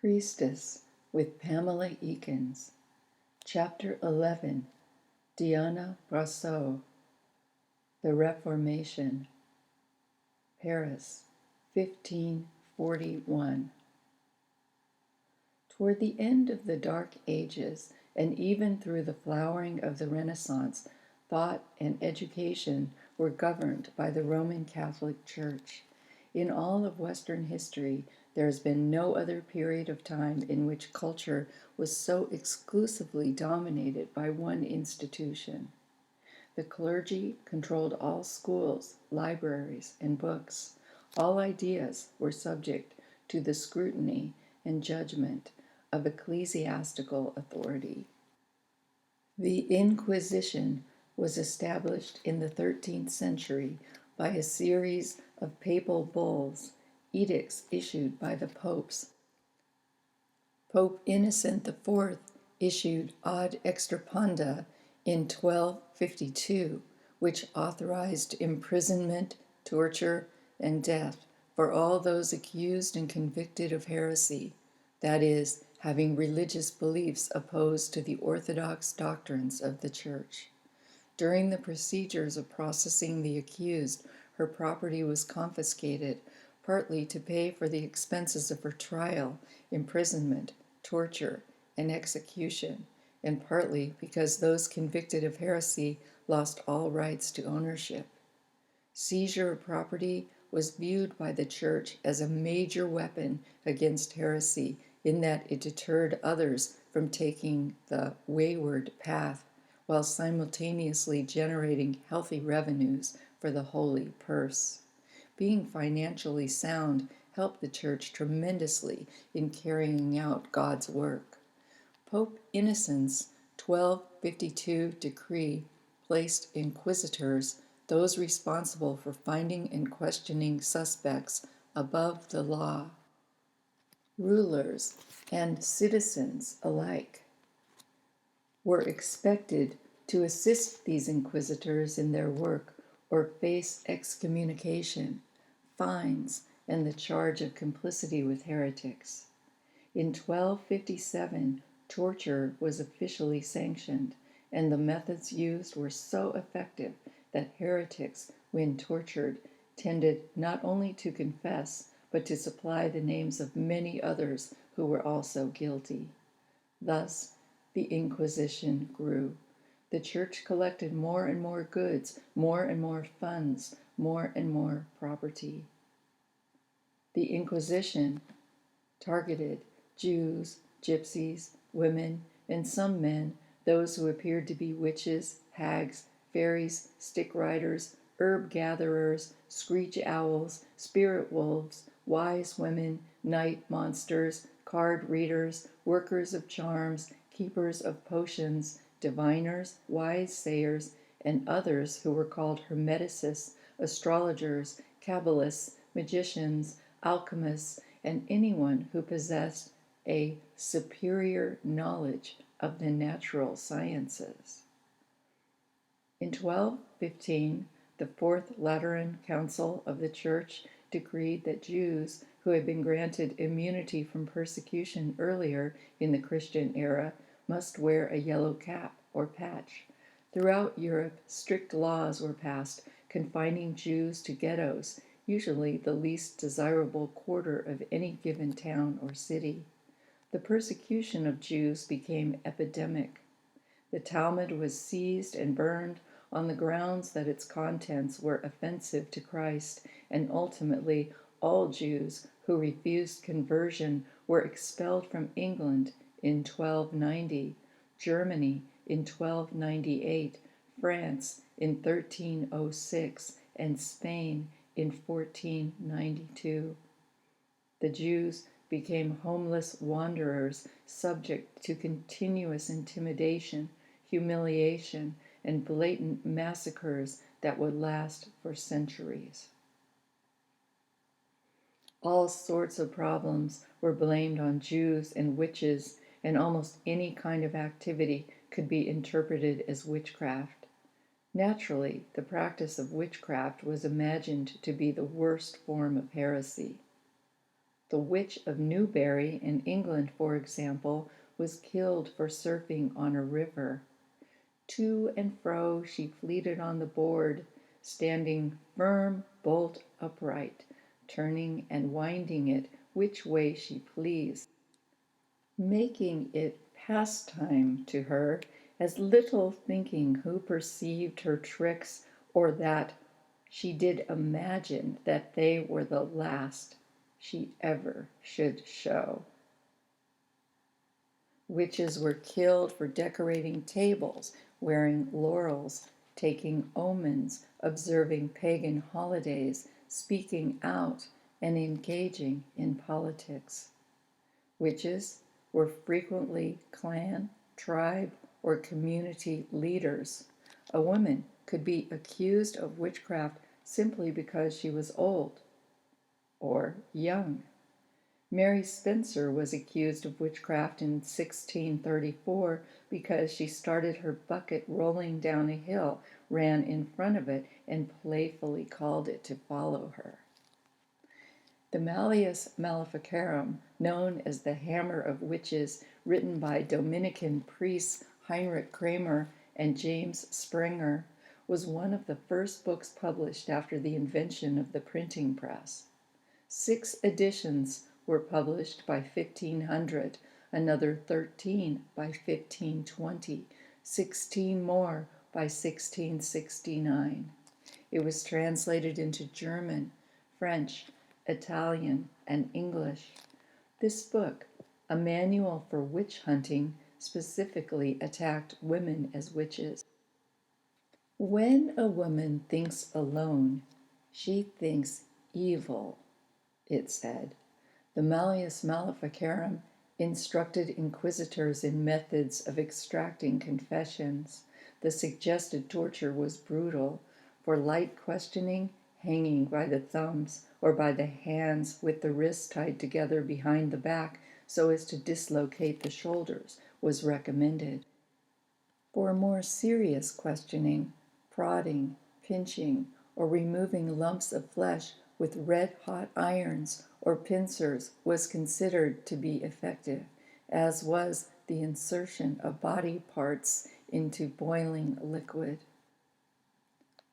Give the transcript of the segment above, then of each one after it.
Priestess with Pamela Eakins, Chapter 11, Diana Brosseau, The Reformation, Paris, 1541. Toward the end of the Dark Ages, and even through the flowering of the Renaissance, thought and education were governed by the Roman Catholic Church. In all of Western history, there has been no other period of time in which culture was so exclusively dominated by one institution. The clergy controlled all schools, libraries, and books. All ideas were subject to the scrutiny and judgment of ecclesiastical authority. The Inquisition was established in the 13th century by a series of papal bulls, edicts issued by the popes. Pope Innocent IV issued Ad Extirpanda in 1252, which authorized imprisonment, torture, and death for all those accused and convicted of heresy, that is, having religious beliefs opposed to the orthodox doctrines of the Church. During the procedures of processing the accused, her property was confiscated, partly to pay for the expenses of her trial, imprisonment, torture, and execution, and partly because those convicted of heresy lost all rights to ownership. Seizure of property was viewed by the Church as a major weapon against heresy, in that it deterred others from taking the wayward path, while simultaneously generating healthy revenues for the holy purse. Being financially sound helped the Church tremendously in carrying out God's work. Pope Innocent's 1252 decree placed inquisitors, those responsible for finding and questioning suspects, above the law. Rulers and citizens alike were expected to assist these inquisitors in their work or face excommunication, fines, and the charge of complicity with heretics. In 1257, torture was officially sanctioned, and the methods used were so effective that heretics, when tortured, tended not only to confess, but to supply the names of many others who were also guilty. Thus, the Inquisition grew. The Church collected more and more goods, more and more funds, more and more property. The Inquisition targeted Jews, gypsies, women, and some men, those who appeared to be witches, hags, fairies, stick riders, herb gatherers, screech owls, spirit wolves, wise women, night monsters, card readers, workers of charms, keepers of potions, diviners, wise sayers, and others who were called hermeticists, astrologers, kabbalists, magicians, alchemists, and anyone who possessed a superior knowledge of the natural sciences. In 1215, the Fourth Lateran Council of the Church decreed that Jews who had been granted immunity from persecution earlier in the Christian era must wear a yellow cap or patch. Throughout Europe, strict laws were passed confining Jews to ghettos, usually the least desirable quarter of any given town or city. The persecution of Jews became epidemic. The Talmud was seized and burned on the grounds that its contents were offensive to Christ, and ultimately all Jews who refused conversion were expelled from England in 1290, Germany in 1298, France in 1306, and Spain in 1492. The Jews became homeless wanderers, subject to continuous intimidation, humiliation, and blatant massacres that would last for centuries. All sorts of problems were blamed on Jews and witches, and almost any kind of activity could be interpreted as witchcraft. Naturally, the practice of witchcraft was imagined to be the worst form of heresy. The Witch of Newbury in England, for example, was killed for surfing on a river. To and fro she fleeted on the board, standing firm, bolt upright, turning and winding it which way she pleased, making it pastime to her, as little thinking who perceived her tricks, or that she did imagine that they were the last she ever should show. Witches were killed for decorating tables, wearing laurels, taking omens, observing pagan holidays, speaking out, and engaging in politics. Witches were frequently clan, tribe, or community leaders. A woman could be accused of witchcraft simply because she was old or young. Mary Spencer was accused of witchcraft in 1634 because she started her bucket rolling down a hill, ran in front of it, and playfully called it to follow her. The Malleus Maleficarum, known as the Hammer of Witches, written by Dominican priests Heinrich Kramer and James Sprenger, was one of the first books published after the invention of the printing press. 6 editions were published by 1500, another 13 by 1520, 16 more by 1669. It was translated into German, French, Italian, and English. This book, a manual for witch hunting, specifically attacked women as witches. When a woman thinks alone, she thinks evil, it said. The Malleus Maleficarum instructed inquisitors in methods of extracting confessions. The suggested torture was brutal. For light questioning, hanging by the thumbs or by the hands with the wrists tied together behind the back so as to dislocate the shoulders was recommended. For more serious questioning, prodding, pinching, or removing lumps of flesh with red-hot irons or pincers was considered to be effective, as was the insertion of body parts into boiling liquid.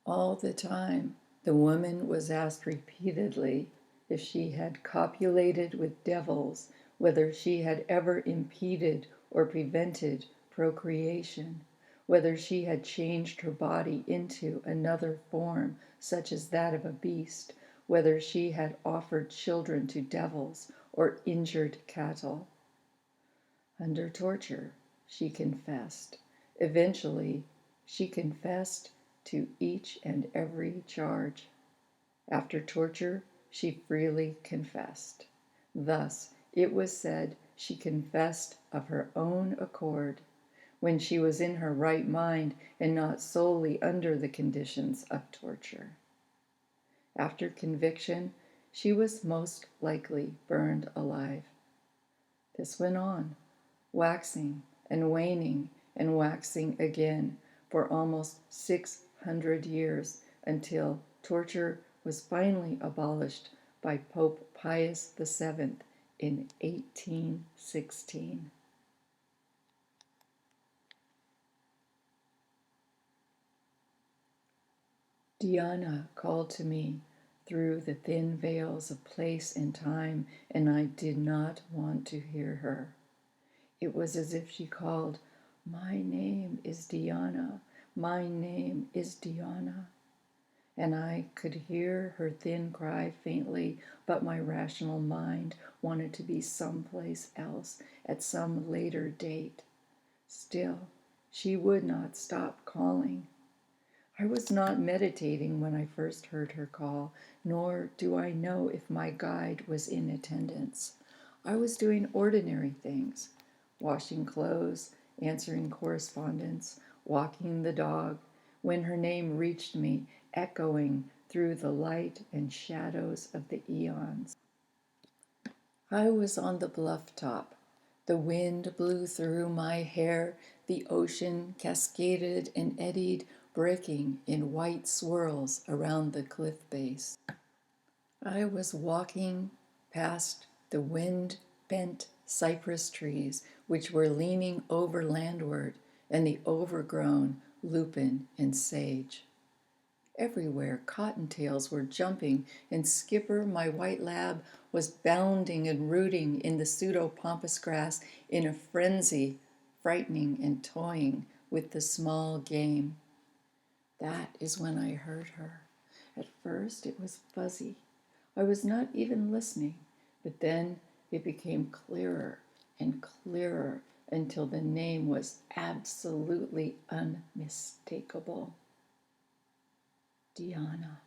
All the time, the woman was asked repeatedly if she had copulated with devils, whether she had ever impeded or prevented procreation, whether she had changed her body into another form, such as that of a beast, whether she had offered children to devils or injured cattle. Under torture, she confessed. Eventually, she confessed to each and every charge. After torture, she freely confessed. Thus, it was said she confessed of her own accord, when she was in her right mind and not solely under the conditions of torture. After conviction, she was most likely burned alive. This went on, waxing and waning and waxing again for almost 600 years until torture was finally abolished by Pope Pius VII in 1816. Diana called to me through the thin veils of place and time, and I did not want to hear her. It was as if she called, "My name is Diana, my name is Diana." And I could hear her thin cry faintly, but my rational mind wanted to be someplace else at some later date. Still, she would not stop calling. I was not meditating when I first heard her call, nor do I know if my guide was in attendance. I was doing ordinary things, washing clothes, answering correspondence, walking the dog, when her name reached me, echoing through the light and shadows of the eons. I was on the bluff top. The wind blew through my hair, the ocean cascaded and eddied, breaking in white swirls around the cliff base. I was walking past The wind-bent cypress trees, which were leaning over landward, and the overgrown lupin and sage. Everywhere cottontails were jumping, and Skipper, my white lab, was bounding and rooting in the pseudo-pampas grass in a frenzy, frightening and toying with the small game. That is when I heard her. At first it was fuzzy. I was not even listening, but then it became clearer and clearer until the name was absolutely unmistakable. Diana.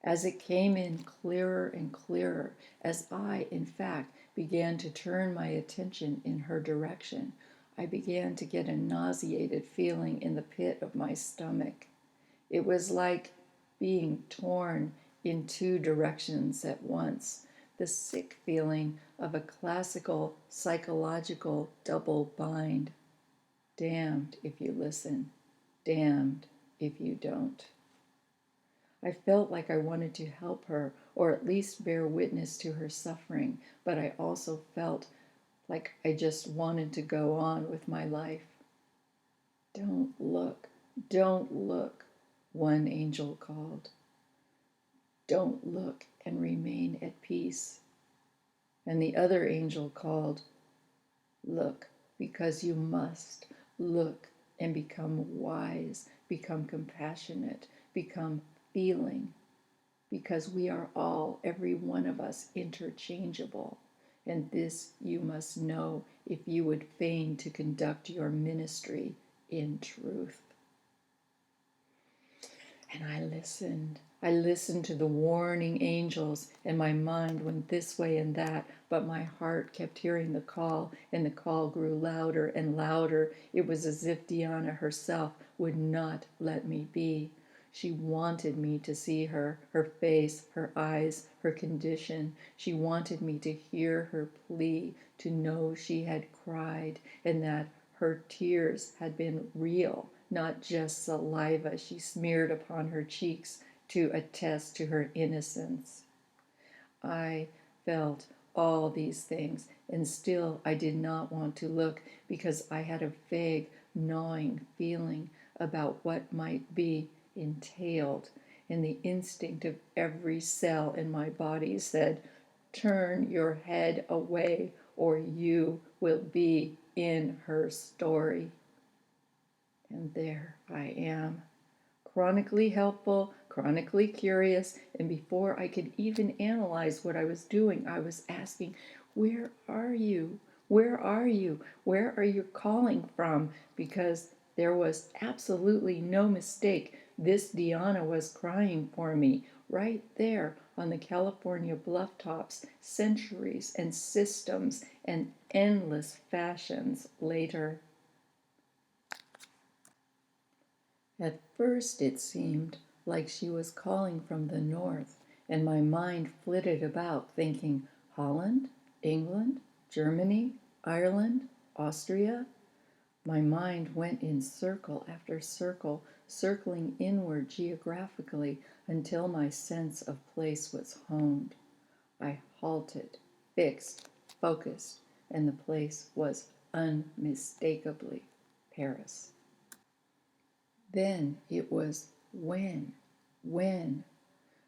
As it came in clearer and clearer, as I, in fact, began to turn my attention in her direction, I began to get a nauseated feeling in the pit of my stomach. It was like being torn in two directions at once, the sick feeling of a classical psychological double bind. Damned if you listen, damned if you don't. I felt like I wanted to help her, or at least bear witness to her suffering, but I also felt like I just wanted to go on with my life. Don't look, one angel called. Don't look and remain at peace. And the other angel called, look, because you must. Look and become wise, become compassionate, become feeling, because we are all, every one of us, interchangeable. And this you must know if you would feign to conduct your ministry in truth. And I listened. I listened to the warning angels, and my mind went this way and that, but my heart kept hearing the call, and the call grew louder and louder. It was as if Diana herself would not let me be. She wanted me to see her face, her eyes, her condition. She wanted me to hear her plea, to know she had cried, and that her tears had been real, not just saliva she smeared upon her cheeks to attest to her innocence. I felt all these things, and still I did not want to look because I had a vague, gnawing feeling about what might be entailed, and the instinct of every cell in my body said, turn your head away or you will be in her story. And there I am, chronically helpful, chronically curious, and before I could even analyze what I was doing, I was asking, where are you? Where are you? Where are you calling from? Because there was absolutely no mistake. This Diana was crying for me, right there on the California bluff tops, centuries and systems and endless fashions later. At first it seemed like she was calling from the north, and my mind flitted about thinking, Holland, England, Germany, Ireland, Austria. My mind went in circle after circle, circling inward geographically until my sense of place was honed. I halted, fixed, focused, and the place was unmistakably Paris. Then it was when.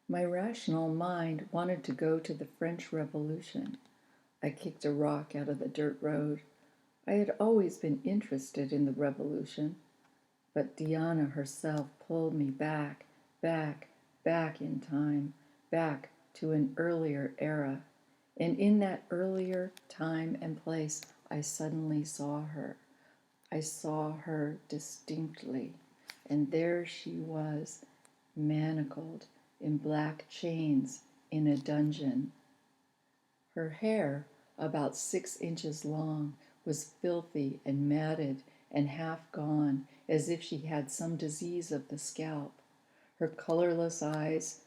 My rational mind wanted to go to the French Revolution. I kicked a rock out of the dirt road. I had always been interested in the revolution, but Diana herself pulled me back in time, back to an earlier era. And in that earlier time and place, I suddenly saw her. I saw her distinctly. And there she was, manacled in black chains in a dungeon. Her hair, about 6 inches long, was filthy and matted and half gone, as if she had some disease of the scalp. Her colorless eyes,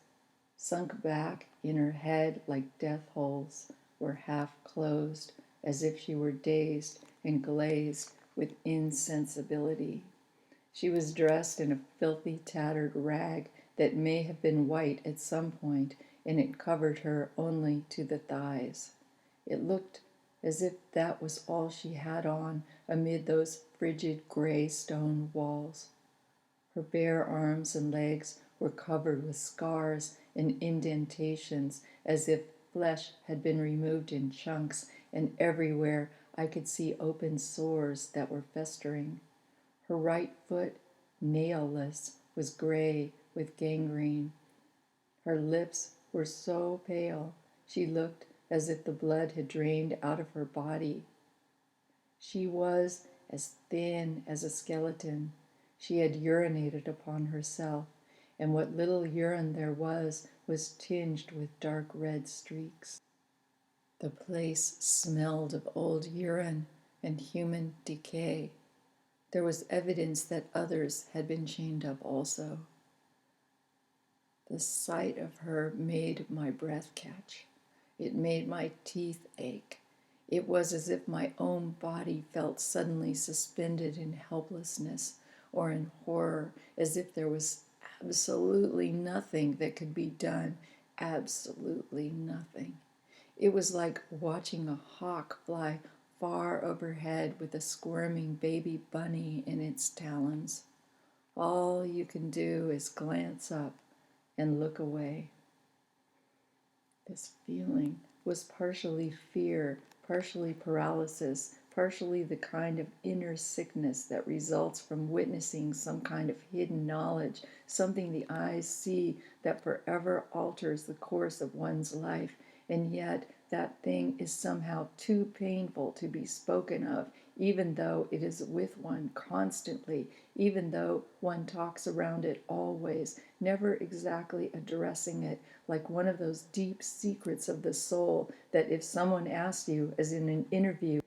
sunk back in her head like death holes, were half closed, as if she were dazed and glazed with insensibility. She was dressed in a filthy, tattered rag that may have been white at some point, and it covered her only to the thighs. It looked as if that was all she had on amid those frigid gray stone walls. Her bare arms and legs were covered with scars and indentations as if flesh had been removed in chunks, and everywhere I could see open sores that were festering. Her right foot, nailless, was gray with gangrene. Her lips were so pale, she looked as if the blood had drained out of her body. She was as thin as a skeleton. She had urinated upon herself, and what little urine there was tinged with dark red streaks. The place smelled of old urine and human decay. There was evidence that others had been chained up also. The sight of her made my breath catch. It made my teeth ache. It was as if my own body felt suddenly suspended in helplessness or in horror, as if there was absolutely nothing that could be done, absolutely nothing. It was like watching a hawk fly far overhead with a squirming baby bunny in its talons. All you can do is glance up and look away. This feeling was partially fear, partially paralysis, partially the kind of inner sickness that results from witnessing some kind of hidden knowledge, something the eyes see that forever alters the course of one's life, and yet that thing is somehow too painful to be spoken of, even though it is with one constantly, even though one talks around it always, never exactly addressing it, like one of those deep secrets of the soul that if someone asked you, as in an interview,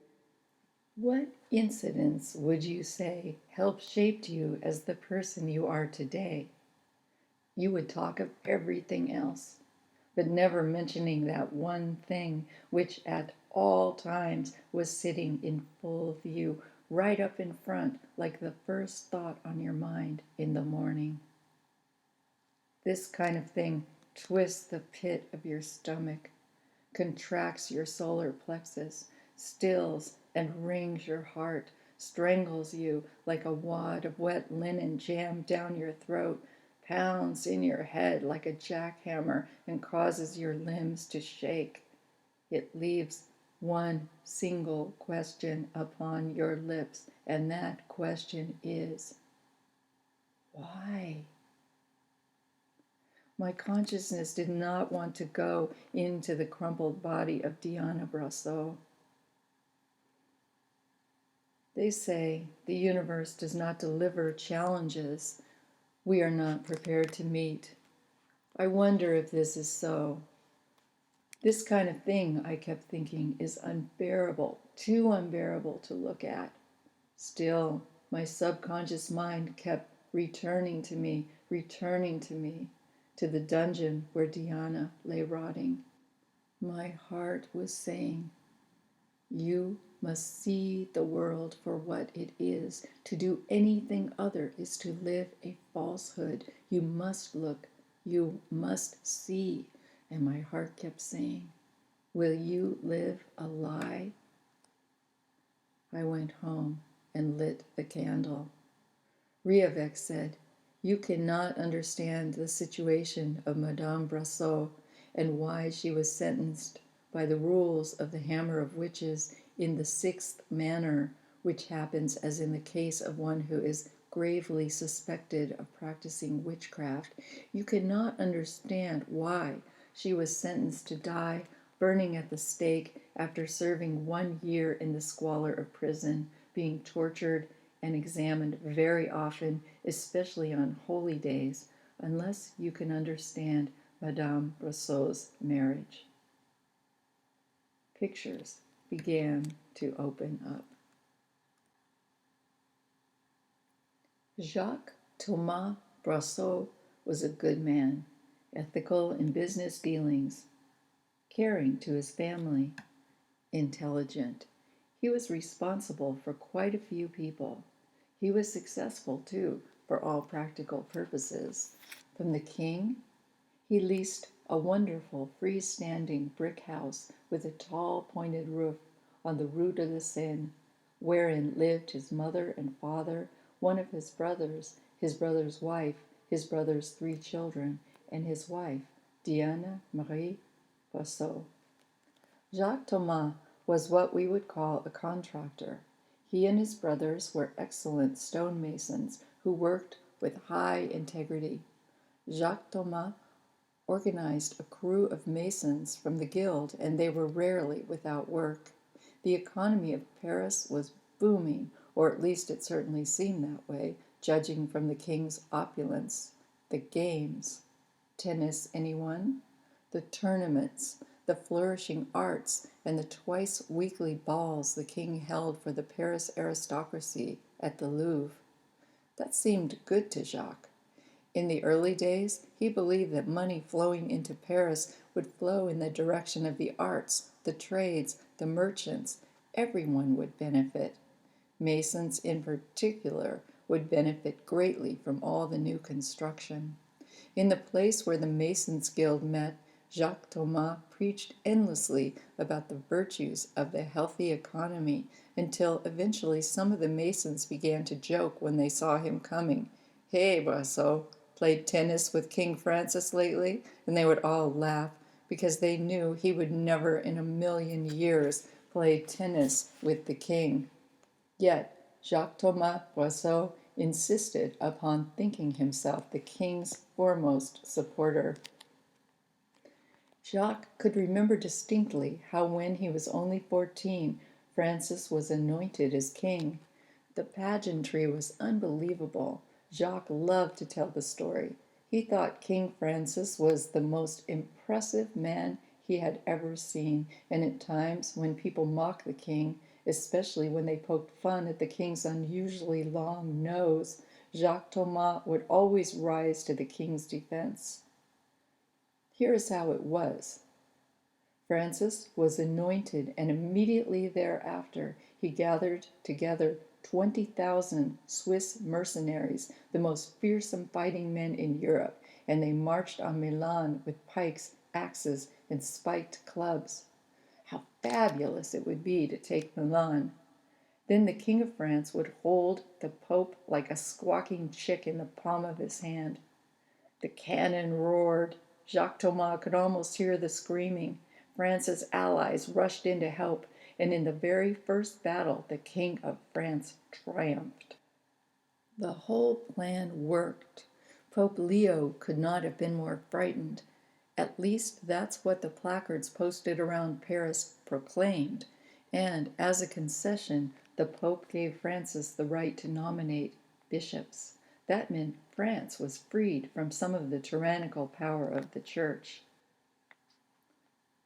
what incidents would you say helped shape you as the person you are today? You would talk of everything else, but never mentioning that one thing which at all times was sitting in full view, right up in front, like the first thought on your mind in the morning. This kind of thing twists the pit of your stomach, contracts your solar plexus, stills and wrings your heart, strangles you like a wad of wet linen jammed down your throat, pounds in your head like a jackhammer, and causes your limbs to shake. It leaves one single question upon your lips, and that question is, why? My consciousness did not want to go into the crumpled body of Diana Brosseau. They say the universe does not deliver challenges we are not prepared to meet. I wonder if this is so. This kind of thing, I kept thinking, is unbearable, too unbearable to look at. Still, my subconscious mind kept returning to me, to the dungeon where Diana lay rotting. My heart was saying, you must see the world for what it is. To do anything other is to live a falsehood. You must look, you must see. And my heart kept saying, will you live a lie? I went home and lit the candle. Riavec said, you cannot understand the situation of Madame Brosseau and why she was sentenced by the rules of the Hammer of Witches in the sixth manner, which happens as in the case of one who is gravely suspected of practicing witchcraft. You cannot understand why she was sentenced to die burning at the stake after serving 1 year in the squalor of prison, being tortured and examined very often, especially on holy days, unless you can understand Madame Brosseau's marriage. Pictures began to open up. Jacques Thomas Brosseau was a good man, ethical in business dealings, caring to his family, intelligent. He was responsible for quite a few people. He was successful, too, for all practical purposes. From the king, he leased a wonderful freestanding brick house with a tall pointed roof on the Rue de la Seine, wherein lived his mother and father, one of his brother's wife, his brother's 3 children, and his wife, Diana Marie Brosseau. Jacques Thomas was what we would call a contractor. He and his brothers were excellent stonemasons who worked with high integrity. Jacques Thomas organized a crew of masons from the guild, and they were rarely without work. The economy of Paris was booming, or at least it certainly seemed that way, judging from the king's opulence. The games. Tennis, anyone? The tournaments, the flourishing arts, and the twice-weekly balls the king held for the Paris aristocracy at the Louvre. That seemed good to Jacques. In the early days, he believed that money flowing into Paris would flow in the direction of the arts, the trades, the merchants. Everyone would benefit. Masons, in particular, would benefit greatly from all the new construction. In the place where the Masons' Guild met, Jacques Thomas preached endlessly about the virtues of the healthy economy until eventually some of the Masons began to joke when they saw him coming. "Hey, Brosseau, played tennis with King Francis lately?" And they would all laugh because they knew he would never in a million years play tennis with the king. Yet Jacques Thomas Brosseau insisted upon thinking himself the king's foremost supporter. Jacques could remember distinctly how when he was only 14, Francis was anointed as king. The pageantry was unbelievable. Jacques loved to tell the story. He thought King Francis was the most impressive man he had ever seen, and at times when people mocked the king, especially when they poked fun at the king's unusually long nose, Jacques Thomas would always rise to the king's defense. Here is how it was. Francis was anointed, and immediately thereafter he gathered together 20,000 Swiss mercenaries, the most fearsome fighting men in Europe, and they marched on Milan with pikes, axes, and spiked clubs. How fabulous it would be to take Milan! Then the King of France would hold the Pope like a squawking chick in the palm of his hand. The cannon roared. Jacques Thomas could almost hear the screaming. France's allies rushed in to help, and in the very first battle, the King of France triumphed. The whole plan worked. Pope Leo could not have been more frightened. At least that's what the placards posted around Paris proclaimed, and as a concession, the Pope gave Francis the right to nominate bishops. That meant France was freed from some of the tyrannical power of the Church.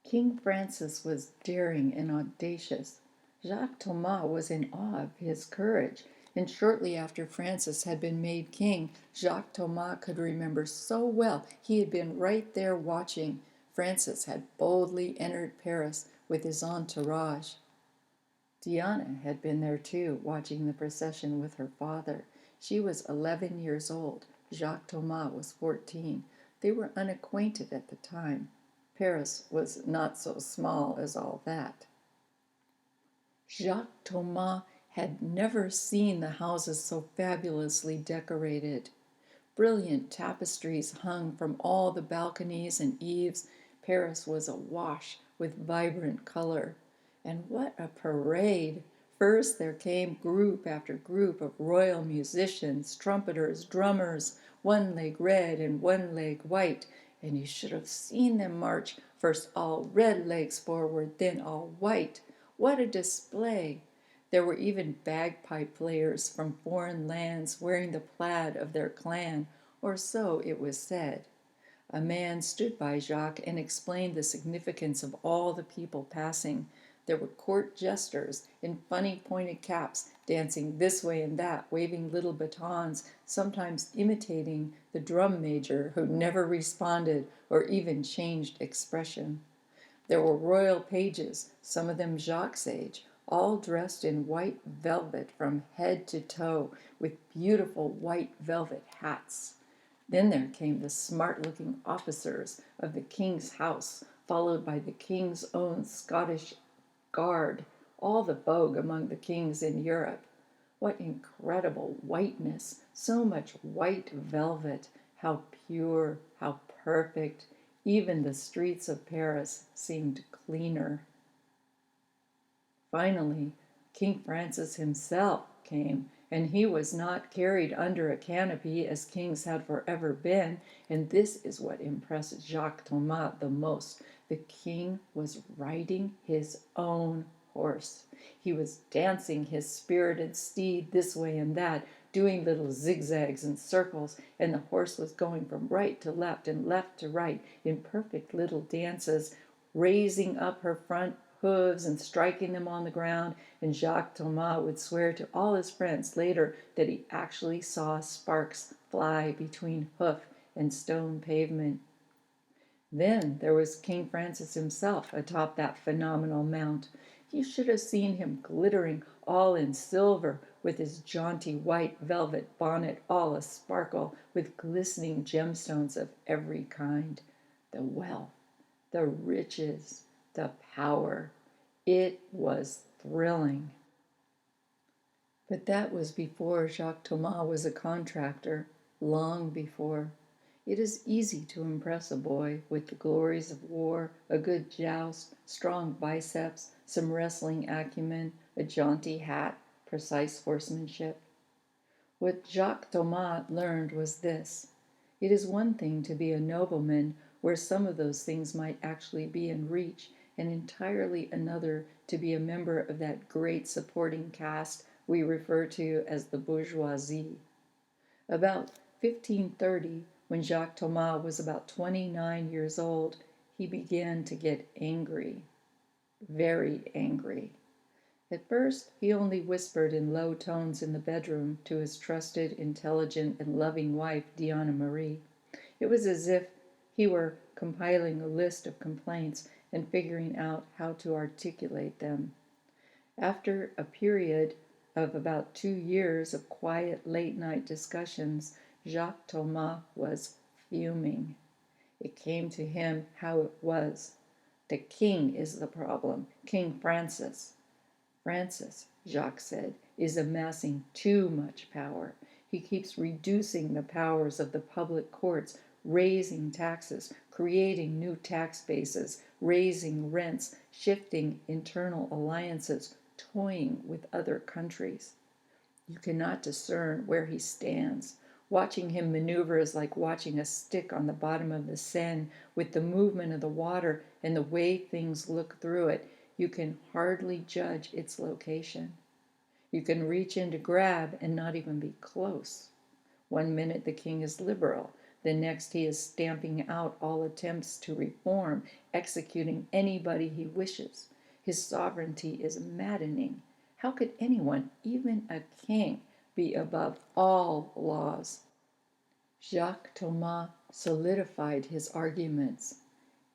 King Francis was daring and audacious. Jacques Thomas was in awe of his courage, and shortly after Francis had been made king, Jacques Thomas could remember so well he had been right there watching. Francis had boldly entered Paris with his entourage. Diana had been there too, watching the procession with her father. She was 11 years old. Jacques Thomas was 14. They were unacquainted at the time. Paris was not so small as all that. Jacques Thomas had never seen the houses so fabulously decorated. Brilliant tapestries hung from all the balconies and eaves. Paris was awash with vibrant color. And what a parade! First there came group after group of royal musicians, trumpeters, drummers, one leg red and one leg white, and you should have seen them march, first all red legs forward, then all white. What a display! There were even bagpipe players from foreign lands wearing the plaid of their clan, or so it was said. A man stood by Jacques and explained the significance of all the people passing. There were court jesters in funny pointed caps, dancing this way and that, waving little batons, sometimes imitating the drum major who never responded or even changed expression. There were royal pages, some of them Jacques' age, all dressed in white velvet from head to toe, with beautiful white velvet hats. Then there came the smart-looking officers of the king's house, followed by the king's own Scottish guard, all the vogue among the kings in Europe. What incredible whiteness, so much white velvet, how pure, how perfect. Even the streets of Paris seemed cleaner. Finally, King Francis himself came, and he was not carried under a canopy as kings had forever been, and this is what impressed Jacques Thomas the most. The king was riding his own horse. He was dancing his spirited steed this way and that, doing little zigzags and circles, and the horse was going from right to left and left to right in perfect little dances, raising up her front hooves and striking them on the ground, and Jacques Thomas would swear to all his friends later that he actually saw sparks fly between hoof and stone pavement. Then there was King Francis himself atop that phenomenal mount. You should have seen him glittering all in silver, with his jaunty white velvet bonnet all a sparkle with glistening gemstones of every kind. The wealth, the riches, the power. It was thrilling. But that was before Jacques Thomas was a contractor, long before. It is easy to impress a boy with the glories of war, a good joust, strong biceps, some wrestling acumen, a jaunty hat, precise horsemanship. What Jacques Thomas learned was this: it is one thing to be a nobleman, where some of those things might actually be in reach, and entirely another to be a member of that great supporting caste we refer to as the bourgeoisie. About 1530, when Jacques Thomas was about 29 years old, he began to get angry, very angry. At first, he only whispered in low tones in the bedroom to his trusted, intelligent, and loving wife, Diana Marie. It was as if he were compiling a list of complaints and figuring out how to articulate them. After a period of about 2 years of quiet late-night discussions, Jacques Thomas was fuming. It came to him how it was. The king is the problem, King Francis. Francis, Jacques said, is amassing too much power. He keeps reducing the powers of the public courts, raising taxes, creating new tax bases, raising rents, shifting internal alliances, toying with other countries. You cannot discern where he stands. Watching him maneuver is like watching a stick on the bottom of the Seine with the movement of the water and the way things look through it. You can hardly judge its location. You can reach in to grab and not even be close. One minute the king is liberal, the next he is stamping out all attempts to reform, executing anybody he wishes. His sovereignty is maddening. How could anyone, even a king, be above all laws? Jacques Thomas solidified his arguments,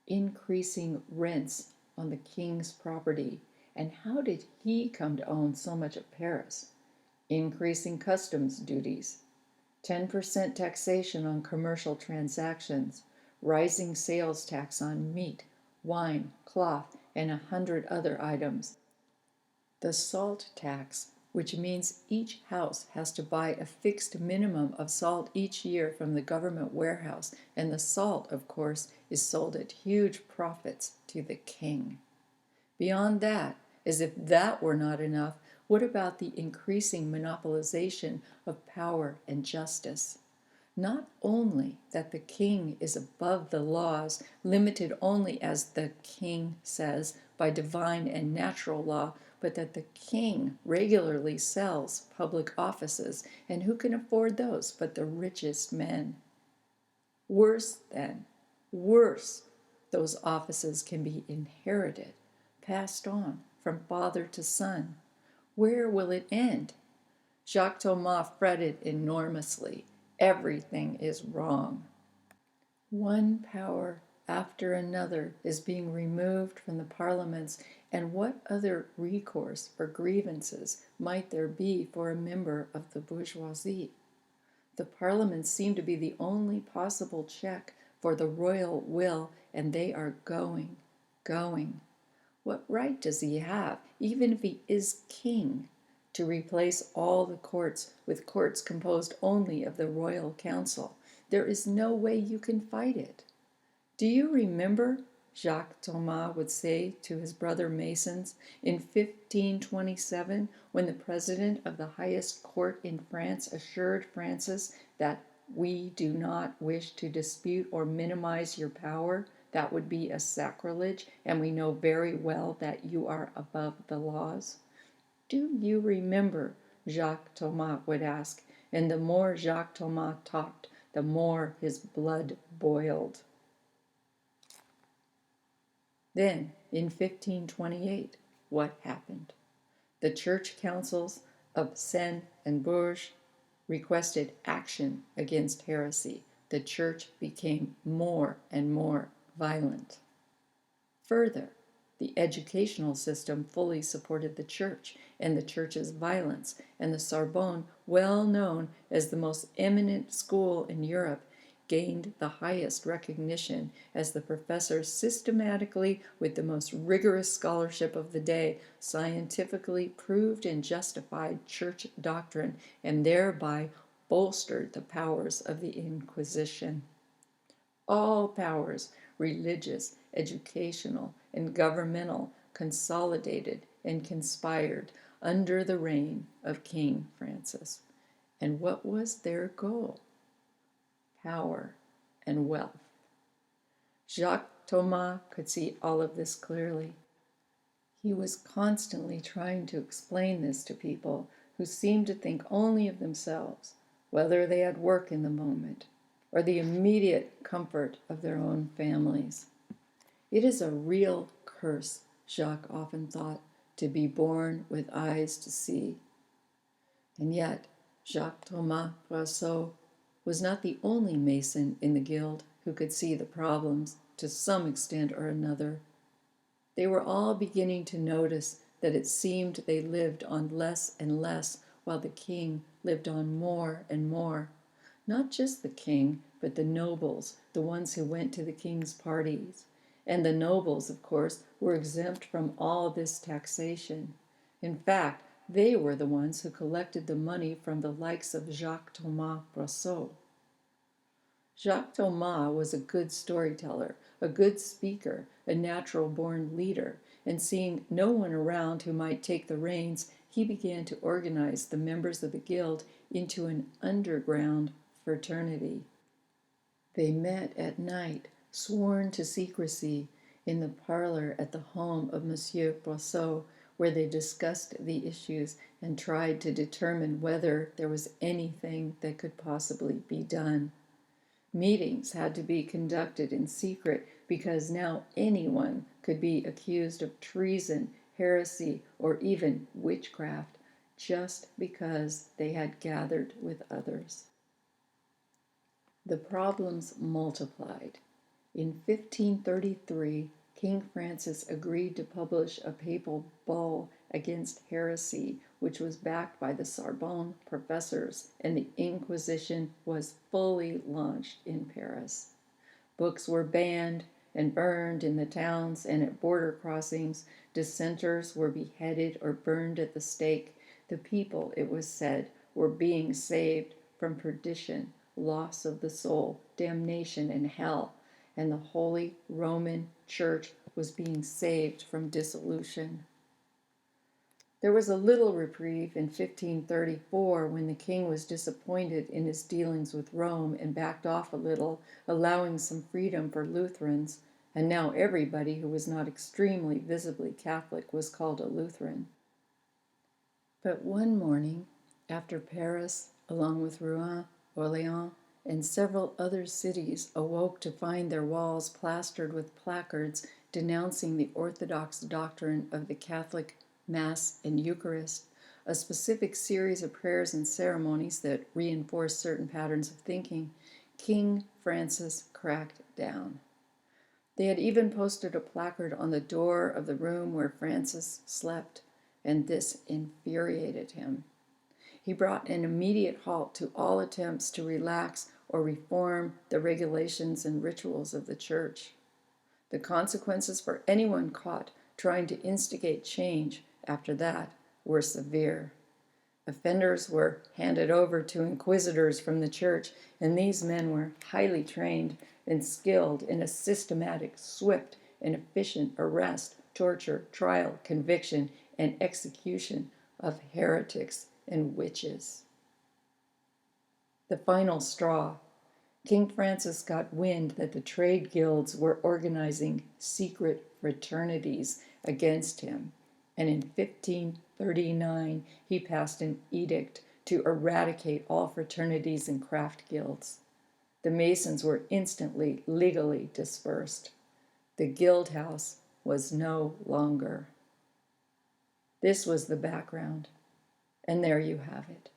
increasing rents on the king's property. And how did he come to own so much of Paris? Increasing customs duties, 10% taxation on commercial transactions, rising sales tax on meat, wine, cloth, and 100 other items. The salt tax, which means each house has to buy a fixed minimum of salt each year from the government warehouse, and the salt, of course, is sold at huge profits to the king. Beyond that, as if that were not enough, what about the increasing monopolization of power and justice? Not only that the king is above the laws, limited only, as the king says, by divine and natural law, but that the king regularly sells public offices, and who can afford those but the richest men? Worse then, worse, those offices can be inherited, passed on from father to son. Where will it end? Jacques Thomas fretted enormously. Everything is wrong. One power after another is being removed from the parliaments, and what other recourse or grievances might there be for a member of the bourgeoisie? The parliaments seem to be the only possible check for the royal will, and they are going, going. What right does he have, even if he is king, to replace all the courts with courts composed only of the royal council? There is no way you can fight it. Do you remember, Jacques Thomas would say to his brother Masons in 1527, when the president of the highest court in France assured Francis that we do not wish to dispute or minimize your power? That would be a sacrilege, and we know very well that you are above the laws. Do you remember? Jacques Thomas would ask, and the more Jacques Thomas talked, the more his blood boiled. Then, in 1528, what happened? The church councils of Sens and Bourges requested action against heresy. The church became more and more violent. Further, the educational system fully supported the church and the church's violence, and the Sorbonne, well known as the most eminent school in Europe, gained the highest recognition as the professors systematically, with the most rigorous scholarship of the day, scientifically proved and justified church doctrine and thereby bolstered the powers of the Inquisition. All powers, religious, educational, and governmental, consolidated and conspired under the reign of King Francis. And what was their goal? Power and wealth. Jacques Thomas could see all of this clearly. He was constantly trying to explain this to people who seemed to think only of themselves, whether they had work in the moment or the immediate comfort of their own families. It is a real curse, Jacques often thought, to be born with eyes to see. And yet, Jacques Thomas Brosseau was not the only Mason in the guild who could see the problems to some extent or another. They were all beginning to notice that it seemed they lived on less and less, while the king lived on more and more. Not just the king, but the nobles, the ones who went to the king's parties. And the nobles, of course, were exempt from all this taxation. In fact, they were the ones who collected the money from the likes of Jacques Thomas Brosseau. Jacques Thomas was a good storyteller, a good speaker, a natural-born leader, and seeing no one around who might take the reins, he began to organize the members of the guild into an underground fraternity. They met at night, sworn to secrecy, in the parlor at the home of Monsieur Brosseau, where they discussed the issues and tried to determine whether there was anything that could possibly be done. Meetings had to be conducted in secret because now anyone could be accused of treason, heresy, or even witchcraft just because they had gathered with others. The problems multiplied. In 1533, King Francis agreed to publish a papal bull against heresy, which was backed by the Sorbonne professors, and the Inquisition was fully launched in Paris. Books were banned and burned in the towns and at border crossings. Dissenters were beheaded or burned at the stake. The people, it was said, were being saved from perdition, loss of the soul, damnation, and hell, and the Holy Roman Church was being saved from dissolution. There was a little reprieve in 1534 when the king was disappointed in his dealings with Rome and backed off a little, allowing some freedom for Lutherans, and now everybody who was not extremely visibly Catholic was called a Lutheran. But one morning, after Paris, along with Rouen, Orléans, and several other cities awoke to find their walls plastered with placards denouncing the orthodox doctrine of the Catholic Mass and Eucharist, a specific series of prayers and ceremonies that reinforce certain patterns of thinking, King Francis cracked down. They had even posted a placard on the door of the room where Francis slept, and this infuriated him. He brought an immediate halt to all attempts to relax or reform the regulations and rituals of the church. The consequences for anyone caught trying to instigate change after that were severe. Offenders were handed over to inquisitors from the church, and these men were highly trained and skilled in a systematic, swift, and efficient arrest, torture, trial, conviction, and execution of heretics and witches. The final straw. King Francis got wind that the trade guilds were organizing secret fraternities against him, and in 1539 he passed an edict to eradicate all fraternities and craft guilds. The Masons were instantly legally dispersed. The guild house was no longer. This was the background, and there you have it.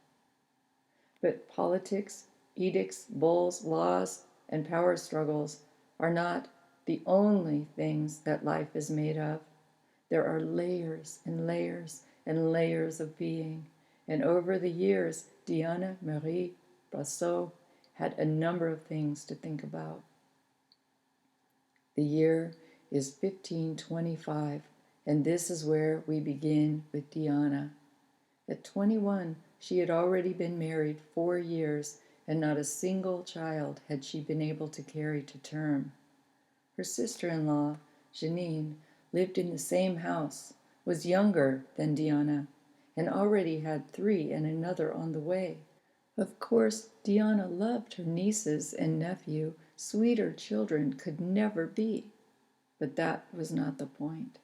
But politics, edicts, bulls, laws, and power struggles are not the only things that life is made of. There are layers and layers and layers of being. And over the years, Diana Marie Brosseau had a number of things to think about. The year is 1525, and this is where we begin with Diana. At 21, she had already been married 4 years, and not a single child had she been able to carry to term. Her sister-in-law, Janine, lived in the same house, was younger than Diana, and already had 3 and another on the way. Of course, Diana loved her nieces and nephew. Sweeter children could never be. But that was not the point.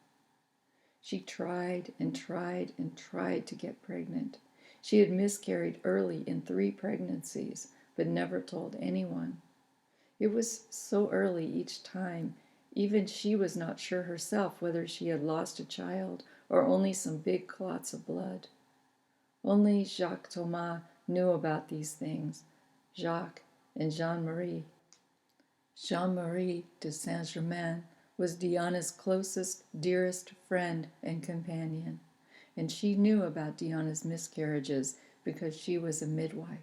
She tried and tried and tried to get pregnant. She had miscarried early in 3 pregnancies, but never told anyone. It was so early each time, even she was not sure herself whether she had lost a child or only some big clots of blood. Only Jacques Thomas knew about these things, Jacques and Jean-Marie. Jean-Marie de Saint-Germain was Diana's closest, dearest friend and companion, and she knew about Diana's miscarriages because she was a midwife.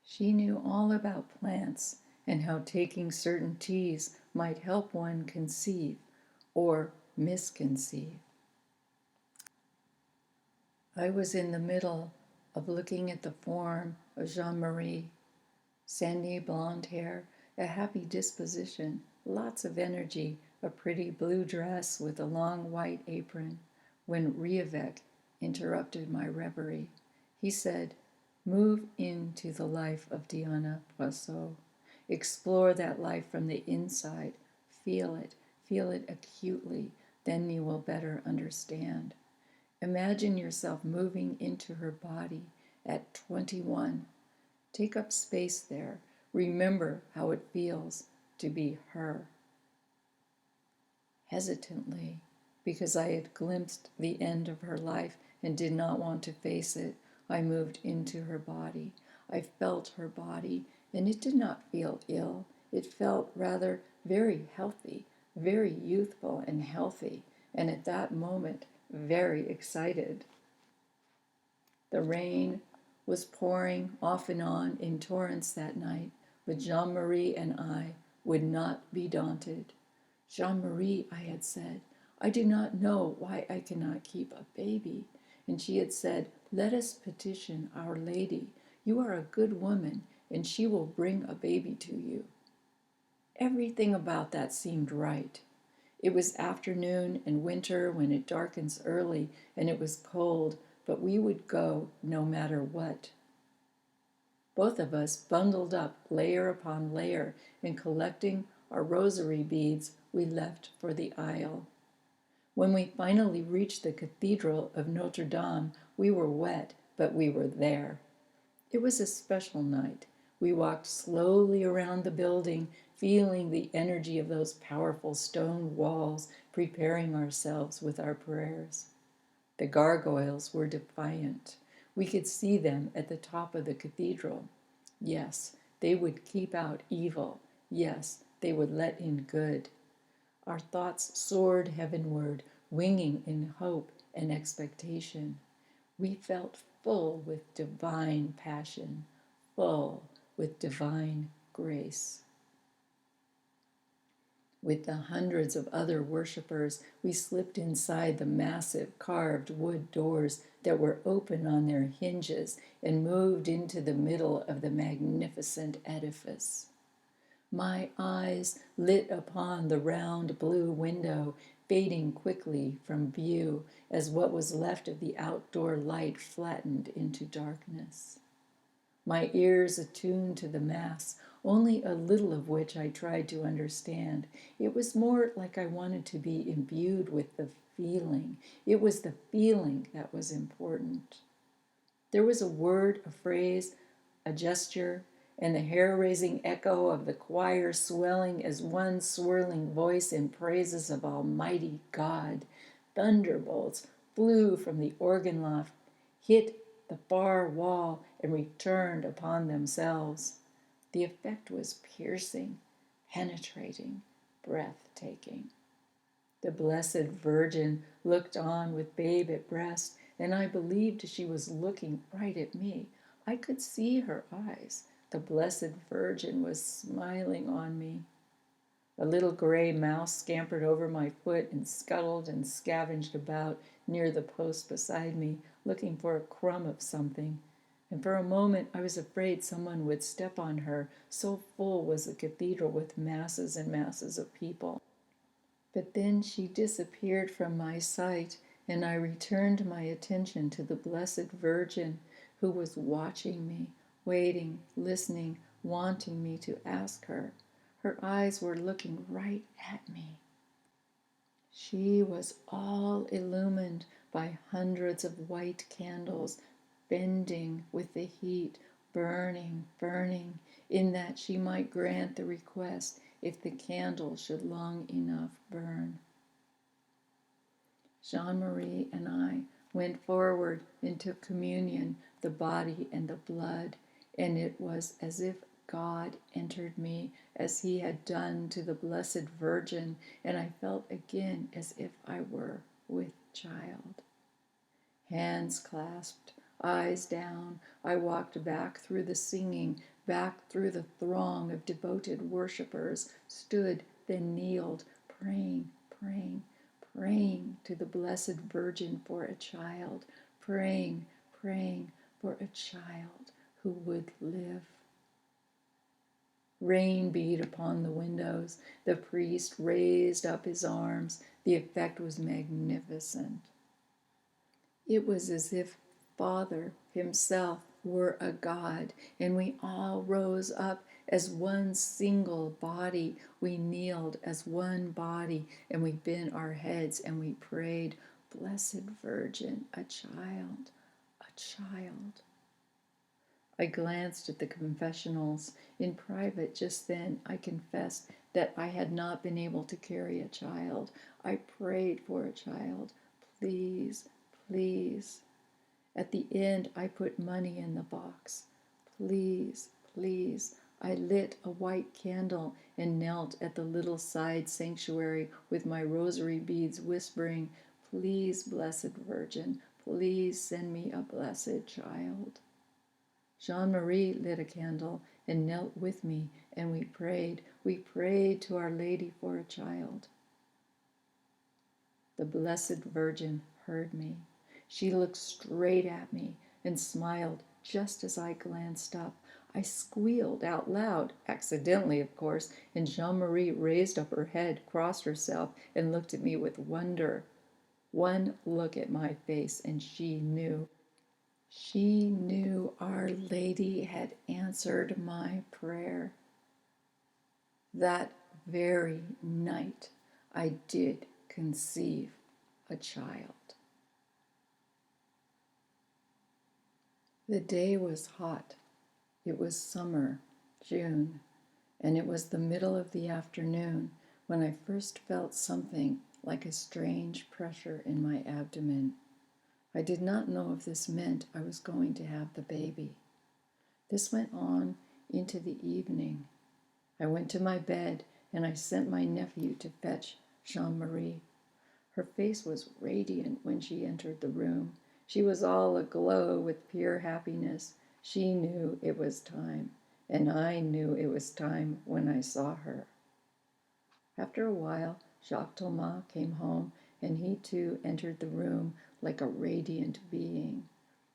She knew all about plants and how taking certain teas might help one conceive or misconceive. I was in the middle of looking at the form of Jean-Marie, sandy blonde hair, a happy disposition, lots of energy, a pretty blue dress with a long white apron, when Rievec interrupted my reverie. He said, "Move into the life of Diana Brosseau. Explore that life from the inside. Feel it acutely, then you will better understand. Imagine yourself moving into her body at 21. Take up space there. Remember how it feels to be her." Hesitantly, because I had glimpsed the end of her life and did not want to face it, I moved into her body. I felt her body, and it did not feel ill. It felt rather very healthy, very youthful and healthy, and at that moment, very excited. The rain was pouring off and on in torrents that night, but Jean-Marie and I would not be daunted. "Jean-Marie," I had said, "I do not know why I cannot keep a baby." And she had said, "Let us petition Our Lady. You are a good woman, and she will bring a baby to you." Everything about that seemed right. It was afternoon and winter when it darkens early, and it was cold, but we would go no matter what. Both of us bundled up layer upon layer, and collecting our rosary beads, we left for the aisle. When we finally reached the Cathedral of Notre Dame, we were wet, but we were there. It was a special night. We walked slowly around the building, feeling the energy of those powerful stone walls, preparing ourselves with our prayers. The gargoyles were defiant. We could see them at the top of the cathedral. Yes, they would keep out evil. Yes, they would let in good. Our thoughts soared heavenward, winging in hope and expectation. We felt full with divine passion, full with divine grace. With the hundreds of other worshippers, we slipped inside the massive carved wood doors that were open on their hinges and moved into the middle of the magnificent edifice. My eyes lit upon the round blue window, fading quickly from view as what was left of the outdoor light flattened into darkness. My ears attuned to the Mass, only a little of which I tried to understand. It was more like I wanted to be imbued with the feeling. It was the feeling that was important. There was a word, a phrase, a gesture, and the hair-raising echo of the choir swelling as one swirling voice in praises of Almighty God. Thunderbolts flew from the organ loft, hit the far wall, and returned upon themselves. The effect was piercing, penetrating, breathtaking. The Blessed Virgin looked on with babe at breast, and I believed she was looking right at me. I could see her eyes. The Blessed Virgin was smiling on me. A little gray mouse scampered over my foot and scuttled and scavenged about near the post beside me, looking for a crumb of something. And for a moment I was afraid someone would step on her, so full was the cathedral with masses and masses of people. But then she disappeared from my sight, and I returned my attention to the Blessed Virgin, who was watching me, waiting, listening, wanting me to ask her. Her eyes were looking right at me. She was all illumined by hundreds of white candles, bending with the heat, burning, burning, in that she might grant the request if the candle should long enough burn. Jean-Marie and I went forward and took communion, the body and the blood, and it was as if God entered me as he had done to the Blessed Virgin, and I felt again as if I were with child. Hands clasped, eyes down, I walked back through the singing, back through the throng of devoted worshippers, stood, then kneeled, praying, praying, praying to the Blessed Virgin for a child, praying, praying for a child who would live. Rain beat upon the windows. The priest raised up his arms. The effect was magnificent. It was as if Father himself were a God, and we all rose up as one single body. We kneeled as one body, and we bent our heads and we prayed, Blessed Virgin, a child, a child. I glanced at the confessionals. In private just then, I confessed that I had not been able to carry a child. I prayed for a child. Please, please. At the end, I put money in the box. Please, please. I lit a white candle and knelt at the little side sanctuary with my rosary beads whispering, Please, Blessed Virgin, please send me a blessed child. Jean-Marie lit a candle and knelt with me, and we prayed. We prayed to Our Lady for a child. The Blessed Virgin heard me. She looked straight at me and smiled just as I glanced up. I squealed out loud, accidentally, of course, and Jean-Marie raised up her head, crossed herself, and looked at me with wonder. One look at my face, and she knew. She knew Our Lady had answered my prayer. That very night, I did conceive a child. The day was hot. It was summer, June, and it was the middle of the afternoon when I first felt something like a strange pressure in my abdomen. I did not know if this meant I was going to have the baby. This went on into the evening. I went to my bed and I sent my nephew to fetch Jean-Marie. Her face was radiant when she entered the room. She was all aglow with pure happiness. She knew it was time, and I knew it was time when I saw her. After a while, Jacques Thomas came home, and he too entered the room like a radiant being.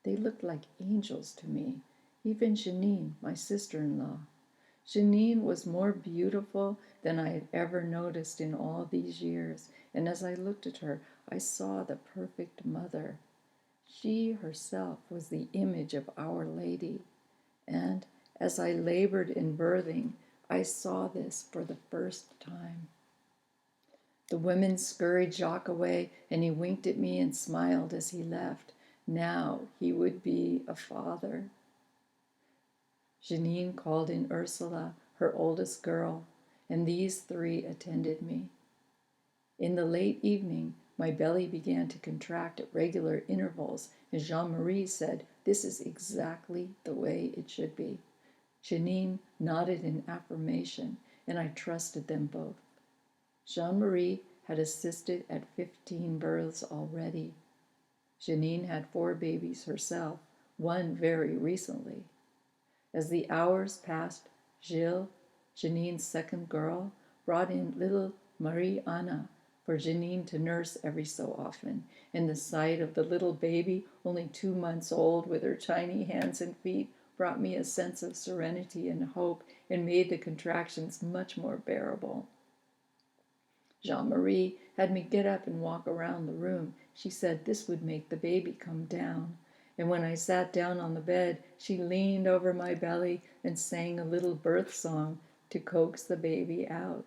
They looked like angels to me, even Janine, my sister-in-law. Janine was more beautiful than I had ever noticed in all these years, and as I looked at her, I saw the perfect mother. She herself was the image of Our Lady, and as I labored in birthing, I saw this for the first time. The women scurried Jacques away, and he winked at me and smiled as he left. Now he would be a father. Janine called in Ursula, her oldest girl, and these three attended me. In the late evening, my belly began to contract at regular intervals, and Jean-Marie said, "This is exactly the way it should be." Janine nodded in affirmation, and I trusted them both. Jean-Marie had assisted at 15 births already. Janine had 4 babies herself, one very recently. As the hours passed, Gilles, Janine's second girl, brought in little Marie Anna for Janine to nurse every so often, and the sight of the little baby, only 2 months old, with her tiny hands and feet, brought me a sense of serenity and hope and made the contractions much more bearable. Jean-Marie had me get up and walk around the room. She said this would make the baby come down. And when I sat down on the bed, she leaned over my belly and sang a little birth song to coax the baby out.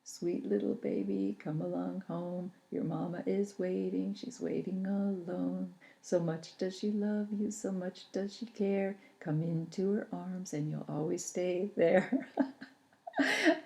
"Sweet little baby, come along home. Your mama is waiting, she's waiting alone. So much does she love you, so much does she care. Come into her arms and you'll always stay there."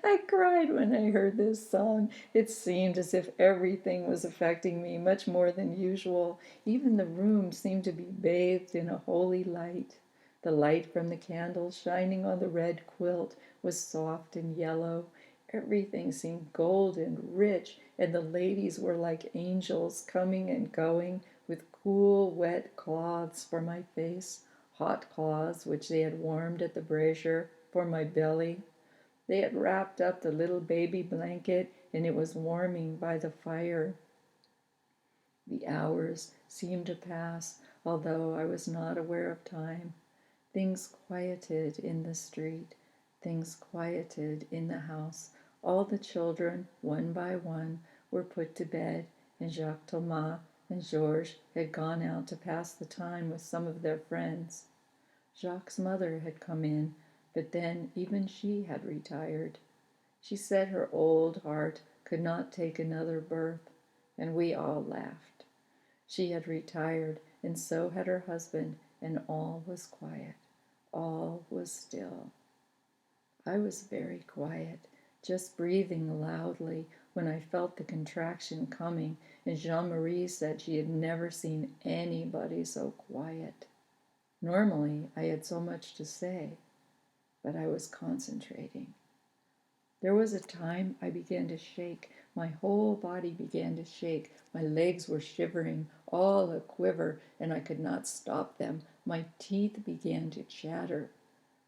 I cried when I heard this song. It seemed as if everything was affecting me much more than usual. Even the room seemed to be bathed in a holy light. The light from the candles shining on the red quilt was soft and yellow. Everything seemed golden, rich, and the ladies were like angels coming and going with cool, wet cloths for my face, hot cloths which they had warmed at the brazier for my belly. They had wrapped up the little baby blanket, and it was warming by the fire. The hours seemed to pass, although I was not aware of time. Things quieted in the street. Things quieted in the house. All the children, one by one, were put to bed, and Jacques Thomas and Georges had gone out to pass the time with some of their friends. Jacques' mother had come in, but then even she had retired. She said her old heart could not take another birth, and we all laughed. She had retired, and so had her husband, and all was quiet. All was still. I was very quiet, just breathing loudly when I felt the contraction coming, and Jean-Marie said she had never seen anybody so quiet. Normally, I had so much to say, but I was concentrating. There was a time I began to shake. My whole body began to shake. My legs were shivering, all a quiver, and I could not stop them. My teeth began to chatter.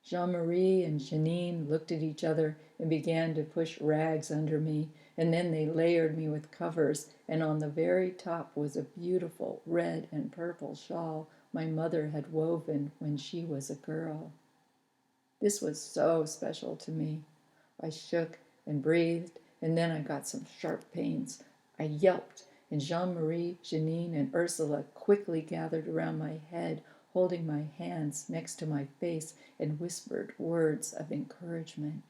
Jean-Marie and Janine looked at each other and began to push rags under me, and then they layered me with covers, and on the very top was a beautiful red and purple shawl my mother had woven when she was a girl. This was so special to me. I shook and breathed, and then I got some sharp pains. I yelped, and Jean-Marie, Janine, and Ursula quickly gathered around my head, holding my hands next to my face, and whispered words of encouragement.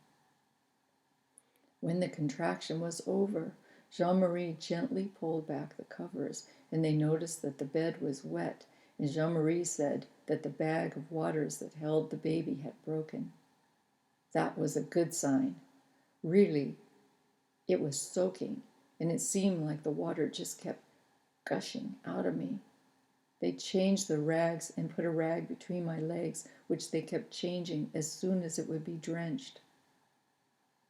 When the contraction was over, Jean-Marie gently pulled back the covers, and they noticed that the bed was wet, and Jean-Marie said that the bag of waters that held the baby had broken. That was a good sign. Really, it was soaking, and it seemed like the water just kept gushing out of me. They changed the rags and put a rag between my legs, which they kept changing as soon as it would be drenched.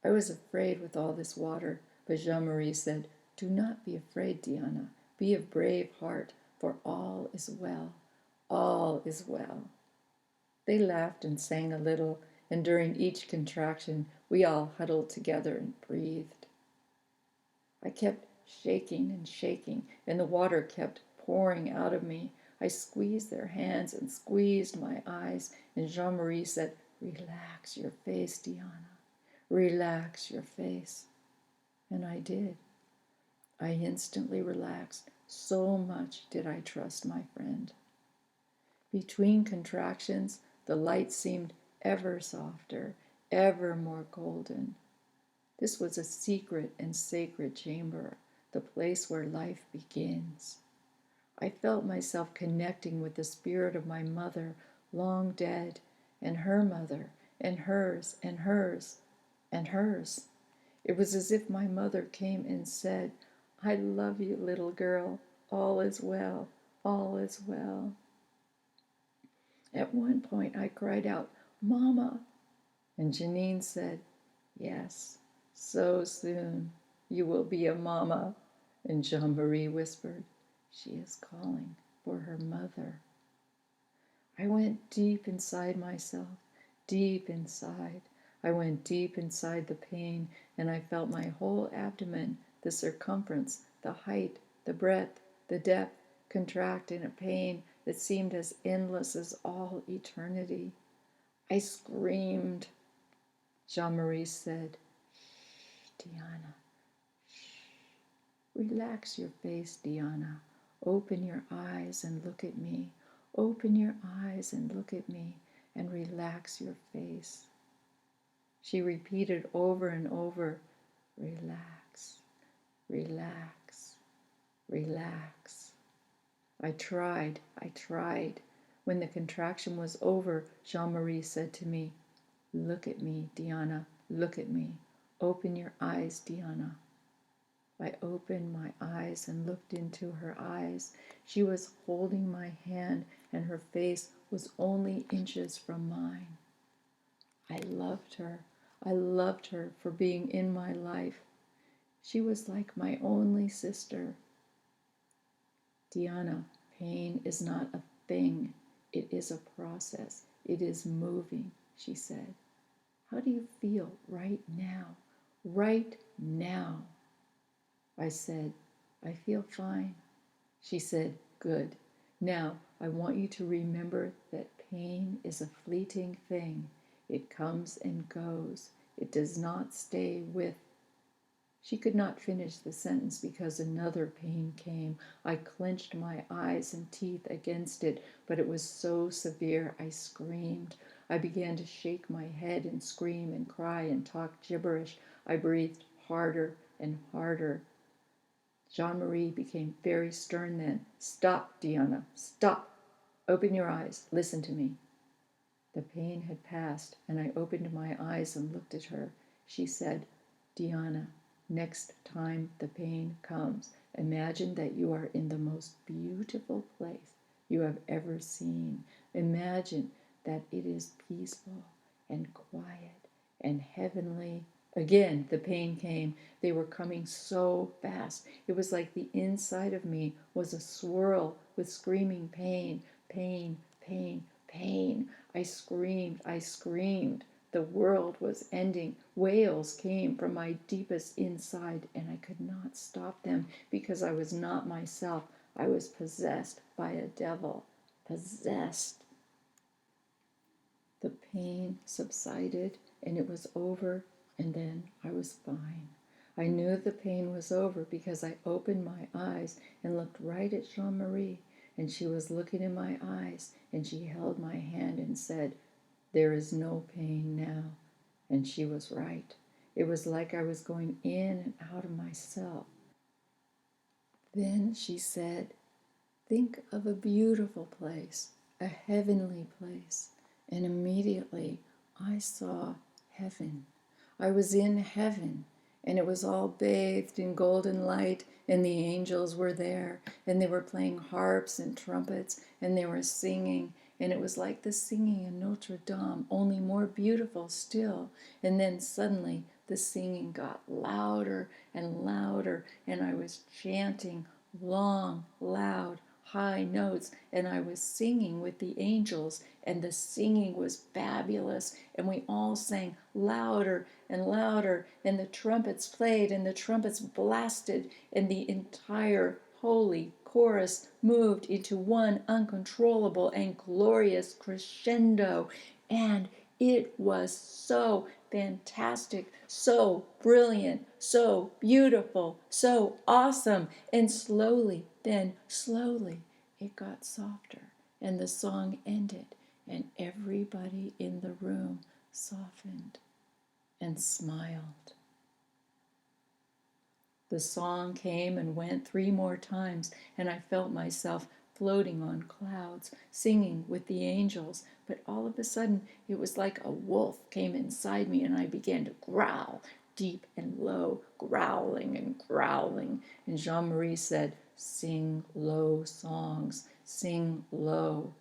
I was afraid with all this water, but Jean-Marie said, "Do not be afraid, Diana. Be of brave heart. for all is well. All is well. They laughed and sang a little, and during each contraction, we all huddled together and breathed. I kept shaking and shaking, and the water kept pouring out of me. I squeezed their hands and squeezed my eyes, and Jean-Marie said, "Relax your face, Diana. Relax your face." And I did. I instantly relaxed. So much did I trust my friend. Between contractions, the light seemed ever softer, ever more golden. This was a secret and sacred chamber, the place where life begins. I felt myself connecting with the spirit of my mother, long dead, and her mother, and hers, and hers, and hers. It was as if my mother came and said, "I love you, little girl. All is well. All is well." At one point I cried out, "Mama!" And Janine said, "Yes, so soon you will be a mama." And Jean-Marie whispered, "She is calling for her mother." I went deep inside myself, deep inside. I went deep inside the pain, and I felt my whole abdomen, the circumference, the height, the breadth, the depth, contract in a pain that seemed as endless as all eternity. I screamed. Jean-Marie said, "Shh, Diana, shh. Relax your face, Diana. Open your eyes and look at me. Open your eyes and look at me, and relax your face." She repeated over and over, "Relax, relax, relax." I tried. When the contraction was over, Jean-Marie said to me, "Look at me, Diana, look at me. Open your eyes, Diana." I opened my eyes and looked into her eyes. She was holding my hand, and her face was only inches from mine. I loved her. I loved her for being in my life. She was like my only sister. "Diana, pain is not a thing. It is a process. It is moving," she said. "How do you feel right now? Right now?" I said, "I feel fine." She said, "Good. Now I want you to remember that pain is a fleeting thing. It comes and goes. It does not stay with." She could not finish the sentence because another pain came. I clenched my eyes and teeth against it, but it was so severe I screamed. I began to shake my head and scream and cry and talk gibberish. I breathed harder and harder. Jean-Marie became very stern then. "Stop, Diana, stop. Open your eyes. Listen to me." The pain had passed, and I opened my eyes and looked at her. She said, "Diana, next time the pain comes, imagine that you are in the most beautiful place you have ever seen. Imagine that it is peaceful and quiet and heavenly." Again, the pain came. They were coming so fast. It was like the inside of me was a swirl with screaming pain, pain, pain, pain. I screamed. The world was ending. Wails came from my deepest inside, and I could not stop them because I was not myself. I was possessed by a devil. Possessed. The pain subsided, and it was over, and then I was fine. I knew the pain was over because I opened my eyes and looked right at Jean-Marie, and she was looking in my eyes, and she held my hand and said, "There is no pain now." And she was right. It was like I was going in and out of myself. Then she said, "Think of a beautiful place, a heavenly place." And immediately I saw heaven. I was in heaven, and it was all bathed in golden light, and the angels were there, and they were playing harps and trumpets, and they were singing, and it was like the singing in Notre Dame, only more beautiful still. And then suddenly the singing got louder and louder, and I was chanting long, loud, high notes, and I was singing with the angels, and the singing was fabulous, and we all sang louder and louder, and the trumpets played, and the trumpets blasted, and the entire holy chorus moved into one uncontrollable and glorious crescendo, and it was so fantastic, so brilliant, so beautiful, so awesome. And slowly, then slowly, it got softer, and the song ended, and everybody in the room softened and smiled. The song came and went 3 more times, and I felt myself floating on clouds, singing with the angels. But all of a sudden, it was like a wolf came inside me, and I began to growl, deep and low, growling and growling. And Jean-Marie said, "Sing low songs, sing low."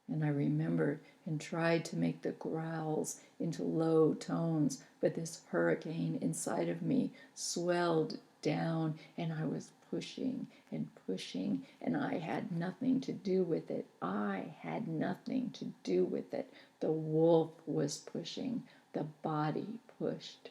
And I remembered and tried to make the growls into low tones, but this hurricane inside of me swelled down, and I was pushing and pushing, and I had nothing to do with it. I had nothing to do with it. The wolf was pushing. The body pushed.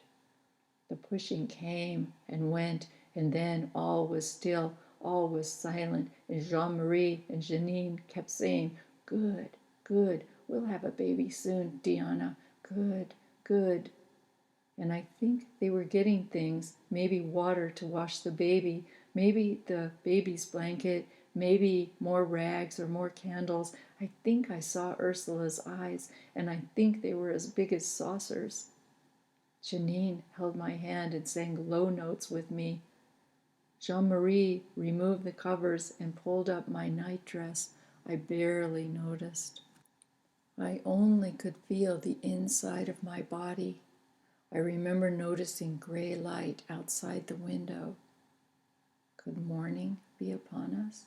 The pushing came and went, and then all was still, all was silent, and Jean-Marie and Janine kept saying, "Good, good, we'll have a baby soon, Diana. Good, good." And I think they were getting things, maybe water to wash the baby, maybe the baby's blanket, maybe more rags or more candles. I think I saw Ursula's eyes, and I think they were as big as saucers. Janine held my hand and sang low notes with me. Jean-Marie removed the covers and pulled up my nightdress. I barely noticed. I only could feel the inside of my body. I remember noticing gray light outside the window. Could morning be upon us?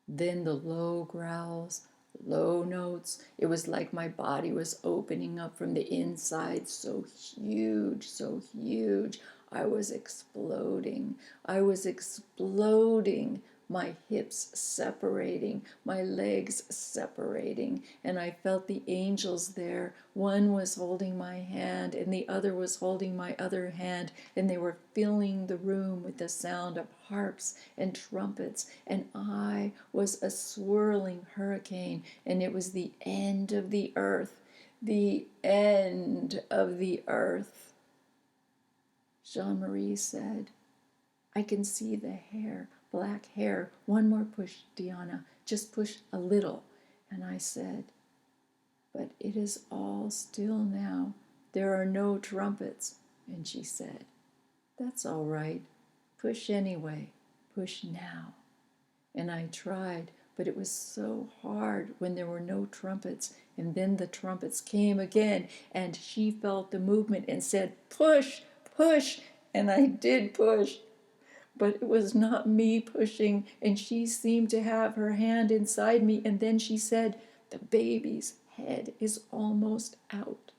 Then the low growls, low notes. It was like my body was opening up from the inside, so huge, so huge. I was exploding. I was exploding. My hips separating, my legs separating, and I felt the angels there. One was holding my hand, and the other was holding my other hand, and they were filling the room with the sound of harps and trumpets, and I was a swirling hurricane, and it was the end of the earth, the end of the earth. Jean-Marie said, "I can see the hair, black hair. One more push, Diana. Just push a little." And I said, "But it is all still now. There are no trumpets." And she said, "That's all right. Push anyway. Push now." And I tried, but it was so hard when there were no trumpets. And then the trumpets came again, and she felt the movement and said, "Push, push." And I did push. But it was not me pushing, and she seemed to have her hand inside me, and then she said, "The baby's head is almost out."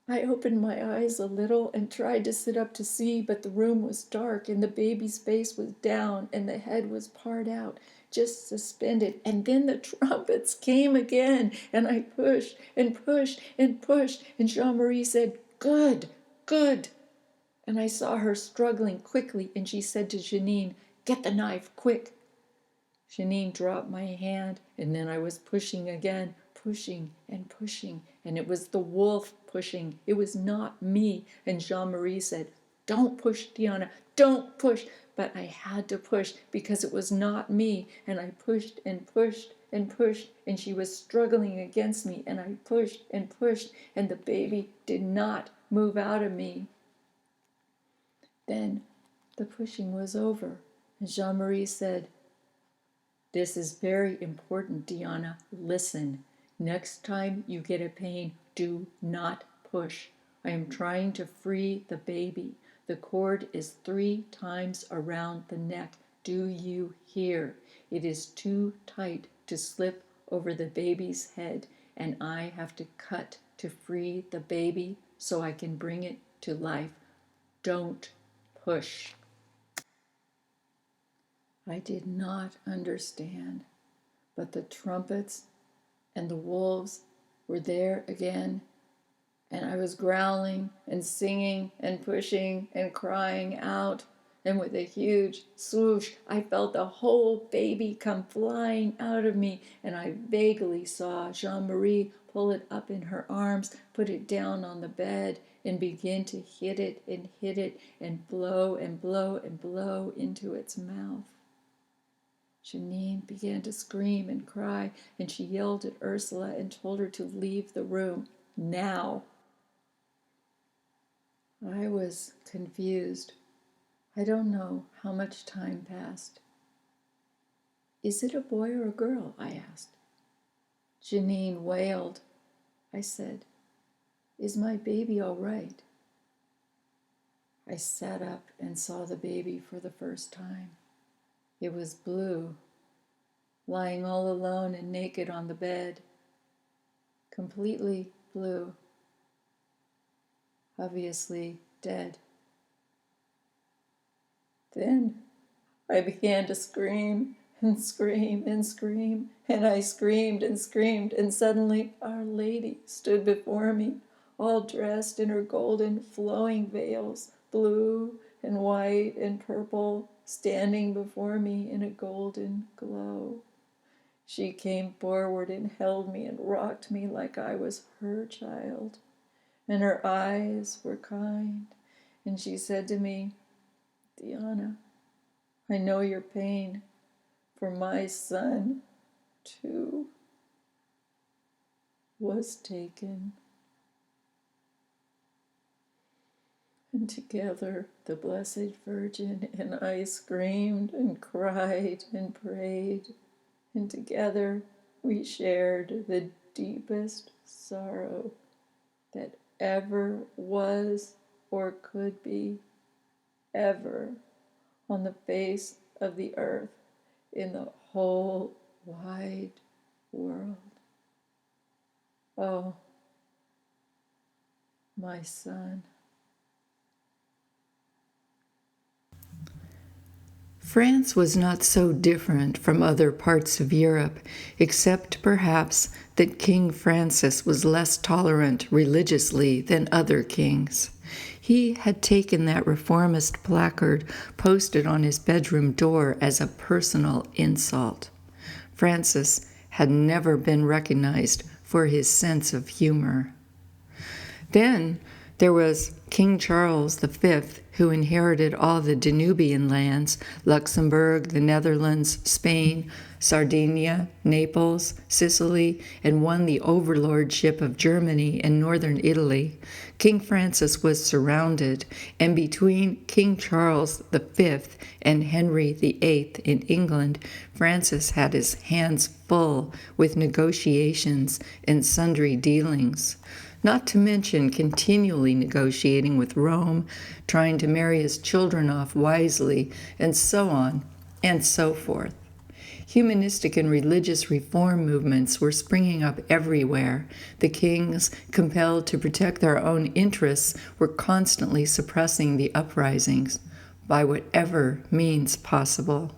I opened my eyes a little and tried to sit up to see, but the room was dark, and the baby's face was down, and the head was part out, just suspended. And then the trumpets came again, and I pushed and pushed and pushed, and Jean-Marie said, "Good, good." And I saw her struggling quickly, and she said to Janine, "Get the knife, quick." Janine dropped my hand, and then I was pushing again, pushing and pushing, and it was the wolf pushing. It was not me. And Jean-Marie said, "Don't push, Diana, don't push." But I had to push because it was not me, and I pushed and pushed and pushed, and she was struggling against me, and I pushed and pushed, and the baby did not move out of me. Then the pushing was over, and Jean-Marie said, "This is very important, Diana. Listen. Next time you get a pain, do not push. I am trying to free the baby. The cord is 3 times around the neck. Do you hear? It is too tight to slip over the baby's head, and I have to cut to free the baby so I can bring it to life. Don't push." I did not understand, but the trumpets and the wolves were there again, and I was growling and singing and pushing and crying out, and with a huge swoosh, I felt the whole baby come flying out of me, and I vaguely saw Jean-Marie pull it up in her arms, put it down on the bed, and begin to hit it and blow and blow and blow into its mouth. Janine began to scream and cry, and she yelled at Ursula and told her to leave the room now. I was confused. I don't know how much time passed. Is it a boy or a girl? I asked. Janine wailed. I said, is my baby all right? I sat up and saw the baby for the first time. It was blue, lying all alone and naked on the bed, completely blue, obviously dead. Then I began to scream and scream and scream, and I screamed and screamed, and suddenly Our Lady stood before me, all dressed in her golden flowing veils, blue and white and purple, standing before me in a golden glow. She came forward and held me and rocked me like I was her child, and her eyes were kind, and she said to me, Diana, I know your pain, for my son, too, was taken. And together the Blessed Virgin and I screamed and cried and prayed, and together we shared the deepest sorrow that ever was or could be, ever, on the face of the earth, in the whole wide world. Oh, my son. France was not so different from other parts of Europe, except perhaps that King Francis was less tolerant religiously than other kings. He had taken that reformist placard posted on his bedroom door as a personal insult. Francis had never been recognized for his sense of humor. Then there was King Charles V, who inherited all the Danubian lands, Luxembourg, the Netherlands, Spain, Sardinia, Naples, Sicily, and won the overlordship of Germany and northern Italy. King Francis was surrounded, and between King Charles V and Henry VIII in England, Francis had his hands full with negotiations and sundry dealings. Not to mention continually negotiating with Rome, trying to marry his children off wisely, and so on and so forth. Humanistic and religious reform movements were springing up everywhere. The kings, compelled to protect their own interests, were constantly suppressing the uprisings by whatever means possible.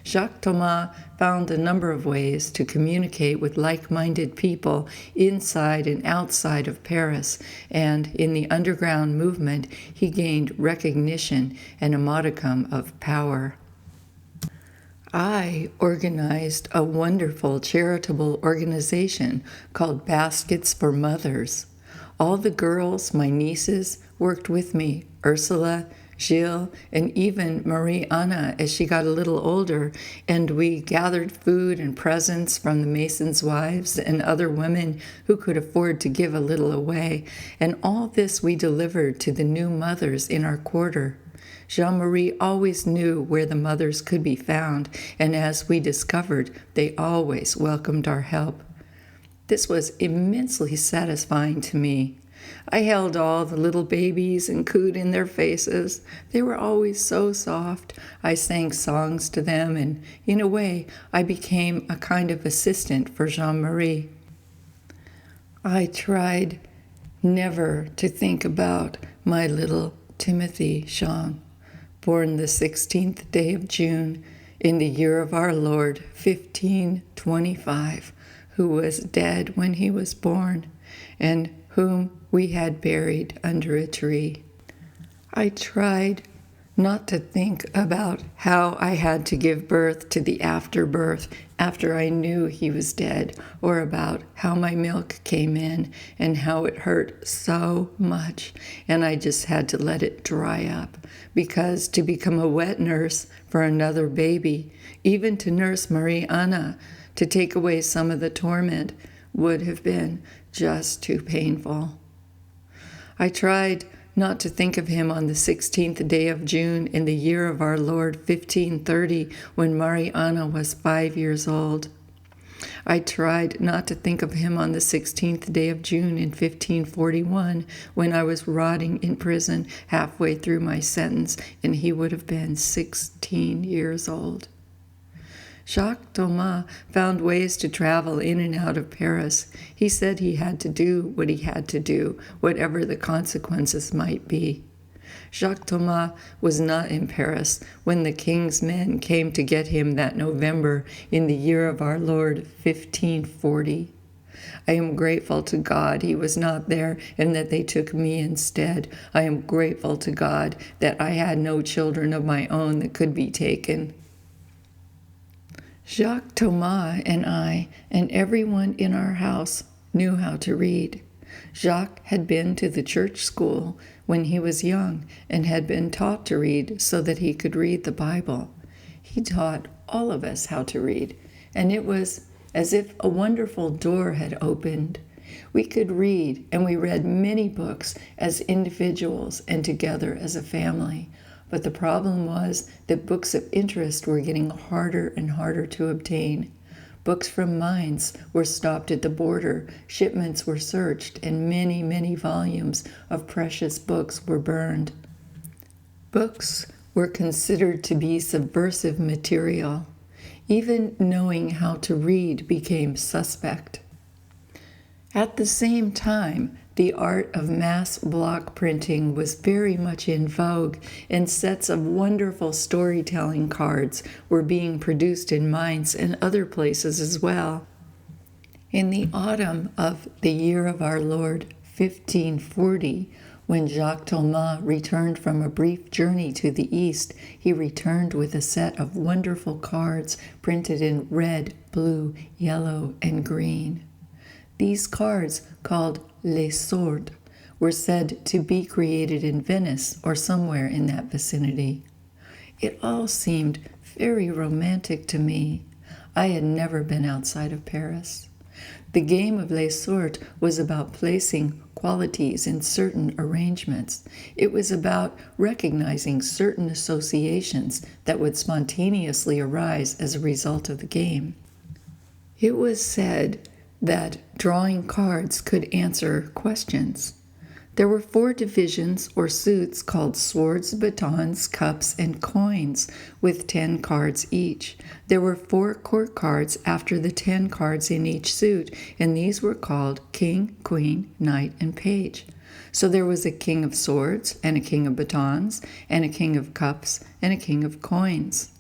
Jacques Thomas found a number of ways to communicate with like-minded people inside and outside of Paris, and in the underground movement he gained recognition and a modicum of power. I organized a wonderful charitable organization called Baskets for Mothers. All the girls, my nieces, worked with me, Ursula, Gilles, and even Marie-Anna as she got a little older, and we gathered food and presents from the masons' wives and other women who could afford to give a little away, and all this we delivered to the new mothers in our quarter. Jean-Marie always knew where the mothers could be found, and as we discovered, they always welcomed our help. This was immensely satisfying to me. I held all the little babies and cooed in their faces. They were always so soft. I sang songs to them, and in a way, I became a kind of assistant for Jean-Marie. I tried never to think about my little Timothy Jean, born the 16th day of June in the year of our Lord 1525, who was dead when he was born, and whom we had buried under a tree. I tried not to think about how I had to give birth to the afterbirth after I knew he was dead, or about how my milk came in and how it hurt so much, and I just had to let it dry up, because to become a wet nurse for another baby, even to nurse Marie Anna, to take away some of the torment, would have been just too painful. I tried not to think of him on the 16th day of June in the year of our Lord 1530, when Mariana was 5 years old. I tried not to think of him on the 16th day of June in 1541, when I was rotting in prison halfway through my sentence, and he would have been 16 years old. Jacques Thomas found ways to travel in and out of Paris. He said he had to do what he had to do, whatever the consequences might be. Jacques Thomas was not in Paris when the king's men came to get him that November in the year of our Lord 1540. I am grateful to God he was not there and that they took me instead. I am grateful to God that I had no children of my own that could be taken. Jacques Thomas and I and everyone in our house knew how to read. Jacques had been to the church school when he was young and had been taught to read so that he could read the Bible. He taught all of us how to read, and it was as if a wonderful door had opened. We could read, and we read many books as individuals and together as a family. But the problem was that books of interest were getting harder and harder to obtain. Books from mines were stopped at the border, shipments were searched, and many, many volumes of precious books were burned. Books were considered to be subversive material. Even knowing how to read became suspect. At the same time, the art of mass block printing was very much in vogue, and sets of wonderful storytelling cards were being produced in mines and other places as well. In the autumn of the year of our Lord 1540, when Jacques Thomas returned from a brief journey to the east, he returned with a set of wonderful cards printed in red, blue, yellow, and green. These cards, called Les Sordes, were said to be created in Venice or somewhere in that vicinity. It all seemed very romantic to me. I had never been outside of Paris. The game of Les Sordes was about placing qualities in certain arrangements. It was about recognizing certain associations that would spontaneously arise as a result of the game. It was said that drawing cards could answer questions. There were 4 divisions or suits called swords, batons, cups, and coins, with 10 cards each. There were 4 court cards after the 10 cards in each suit, and these were called king, queen, knight, and page. So there was a king of swords, and a king of batons, and a king of cups, and a king of coins.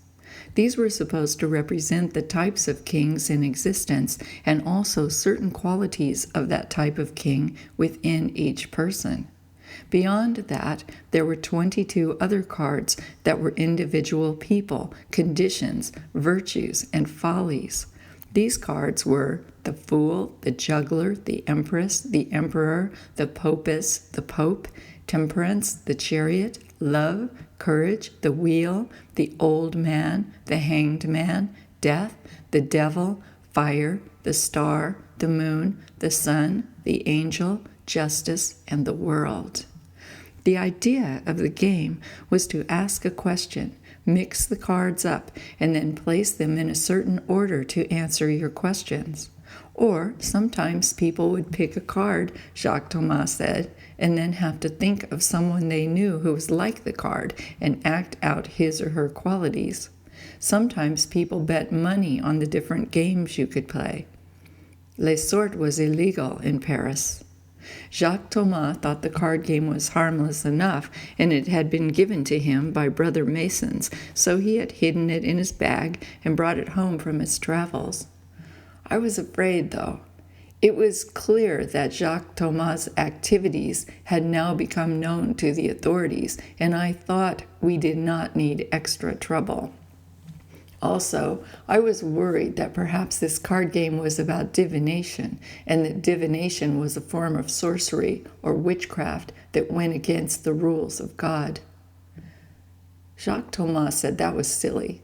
These were supposed to represent the types of kings in existence, and also certain qualities of that type of king within each person. Beyond that, there were 22 other cards that were individual people, conditions, virtues, and follies. These cards were the Fool, the Juggler, the Empress, the Emperor, the Popess, the Pope, Temperance, the Chariot, Love, Courage, the Wheel, the Old Man, the Hanged Man, Death, the Devil, Fire, the Star, the Moon, the Sun, the Angel, Justice, and the World. The idea of the game was to ask a question, mix the cards up, and then place them in a certain order to answer your questions. Or sometimes people would pick a card, Jacques Thomas said, and then have to think of someone they knew who was like the card and act out his or her qualities. Sometimes people bet money on the different games you could play. Les Sortes was illegal in Paris. Jacques Thomas thought the card game was harmless enough, and it had been given to him by brother Masons, so he had hidden it in his bag and brought it home from his travels. I was afraid, though. It was clear that Jacques Thomas' activities had now become known to the authorities, and I thought we did not need extra trouble. Also, I was worried that perhaps this card game was about divination, and that divination was a form of sorcery or witchcraft that went against the rules of God. Jacques Thomas said that was silly.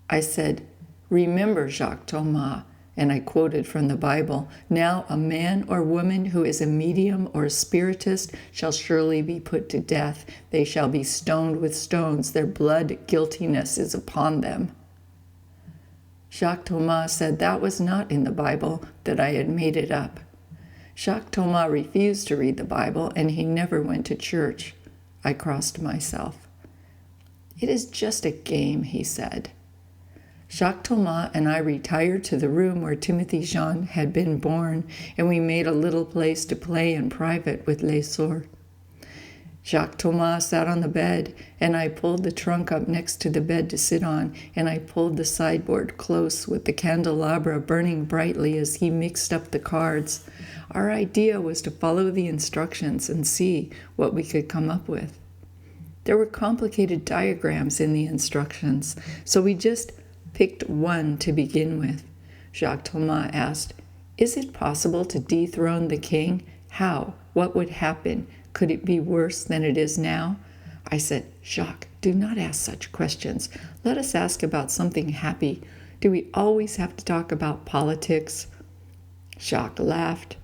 I said, "Remember, Jacques Thomas," and I quoted from the Bible, "Now a man or woman who is a medium or a spiritist shall surely be put to death. They shall be stoned with stones. Their blood guiltiness is upon them." Jacques Thomas said that was not in the Bible, that I had made it up. Jacques Thomas refused to read the Bible, and he never went to church. I crossed myself. "It is just a game," he said. Jacques Thomas and I retired to the room where Timothy Jean had been born, and we made a little place to play in private with les soeurs. Jacques Thomas sat on the bed, and I pulled the trunk up next to the bed to sit on, and I pulled the sideboard close with the candelabra burning brightly as he mixed up the cards. Our idea was to follow the instructions and see what we could come up with. There were complicated diagrams in the instructions, so we just picked one to begin with. Jacques Thomas asked, "Is it possible to dethrone the king? How? What would happen? Could it be worse than it is now?" I said, "Jacques, do not ask such questions. Let us ask about something happy. Do we always have to talk about politics?" Jacques laughed,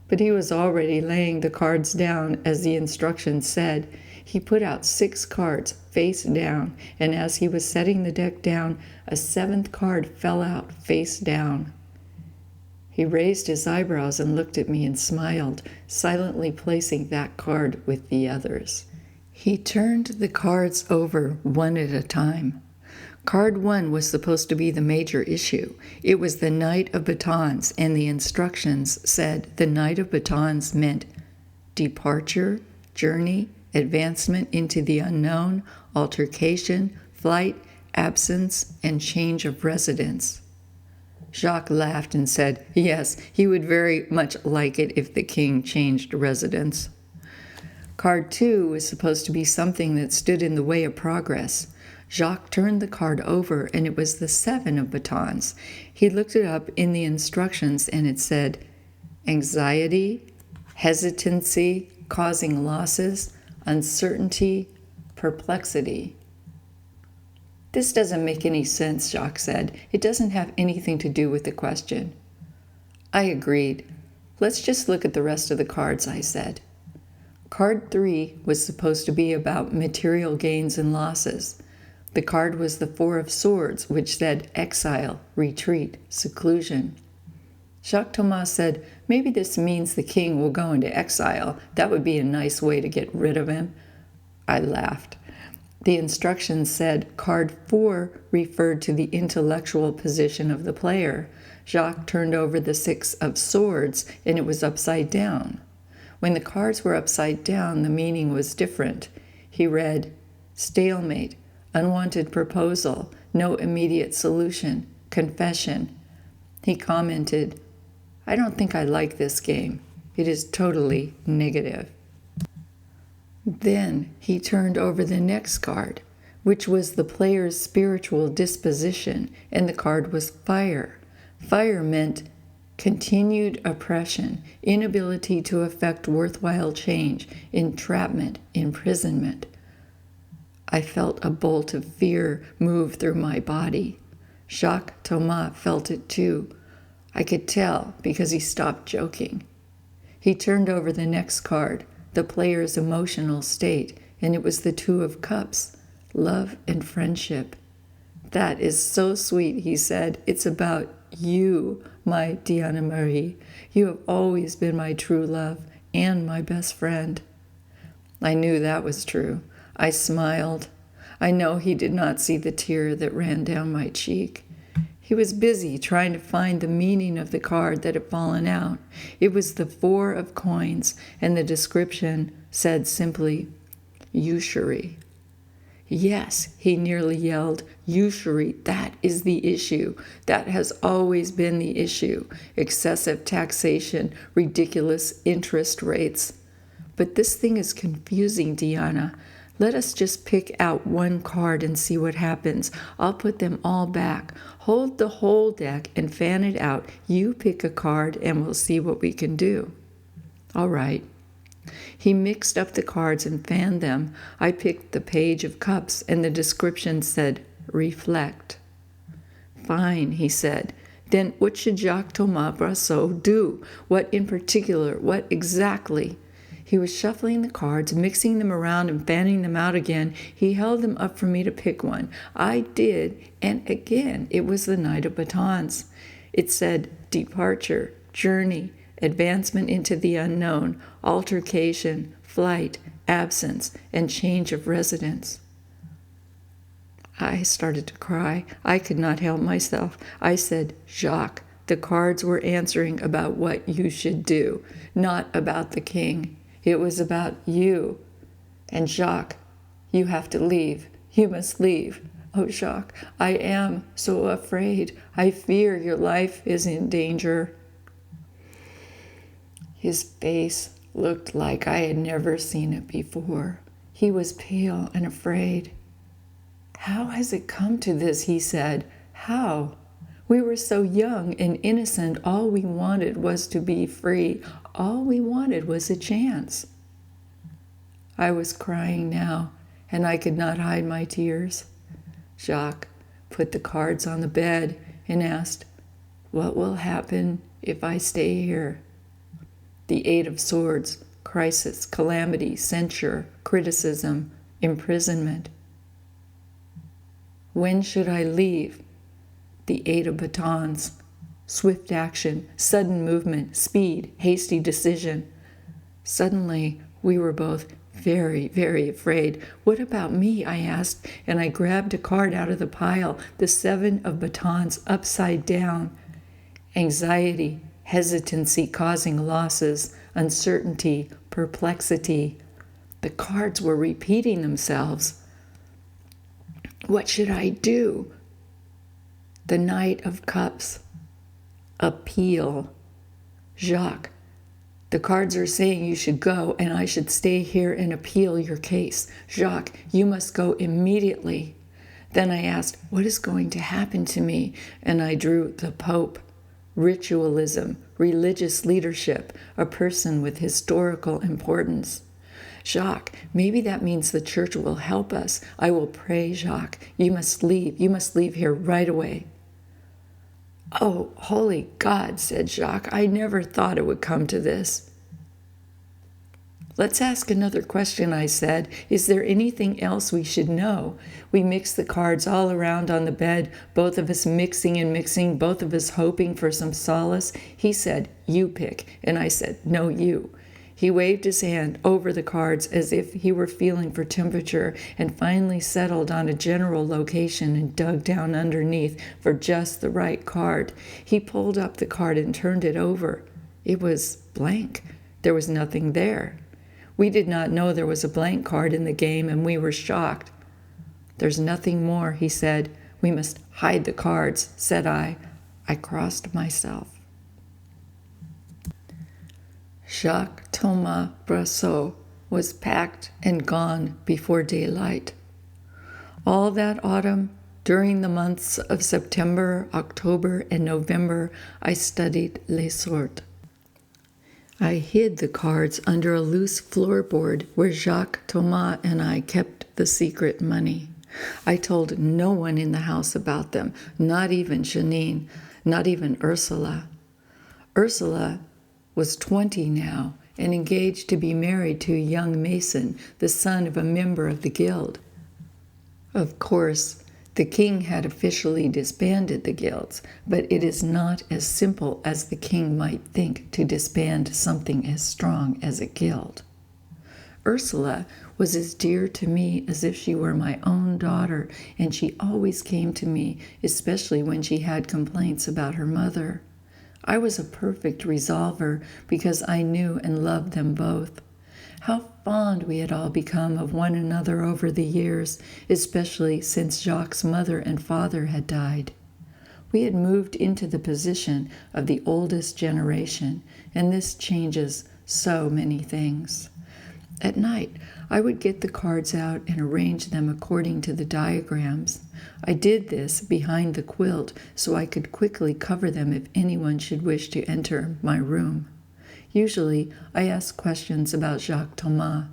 but he was already laying the cards down as the instructions said. He put out 6 cards face down, and as he was setting the deck down, a 7th card fell out face down. He raised his eyebrows and looked at me and smiled, silently placing that card with the others. He turned the cards over one at a time. Card 1 was supposed to be the major issue. It was the Knight of Batons, and the instructions said the Knight of Batons meant departure, journey, advancement into the unknown, altercation, flight, absence, and change of residence. Jacques laughed and said, yes, he would very much like it if the king changed residence. Card 2 was supposed to be something that stood in the way of progress. Jacques turned the card over, and it was the 7 of batons. He looked it up in the instructions, and it said, anxiety, hesitancy, causing losses, uncertainty, perplexity. This doesn't make any sense, Jacques said. It doesn't have anything to do with the question. I agreed. Let's just look at the rest of the cards, I said. Card 3 was supposed to be about material gains and losses. The card was the 4 of Swords, which said exile, retreat, seclusion. Jacques Thomas said, maybe this means the king will go into exile. That would be a nice way to get rid of him. I laughed. The instructions said card 4 referred to the intellectual position of the player. Jacques turned over the 6 of Swords, and it was upside down. When the cards were upside down, the meaning was different. He read, stalemate, unwanted proposal, no immediate solution, confession. He commented, I don't think I like this game. It is totally negative. Then he turned over the next card, which was the player's spiritual disposition, and the card was fire. Fire meant continued oppression, inability to effect worthwhile change, entrapment, imprisonment. I felt a bolt of fear move through my body. Jacques Thomas felt it too. I could tell because he stopped joking. He turned over the next card, the player's emotional state, and it was the 2 of Cups, love and friendship. That is so sweet, he said. It's about you, my Diana Marie. You have always been my true love and my best friend. I knew that was true. I smiled. I know he did not see the tear that ran down my cheek. He was busy trying to find the meaning of the card that had fallen out. It was the 4 of coins, and the description said simply, usury. Yes, he nearly yelled, usury, that is the issue. That has always been the issue. Excessive taxation, ridiculous interest rates. But this thing is confusing, Diana. Let us just pick out one card and see what happens. I'll put them all back. Hold the whole deck and fan it out. You pick a card and we'll see what we can do. All right. He mixed up the cards and fanned them. I picked the Page of Cups, and the description said, reflect. Fine, he said. Then what should Jacques Thomas Brosseau do? What in particular? What exactly? He was shuffling the cards, mixing them around and fanning them out again. He held them up for me to pick one. I did, and again, it was the Knight of Batons. It said, departure, journey, advancement into the unknown, altercation, flight, absence, and change of residence. I started to cry. I could not help myself. I said, Jacques, the cards were answering about what you should do, not about the king. It was about you. And Jacques, you have to leave. You must leave. Oh, Jacques, I am so afraid. I fear your life is in danger. His face looked like I had never seen it before. He was pale and afraid. How has it come to this, he said. How? We were so young and innocent. All we wanted was to be free. All we wanted was a chance. I was crying now, and I could not hide my tears. Jacques put the cards on the bed and asked, what will happen if I stay here? The 8 of Swords, crisis, calamity, censure, criticism, imprisonment. When should I leave? The 8 of Batons, swift action, sudden movement, speed, hasty decision. Suddenly, we were both very, very afraid. What about me? I asked, and I grabbed a card out of the pile, the 7 of Batons upside down. Anxiety, hesitancy causing losses, uncertainty, perplexity. The cards were repeating themselves. What should I do? The Knight of Cups. Appeal. Jacques, the cards are saying you should go and I should stay here and appeal your case. Jacques, you must go immediately. Then I asked, what is going to happen to me? And I drew the Pope. Ritualism, religious leadership, a person with historical importance. Jacques, maybe that means the church will help us. I will pray, Jacques. You must leave. You must leave here right away. Oh, holy God, said Jacques. I never thought it would come to this. Let's ask another question, I said. Is there anything else we should know? We mixed the cards all around on the bed, both of us mixing and mixing, both of us hoping for some solace. He said, you pick, and I said, no, you. He waved his hand over the cards as if he were feeling for temperature and finally settled on a general location and dug down underneath for just the right card. He pulled up the card and turned it over. It was blank. There was nothing there. We did not know there was a blank card in the game, and we were shocked. There's nothing more, he said. We must hide the cards, said I. I crossed myself. Jacques Thomas Brosseau was packed and gone before daylight. All that autumn, during the months of September, October, and November, I studied Les Sortes. I hid the cards under a loose floorboard where Jacques Thomas and I kept the secret money. I told no one in the house about them, not even Janine, not even Ursula. Ursula was 20 now and engaged to be married to a young mason, the son of a member of the guild. Of course, the king had officially disbanded the guilds, but it is not as simple as the king might think to disband something as strong as a guild. Ursula was as dear to me as if she were my own daughter, and she always came to me, especially when she had complaints about her mother. I was a perfect resolver because I knew and loved them both. How fond we had all become of one another over the years, especially since Jacques' mother and father had died. We had moved into the position of the oldest generation, and this changes so many things. At night, I would get the cards out and arrange them according to the diagrams. I did this behind the quilt so I could quickly cover them if anyone should wish to enter my room. Usually, I asked questions about Jacques Thomas.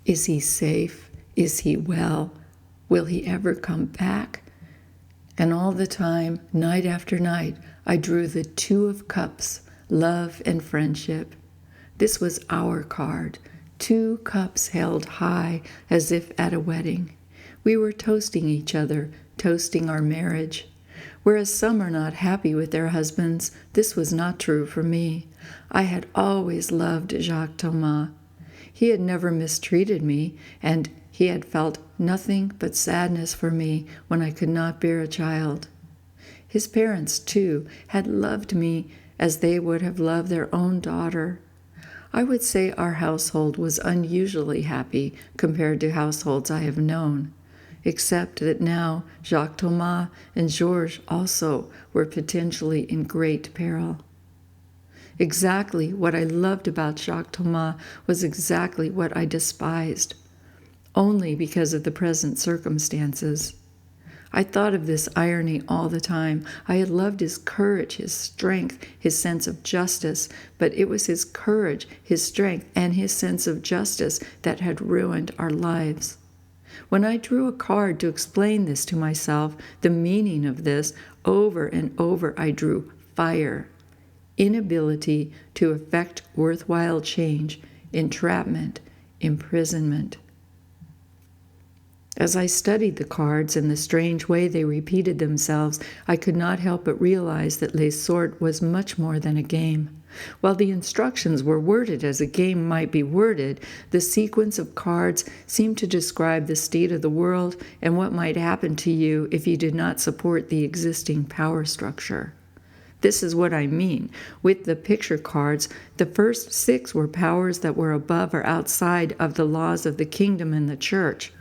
Is he safe? Is he well? Will he ever come back? And all the time, night after night, I drew the Two of Cups, love and friendship. This was our card, 2 cups held high as if at a wedding. We were toasting each other, toasting our marriage. Whereas some are not happy with their husbands, this was not true for me. I had always loved Jacques Thomas. He had never mistreated me, and he had felt nothing but sadness for me when I could not bear a child. His parents, too, had loved me as they would have loved their own daughter. I would say our household was unusually happy compared to households I have known, except that now Jacques Thomas and Georges also were potentially in great peril. Exactly what I loved about Jacques Thomas was exactly what I despised, only because of the present circumstances. I thought of this irony all the time. I had loved his courage, his strength, his sense of justice, but it was his courage, his strength, and his sense of justice that had ruined our lives. When I drew a card to explain this to myself, the meaning of this, over and over I drew fire, inability to effect worthwhile change, entrapment, imprisonment. As I studied the cards and the strange way they repeated themselves, I could not help but realize that Les Sortes was much more than a game. While the instructions were worded as a game might be worded, the sequence of cards seemed to describe the state of the world and what might happen to you if you did not support the existing power structure. This is what I mean. With the picture cards, the first 6 were powers that were above or outside of the laws of the kingdom and the church.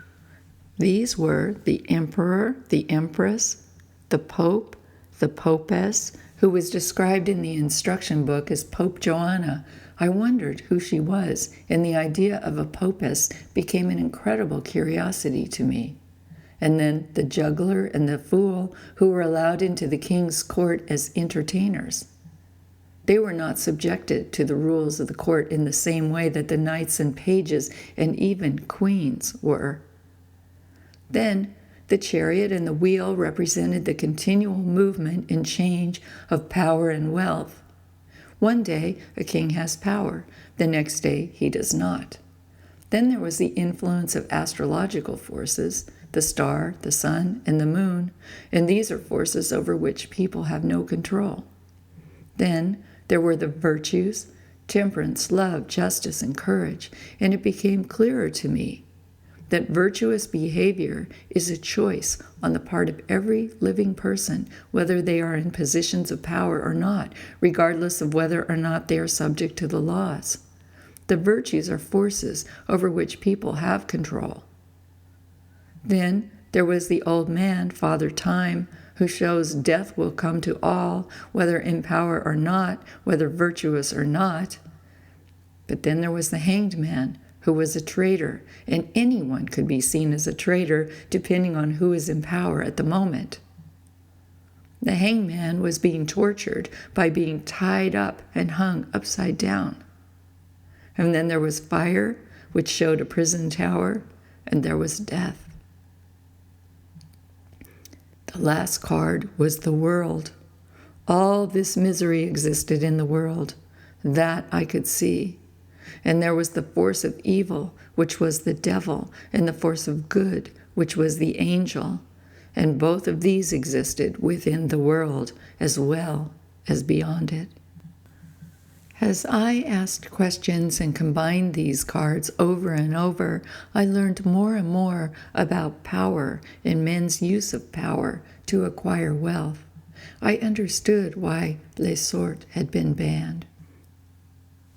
These were the emperor, the empress, the pope, the popess, who was described in the instruction book as Pope Joanna. I wondered who she was, and the idea of a popess became an incredible curiosity to me. And then the juggler and the fool, who were allowed into the king's court as entertainers. They were not subjected to the rules of the court in the same way that the knights and pages and even queens were. Then, the chariot and the wheel represented the continual movement and change of power and wealth. One day, a king has power. The next day, he does not. Then there was the influence of astrological forces, the star, the sun, and the moon, and these are forces over which people have no control. Then there were the virtues, temperance, love, justice, and courage, and it became clearer to me that virtuous behavior is a choice on the part of every living person, whether they are in positions of power or not, regardless of whether or not they are subject to the laws. The virtues are forces over which people have control. Then there was the old man, Father Time, who shows death will come to all, whether in power or not, whether virtuous or not. But then there was the hanged man, who was a traitor, and anyone could be seen as a traitor depending on who is in power at the moment. The hangman was being tortured by being tied up and hung upside down. And then there was fire, which showed a prison tower, and there was death. The last card was the world. All this misery existed in the world. That I could see. And there was the force of evil, which was the devil, and the force of good, which was the angel. And both of these existed within the world as well as beyond it. As I asked questions and combined these cards over and over, I learned more and more about power and men's use of power to acquire wealth. I understood why Les Sorts had been banned.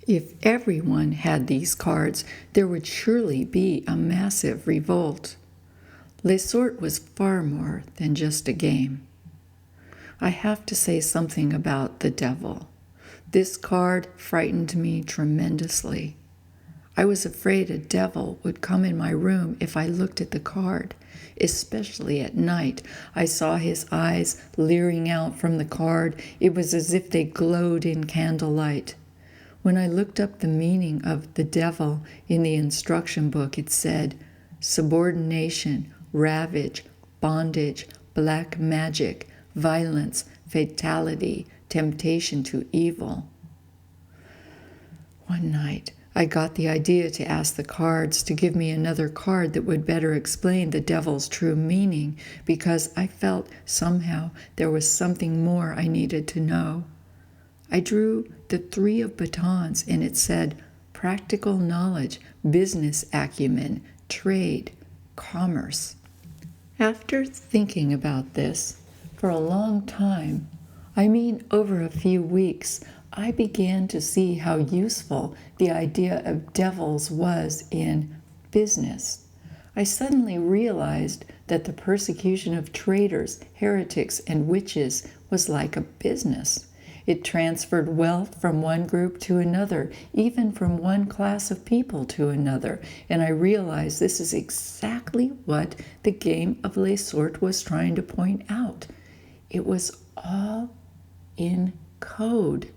If everyone had these cards, there would surely be a massive revolt. Les Sorts was far more than just a game. I have to say something about the devil. This card frightened me tremendously. I was afraid a devil would come in my room if I looked at the card, especially at night. I saw his eyes leering out from the card. It was as if they glowed in candlelight. When I looked up the meaning of the devil in the instruction book, it said, subordination, ravage, bondage, black magic, violence, fatality, temptation to evil. One night, I got the idea to ask the cards to give me another card that would better explain the devil's true meaning, because I felt somehow there was something more I needed to know. I drew the 3 of batons, and it said practical knowledge, business acumen, trade, commerce. After thinking about this for a long time, I mean over a few weeks, I began to see how useful the idea of devils was in business. I suddenly realized that the persecution of traitors, heretics, and witches was like a business. It transferred wealth from one group to another, even from one class of people to another, and I realized this is exactly what the game of Les Sorts was trying to point out. It was all in code.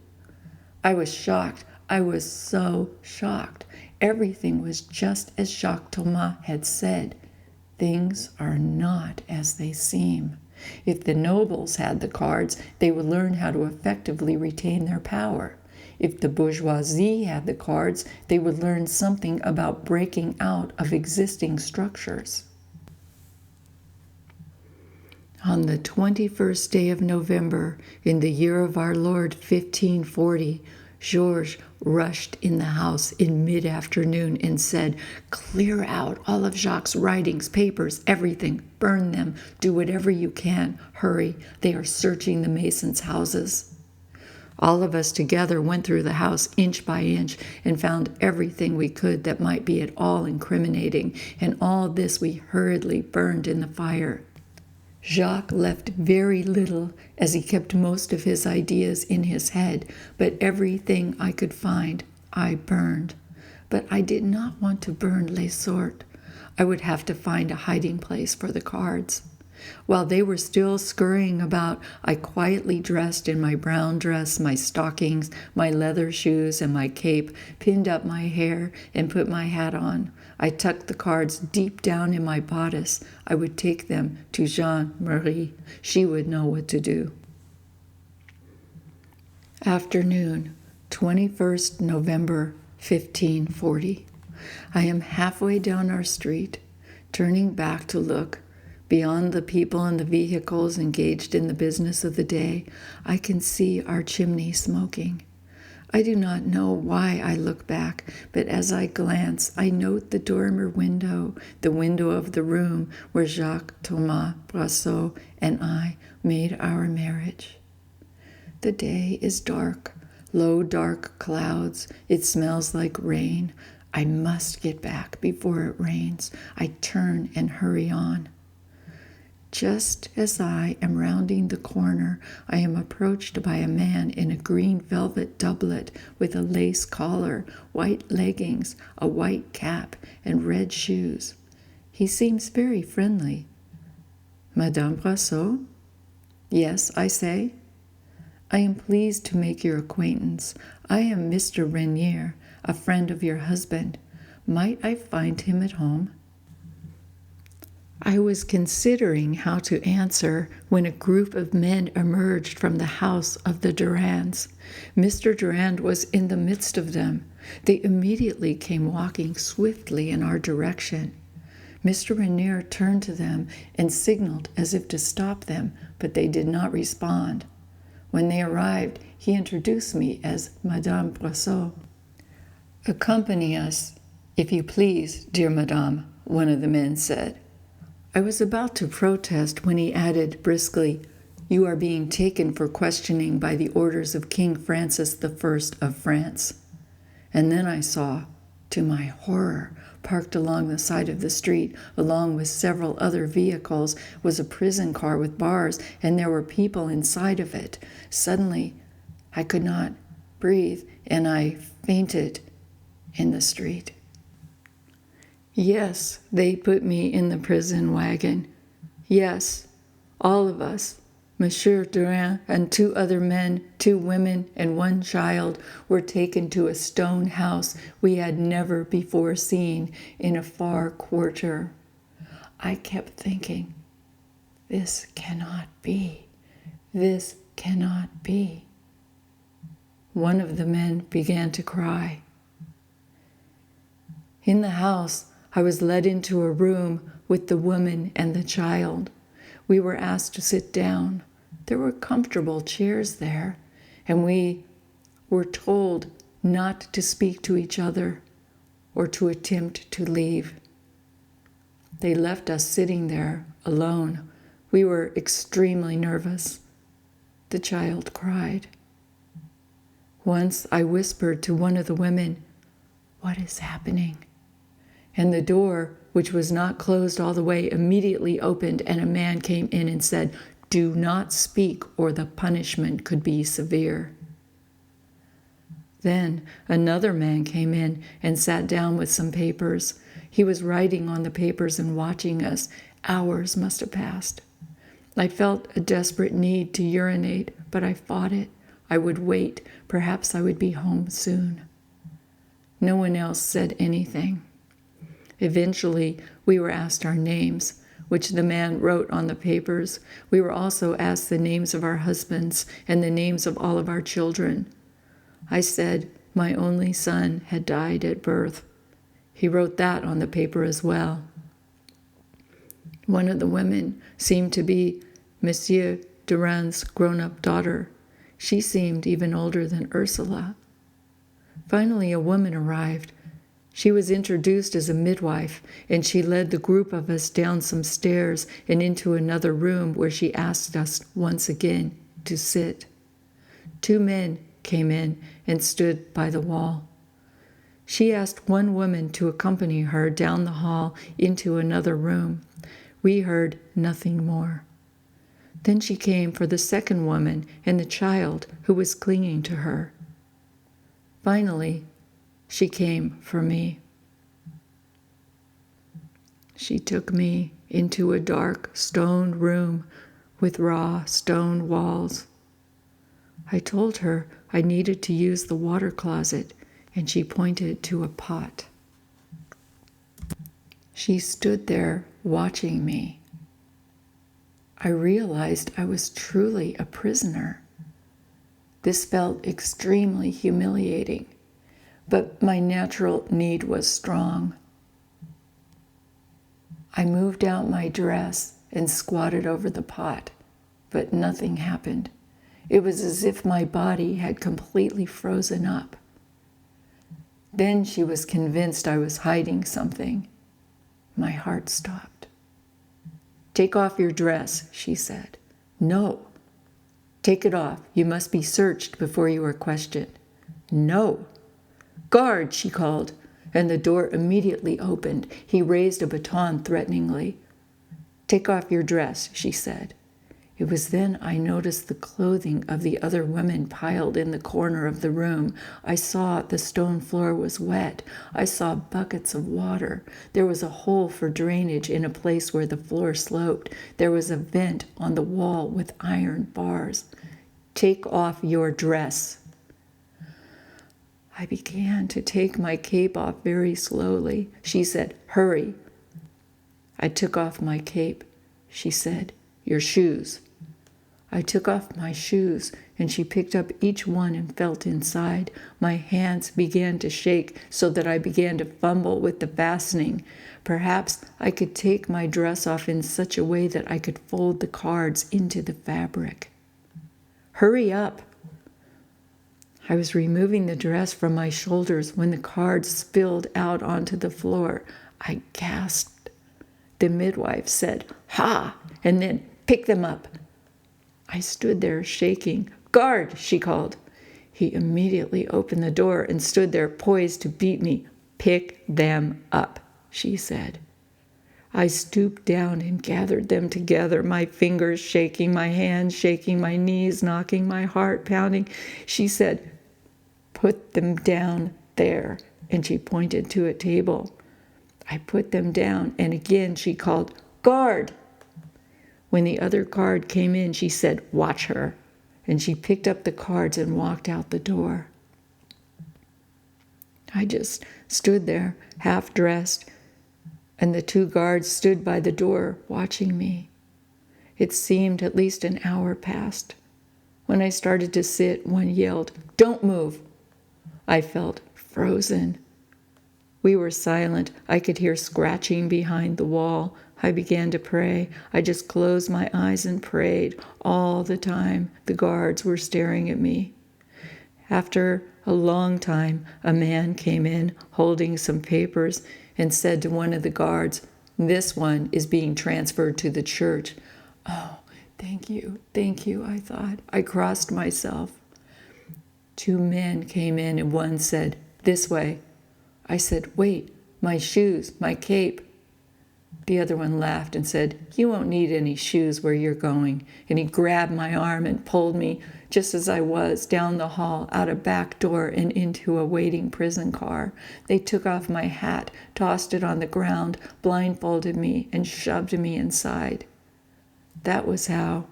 I was shocked. I was so shocked. Everything was just as Jacques Thomas had said. Things are not as they seem. If the nobles had the cards, they would learn how to effectively retain their power. If the bourgeoisie had the cards, they would learn something about breaking out of existing structures. On the 21st day of November, in the year of our Lord 1540, Georges rushed in the house in mid-afternoon and said, "Clear out all of Jacques' writings, papers, everything. Burn them. Do whatever you can. Hurry. They are searching the masons' houses." All of us together went through the house inch by inch and found everything we could that might be at all incriminating, and all this we hurriedly burned in the fire. Jacques left very little, as he kept most of his ideas in his head, but everything I could find, I burned. But I did not want to burn Les Sorts. I would have to find a hiding place for the cards. While they were still scurrying about, I quietly dressed in my brown dress, my stockings, my leather shoes, and my cape, pinned up my hair, and put my hat on. I tucked the cards deep down in my bodice. I would take them to Jeanne-Marie. She would know what to do. Afternoon, 21st November, 1540. I am halfway down our street, turning back to look. Beyond the people and the vehicles engaged in the business of the day, I can see our chimney smoking. I do not know why I look back, but as I glance, I note the dormer window, the window of the room where Jacques, Thomas, Brosseau, and I made our marriage. The day is dark, low dark clouds. It smells like rain. I must get back before it rains. I turn and hurry on. Just as I am rounding the corner, I am approached by a man in a green velvet doublet with a lace collar, white leggings, a white cap, and red shoes. He seems very friendly. "Madame Brosseau?" "Yes," I say. "I am pleased to make your acquaintance. I am Mr. Renier, a friend of your husband. Might I find him at home?" I was considering how to answer when a group of men emerged from the house of the Durands. Mr. Durand was in the midst of them. They immediately came walking swiftly in our direction. Mr. Renier turned to them and signaled as if to stop them, but they did not respond. When they arrived, he introduced me as Madame Brosseau. "Accompany us, if you please, dear Madame," one of the men said. I was about to protest when he added briskly, "You are being taken for questioning by the orders of King Francis I of France." And then I saw, to my horror, parked along the side of the street, along with several other vehicles, was a prison car with bars, and there were people inside of it. Suddenly, I could not breathe, and I fainted in the street. Yes, they put me in the prison wagon. Yes, all of us, Monsieur Durand and 2 other men, 2 women, and 1 child, were taken to a stone house we had never before seen in a far quarter. I kept thinking, this cannot be. This cannot be. One of the men began to cry. In the house, I was led into a room with the woman and the child. We were asked to sit down. There were comfortable chairs there, and we were told not to speak to each other or to attempt to leave. They left us sitting there alone. We were extremely nervous. The child cried. Once I whispered to one of the women, "What is happening?" And the door, which was not closed all the way, immediately opened, and a man came in and said, "Do not speak, or the punishment could be severe." Then another man came in and sat down with some papers. He was writing on the papers and watching us. Hours must have passed. I felt a desperate need to urinate, but I fought it. I would wait. Perhaps I would be home soon. No one else said anything. Eventually, we were asked our names, which the man wrote on the papers. We were also asked the names of our husbands and the names of all of our children. I said my only son had died at birth. He wrote that on the paper as well. One of the women seemed to be Monsieur Durand's grown-up daughter. She seemed even older than Ursula. Finally, a woman arrived. She was introduced as a midwife, and she led the group of us down some stairs and into another room where she asked us once again to sit. 2 men came in and stood by the wall. She asked one woman to accompany her down the hall into another room. We heard nothing more. Then she came for the second woman and the child who was clinging to her. Finally, she came for me. She took me into a dark stone room with raw stone walls. I told her I needed to use the water closet, and she pointed to a pot. She stood there watching me. I realized I was truly a prisoner. This felt extremely humiliating, but my natural need was strong. I moved out my dress and squatted over the pot, but nothing happened. It was as if my body had completely frozen up. Then she was convinced I was hiding something. My heart stopped. "Take off your dress," she said. "No." "Take it off. You must be searched before you are questioned." "No." "Guard," she called, and the door immediately opened. He raised a baton threateningly. "Take off your dress," she said. It was then I noticed the clothing of the other women piled in the corner of the room. I saw the stone floor was wet. I saw buckets of water. There was a hole for drainage in a place where the floor sloped. There was a vent on the wall with iron bars. "Take off your dress." I began to take my cape off very slowly. She said, "Hurry." I took off my cape. She said, "Your shoes." I took off my shoes, and she picked up each one and felt inside. My hands began to shake so that I began to fumble with the fastening. Perhaps I could take my dress off in such a way that I could fold the cards into the fabric. Hurry up. I was removing the dress from my shoulders when the cards spilled out onto the floor. I gasped. The midwife said, "Ha!" and then, "Pick them up." I stood there shaking. "Guard!" she called. He immediately opened the door and stood there poised to beat me. "Pick them up," she said. I stooped down and gathered them together, my fingers shaking, my hands shaking, my knees knocking, my heart pounding. She said, "Put them down there," and she pointed to a table. I put them down, and again she called, "Guard!" When the other guard came in, she said, "Watch her," and she picked up the cards and walked out the door. I just stood there, half dressed, and the two guards stood by the door watching me. It seemed at least an hour passed. When I started to sit, one yelled, "Don't move." I felt frozen. We were silent. I could hear scratching behind the wall. I began to pray. I just closed my eyes and prayed. All the time, the guards were staring at me. After a long time, a man came in holding some papers and said to one of the guards, "This one is being transferred to the church." "Oh, thank you, I thought. I crossed myself. Two men came in and one said, "This way." I said, "Wait, my shoes, my cape." The other one laughed and said, "You won't need any shoes where you're going." And he grabbed my arm and pulled me, just as I was, down the hall, out a back door and into a waiting prison car. They took off my hat, tossed it on the ground, blindfolded me, and shoved me inside. That was how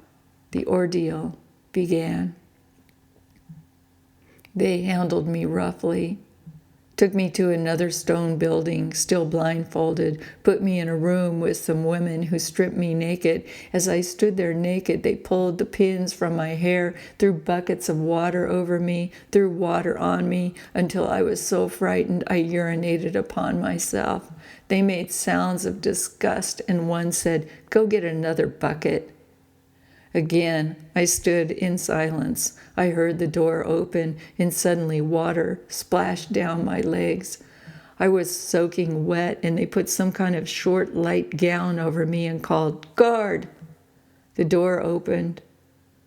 the ordeal began. They handled me roughly, took me to another stone building, still blindfolded, put me in a room with some women who stripped me naked. As I stood there naked, they pulled the pins from my hair, threw buckets of water over me, threw water on me, until I was so frightened I urinated upon myself. They made sounds of disgust, and one said, "Go get another bucket." Again, I stood in silence. I heard the door open, and suddenly water splashed down my legs. I was soaking wet, and they put some kind of short, light gown over me and called, "Guard!" The door opened.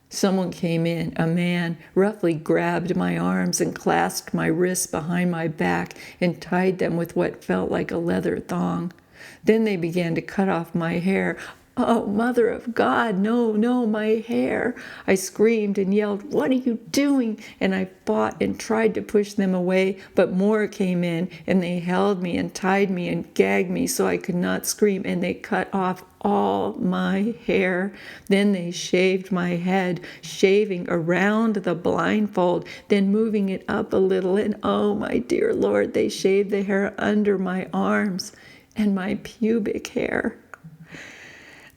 Someone came in, a man, roughly grabbed my arms and clasped my wrists behind my back and tied them with what felt like a leather thong. Then they began to cut off my hair. "Oh, Mother of God, no, my hair." I screamed and yelled, "What are you doing?" And I fought and tried to push them away, but more came in, and they held me and tied me and gagged me so I could not scream, and they cut off all my hair. Then they shaved my head, shaving around the blindfold, then moving it up a little, and oh, my dear Lord, they shaved the hair under my arms and my pubic hair.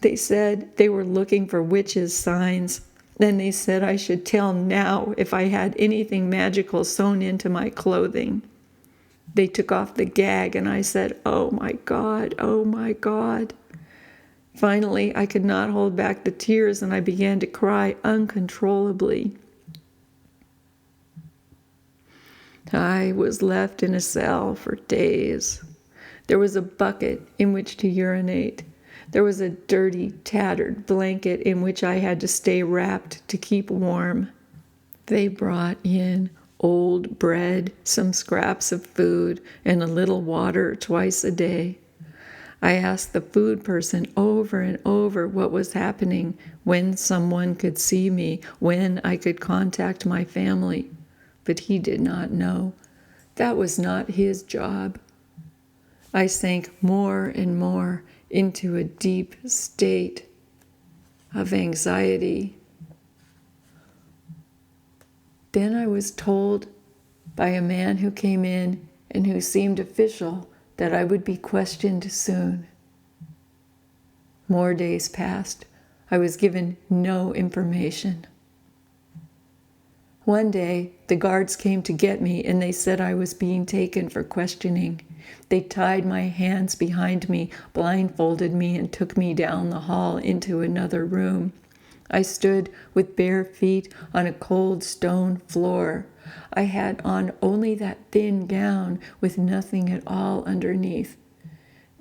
They said they were looking for witches' signs. Then they said I should tell now if I had anything magical sewn into my clothing. They took off the gag, and I said, "Oh my God, oh my God." Finally, I could not hold back the tears, and I began to cry uncontrollably. I was left in a cell for days. There was a bucket in which to urinate. There was a dirty, tattered blanket in which I had to stay wrapped to keep warm. They brought in old bread, some scraps of food, and a little water twice a day. I asked the food person over and over what was happening, when someone could see me, when I could contact my family. But he did not know. That was not his job. I sank more and more into a deep state of anxiety. Then I was told by a man who came in and who seemed official that I would be questioned soon. More days passed. I was given no information. One day, the guards came to get me, and they said I was being taken for questioning. They tied my hands behind me, blindfolded me, and took me down the hall into another room. I stood with bare feet on a cold stone floor. I had on only that thin gown with nothing at all underneath.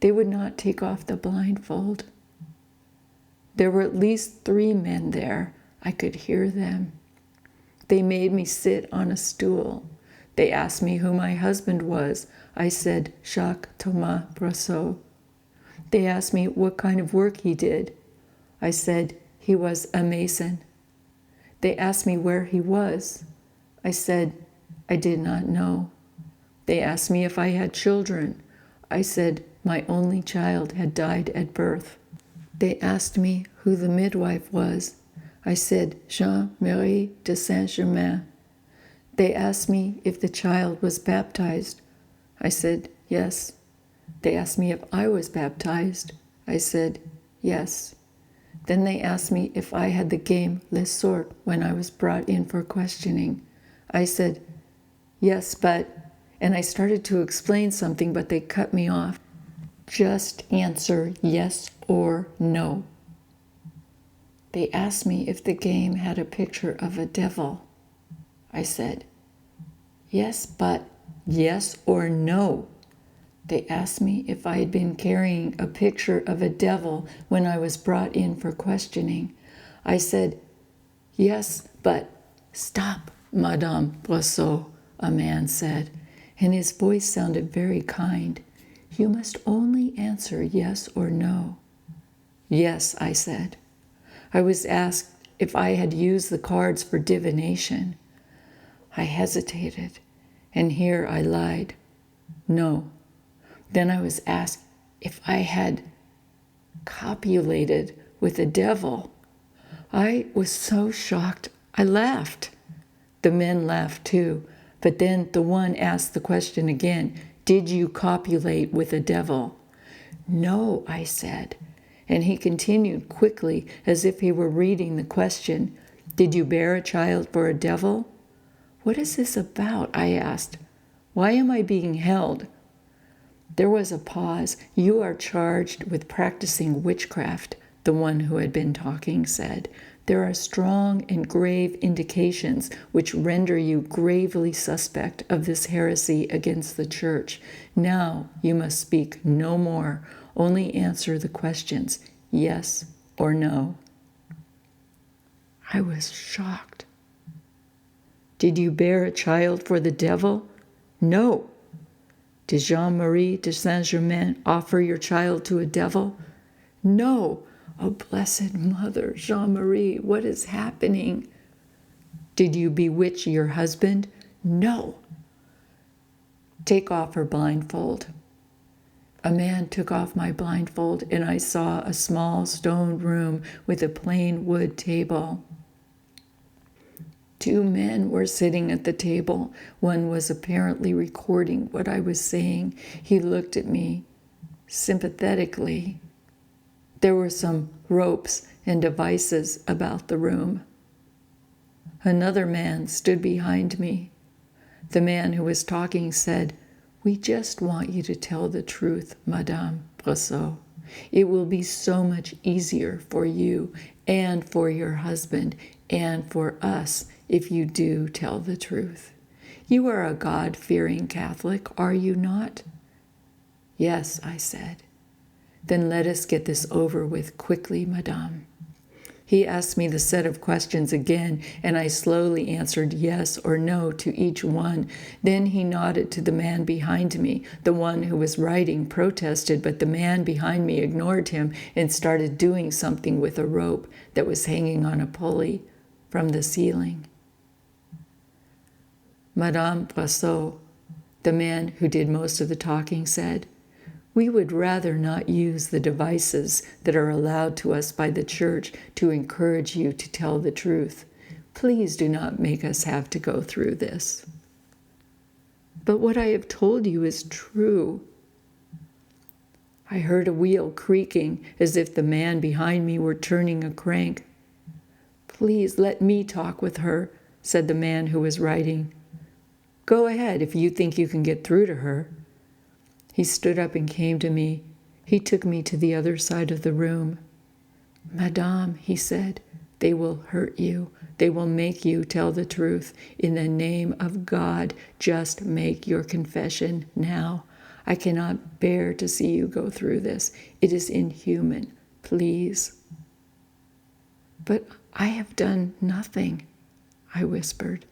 They would not take off the blindfold. There were at least 3 men there. I could hear them. They made me sit on a stool. They asked me who my husband was. I said, Jacques Thomas Brosseau. They asked me what kind of work he did. I said, he was a mason. They asked me where he was. I said, I did not know. They asked me if I had children. I said, my only child had died at birth. They asked me who the midwife was. I said, Jean-Marie de Saint-Germain. They asked me if the child was baptized. I said, yes. They asked me if I was baptized. I said, yes. Then they asked me if I had the game Les Sorts when I was brought in for questioning. I said, yes, but... And I started to explain something, but they cut me off. Just answer yes or no. They asked me if the game had a picture of a devil. I said, yes, but yes or no. They asked me if I had been carrying a picture of a devil when I was brought in for questioning. I said, yes, but stop, Madame Brosseau, a man said, and his voice sounded very kind. You must only answer yes or no. Yes, I said. I was asked if I had used the cards for divination. I hesitated, and here I lied. No. Then I was asked if I had copulated with the devil. I was so shocked, I laughed. The men laughed too, but then the one asked the question again, did you copulate with the devil? No, I said. And he continued quickly, as if he were reading the question, did you bear a child for a devil? What is this about? I asked. Why am I being held? There was a pause. You are charged with practicing witchcraft, the one who had been talking said. There are strong and grave indications which render you gravely suspect of this heresy against the church. Now you must speak no more. Only answer the questions, yes or no. I was shocked. Did you bear a child for the devil? No. Did Jean-Marie de Saint-Germain offer your child to a devil? No. Oh, Blessed Mother, Jean-Marie, what is happening? Did you bewitch your husband? No. Take off her blindfold. A man took off my blindfold, and I saw a small stone room with a plain wood table. 2 men were sitting at the table. One was apparently recording what I was saying. He looked at me sympathetically. There were some ropes and devices about the room. Another man stood behind me. The man who was talking said, we just want you to tell the truth, Madame Brosseau. It will be so much easier for you and for your husband and for us if you do tell the truth. You are a God-fearing Catholic, are you not? Yes, I said. Then let us get this over with quickly, Madame. He asked me the set of questions again, and I slowly answered yes or no to each one. Then he nodded to the man behind me. The one who was writing protested, but the man behind me ignored him and started doing something with a rope that was hanging on a pulley from the ceiling. Madame Brosseau, the man who did most of the talking, said, we would rather not use the devices that are allowed to us by the church to encourage you to tell the truth. Please do not make us have to go through this. But what I have told you is true. I heard a wheel creaking as if the man behind me were turning a crank. Please let me talk with her, said the man who was writing. Go ahead if you think you can get through to her. He stood up and came to me. He took me to the other side of the room. Madame, he said, They will hurt you. They will make you tell the truth. In the name of God, just make your confession now. I cannot bear to see you go through this. It is inhuman. Please. But I have done nothing, I whispered.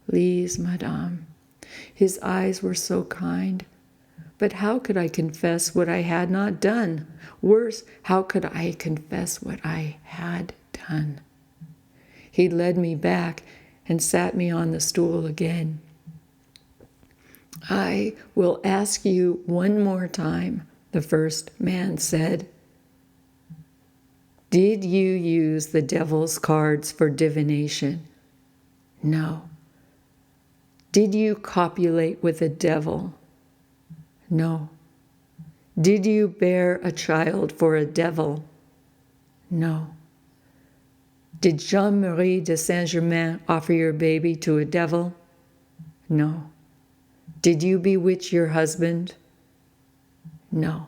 Please, madame. His eyes were so kind. But how could I confess what I had not done? Worse, how could I confess what I had done? He led me back and sat me on the stool again. I will ask you one more time, the first man said. Did you use the devil's cards for divination? No. Did you copulate with the devil? No. Did you bear a child for a devil? No. Did Jean-Marie de Saint-Germain offer your baby to a devil? No. Did you bewitch your husband? No.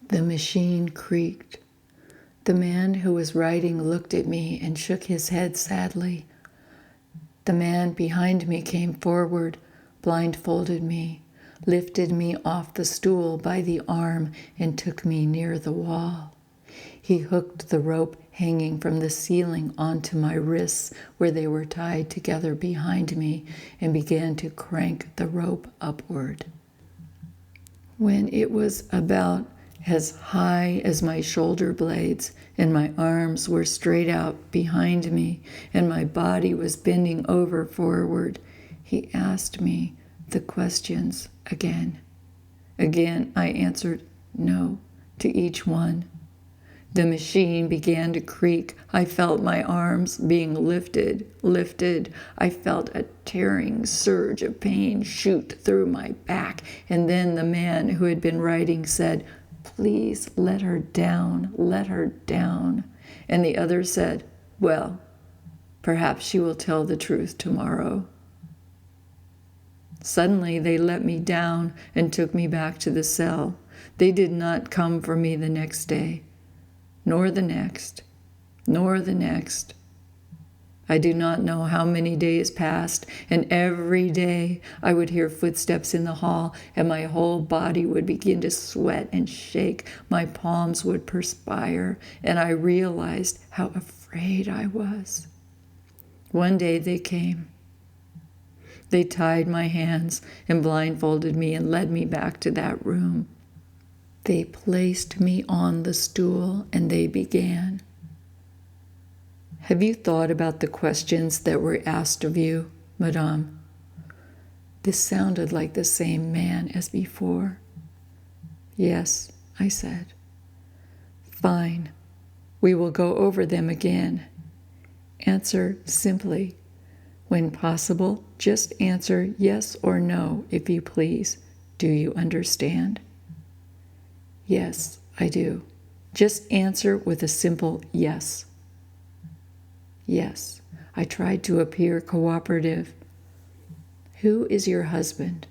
The machine creaked. The man who was writing looked at me and shook his head sadly. The man behind me came forward, blindfolded me, lifted me off the stool by the arm, and took me near the wall. He hooked the rope hanging from the ceiling onto my wrists where they were tied together behind me and began to crank the rope upward. When it was about as high as my shoulder blades and my arms were straight out behind me and my body was bending over forward, he asked me the questions again. Again, I answered no to each one. The machine began to creak. I felt my arms being lifted. I felt a tearing surge of pain shoot through my back. And then the man who had been writing said, "Please let her down, let her down." And the other said, "Well, perhaps she will tell the truth tomorrow." Suddenly they let me down and took me back to the cell. They did not come for me the next day, nor the next, nor the next. I do not know how many days passed, and every day I would hear footsteps in the hall, and my whole body would begin to sweat and shake. My palms would perspire, and I realized how afraid I was. One day they came. They tied my hands and blindfolded me and led me back to that room. They placed me on the stool and they began. Have you thought about the questions that were asked of you, madame? This sounded like the same man as before. Yes, I said. Fine. We will go over them again. Answer simply. When possible, just answer yes or no, if you please. Do you understand? Yes, I do. Just answer with a simple yes. Yes, I tried to appear cooperative. Who is your husband?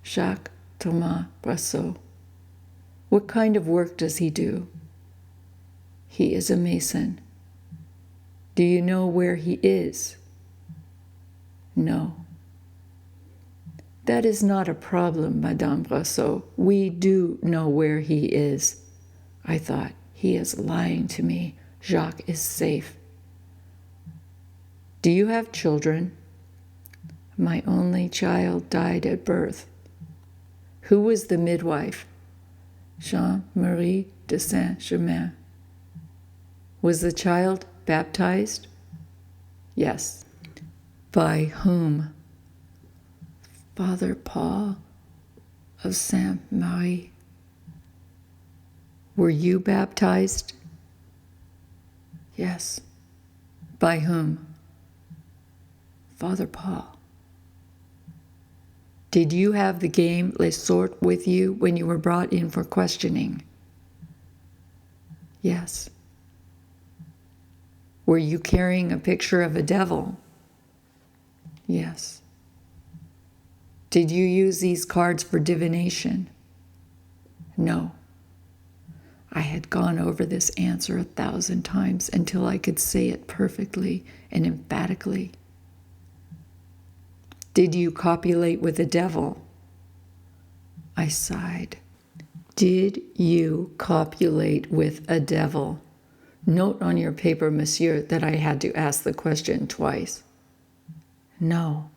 Jacques Thomas Brosseau. What kind of work does he do? He is a mason. Do you know where he is? No. That is not a problem, Madame Brosseau. We do know where he is. I thought, he is lying to me. Jacques is safe. Do you have children? My only child died at birth. Who was the midwife? Jean-Marie de Saint-Germain. Was the child baptized? Yes. By whom? Father Paul of Saint-Marie. Were you baptized? Yes. By whom? Father Paul. Did you have the game Les Sorts with you when you were brought in for questioning? Yes. Were you carrying a picture of a devil? Yes. Did you use these cards for divination? No. I had gone over this answer 1,000 times until I could say it perfectly and emphatically. Did you copulate with the devil? I sighed. Did you copulate with a devil? Note on your paper, monsieur, that I had to ask the question twice. No.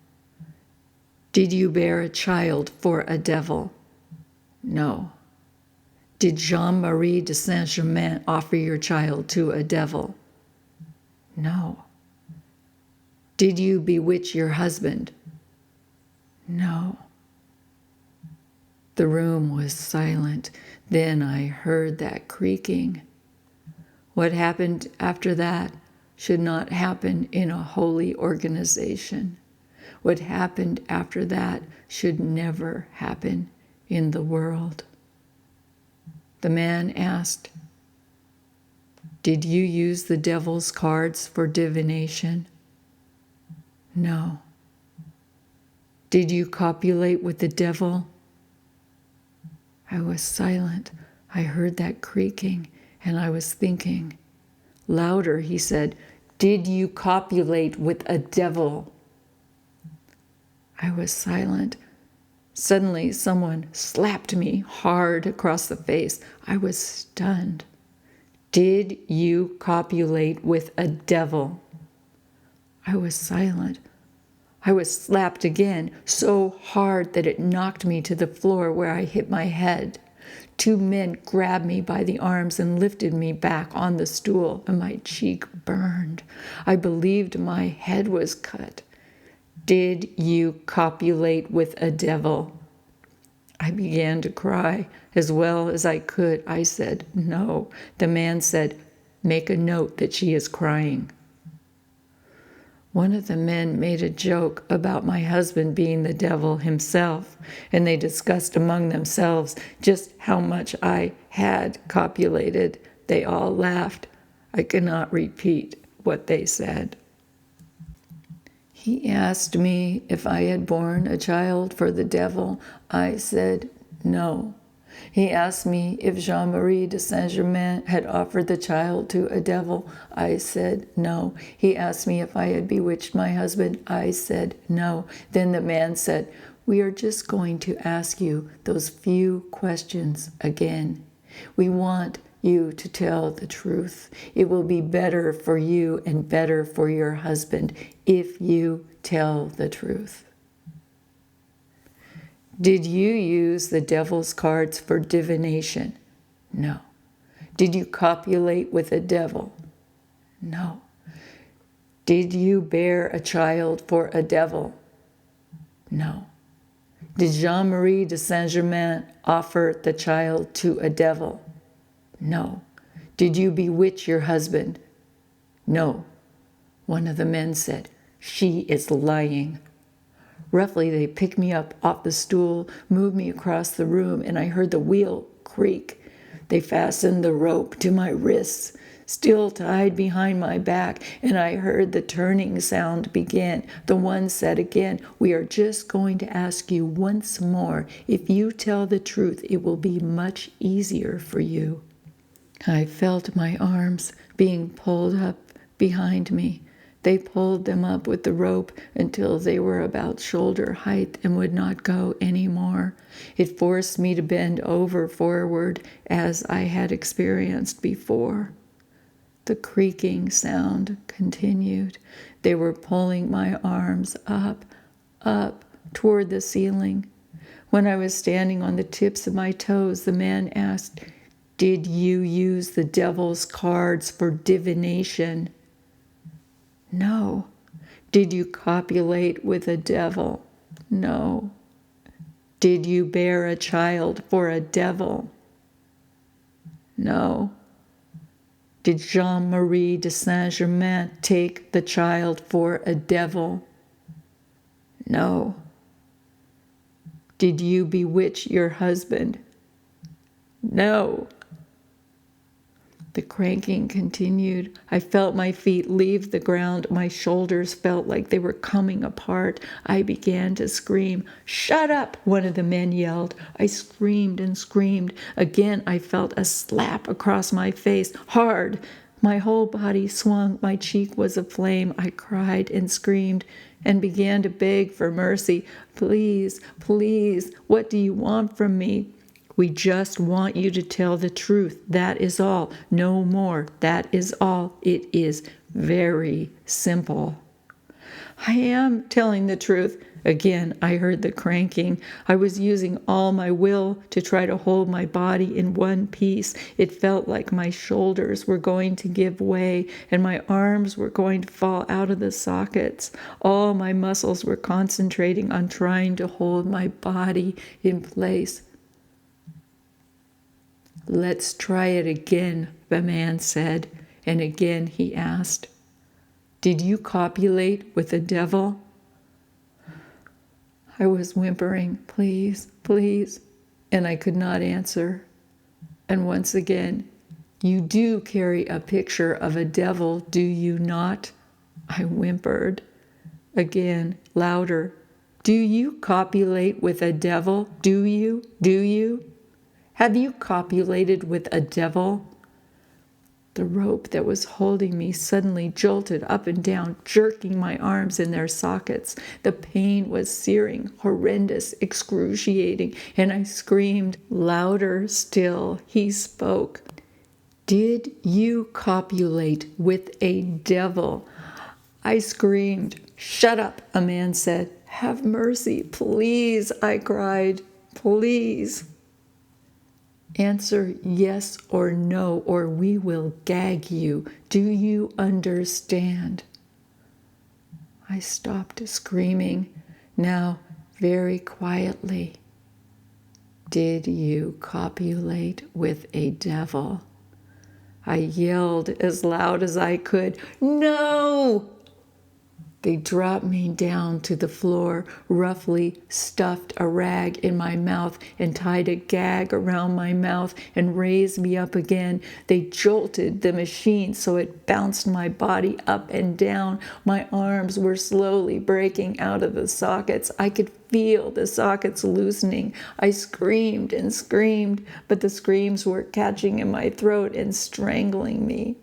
Did you bear a child for a devil? No. Did Jean-Marie de Saint-Germain offer your child to a devil? No. Did you bewitch your husband? No. The room was silent. Then I heard that creaking. What happened after that should not happen in a holy organization. What happened after that should never happen in the world. The man asked, Did you use the devil's cards for divination? No. Did you copulate with the devil? I was silent. I heard that creaking, and I was thinking. Louder, he said, Did you copulate with a devil? I was silent. Suddenly, someone slapped me hard across the face. I was stunned. Did you copulate with a devil? I was silent. I was slapped again, so hard that it knocked me to the floor where I hit my head. 2 men grabbed me by the arms and lifted me back on the stool, and my cheek burned. I believed my head was cut. Did you copulate with a devil? I began to cry as well as I could. I said, No. The man said, Make a note that she is crying. One of the men made a joke about my husband being the devil himself, and they discussed among themselves just how much I had copulated. They all laughed. I cannot repeat what they said. He asked me if I had borne a child for the devil. I said no. He asked me if Jean-Marie de Saint-Germain had offered the child to a devil. I said no. He asked me if I had bewitched my husband. I said no. Then the man said, We are just going to ask you those few questions again. We want you to tell the truth. It will be better for you and better for your husband if you tell the truth. Did you use the devil's cards for divination? No. Did you copulate with a devil? No. Did you bear a child for a devil? No. Did Jean-Marie de Saint-Germain offer the child to a devil? No. Did you bewitch your husband? No. One of the men said, She is lying. Roughly, they picked me up off the stool, moved me across the room, and I heard the wheel creak. They fastened the rope to my wrists, still tied behind my back, and I heard the turning sound begin. The one said again, We are just going to ask you once more. If you tell the truth, it will be much easier for you. I felt my arms being pulled up behind me. They pulled them up with the rope until they were about shoulder height and would not go any more. It forced me to bend over forward as I had experienced before. The creaking sound continued. They were pulling my arms up toward the ceiling. When I was standing on the tips of my toes, the man asked, Did you use the devil's cards for divination? No. Did you copulate with a devil? No. Did you bear a child for a devil? No. Did Jean-Marie de Saint-Germain take the child for a devil? No. Did you bewitch your husband? No. The cranking continued. I felt my feet leave the ground. My shoulders felt like they were coming apart. I began to scream. "Shut up!" one of the men yelled. I screamed and screamed. Again, I felt a slap across my face, hard. My whole body swung. My cheek was aflame. I cried and screamed and began to beg for mercy. "Please, please, what do you want from me?" "We just want you to tell the truth. That is all. No more. That is all. It is very simple." "I am telling the truth." Again, I heard the cranking. I was using all my will to try to hold my body in one piece. It felt like my shoulders were going to give way and my arms were going to fall out of the sockets. All my muscles were concentrating on trying to hold my body in place. "Let's try it again," the man said, and again he asked, "Did you copulate with the devil?" I was whimpering, "Please, please," and I could not answer. And once again, "You do carry a picture of a devil, do you not?" I whimpered. Again, louder, "Do you copulate with a devil? Do you? Do you? Have you copulated with a devil?" The rope that was holding me suddenly jolted up and down, jerking my arms in their sockets. The pain was searing, horrendous, excruciating, and I screamed. Louder still, he spoke. "Did you copulate with a devil?" I screamed. "Shut up," a man said. "Have mercy, please," I cried. "Please. Answer yes or no, or we will gag you. Do you understand?" I stopped screaming, now very quietly. "Did you copulate with a devil?" I yelled as loud as I could, "No!" They dropped me down to the floor, roughly stuffed a rag in my mouth and tied a gag around my mouth and raised me up again. They jolted the machine so it bounced my body up and down. My arms were slowly breaking out of the sockets. I could feel the sockets loosening. I screamed and screamed, but the screams were catching in my throat and strangling me.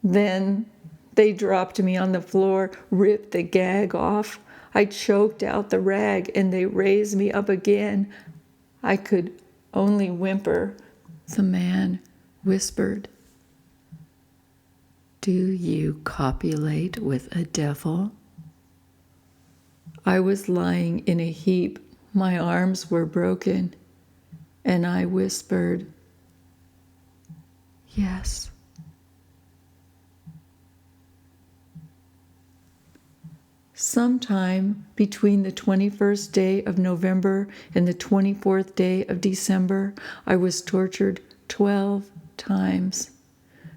Then they dropped me on the floor, ripped the gag off. I choked out the rag, and they raised me up again. I could only whimper. The man whispered, "Do you copulate with a devil?" I was lying in a heap. My arms were broken, and I whispered, "Yes." Sometime between the 21st day of November and the 24th day of December, I was tortured 12 times.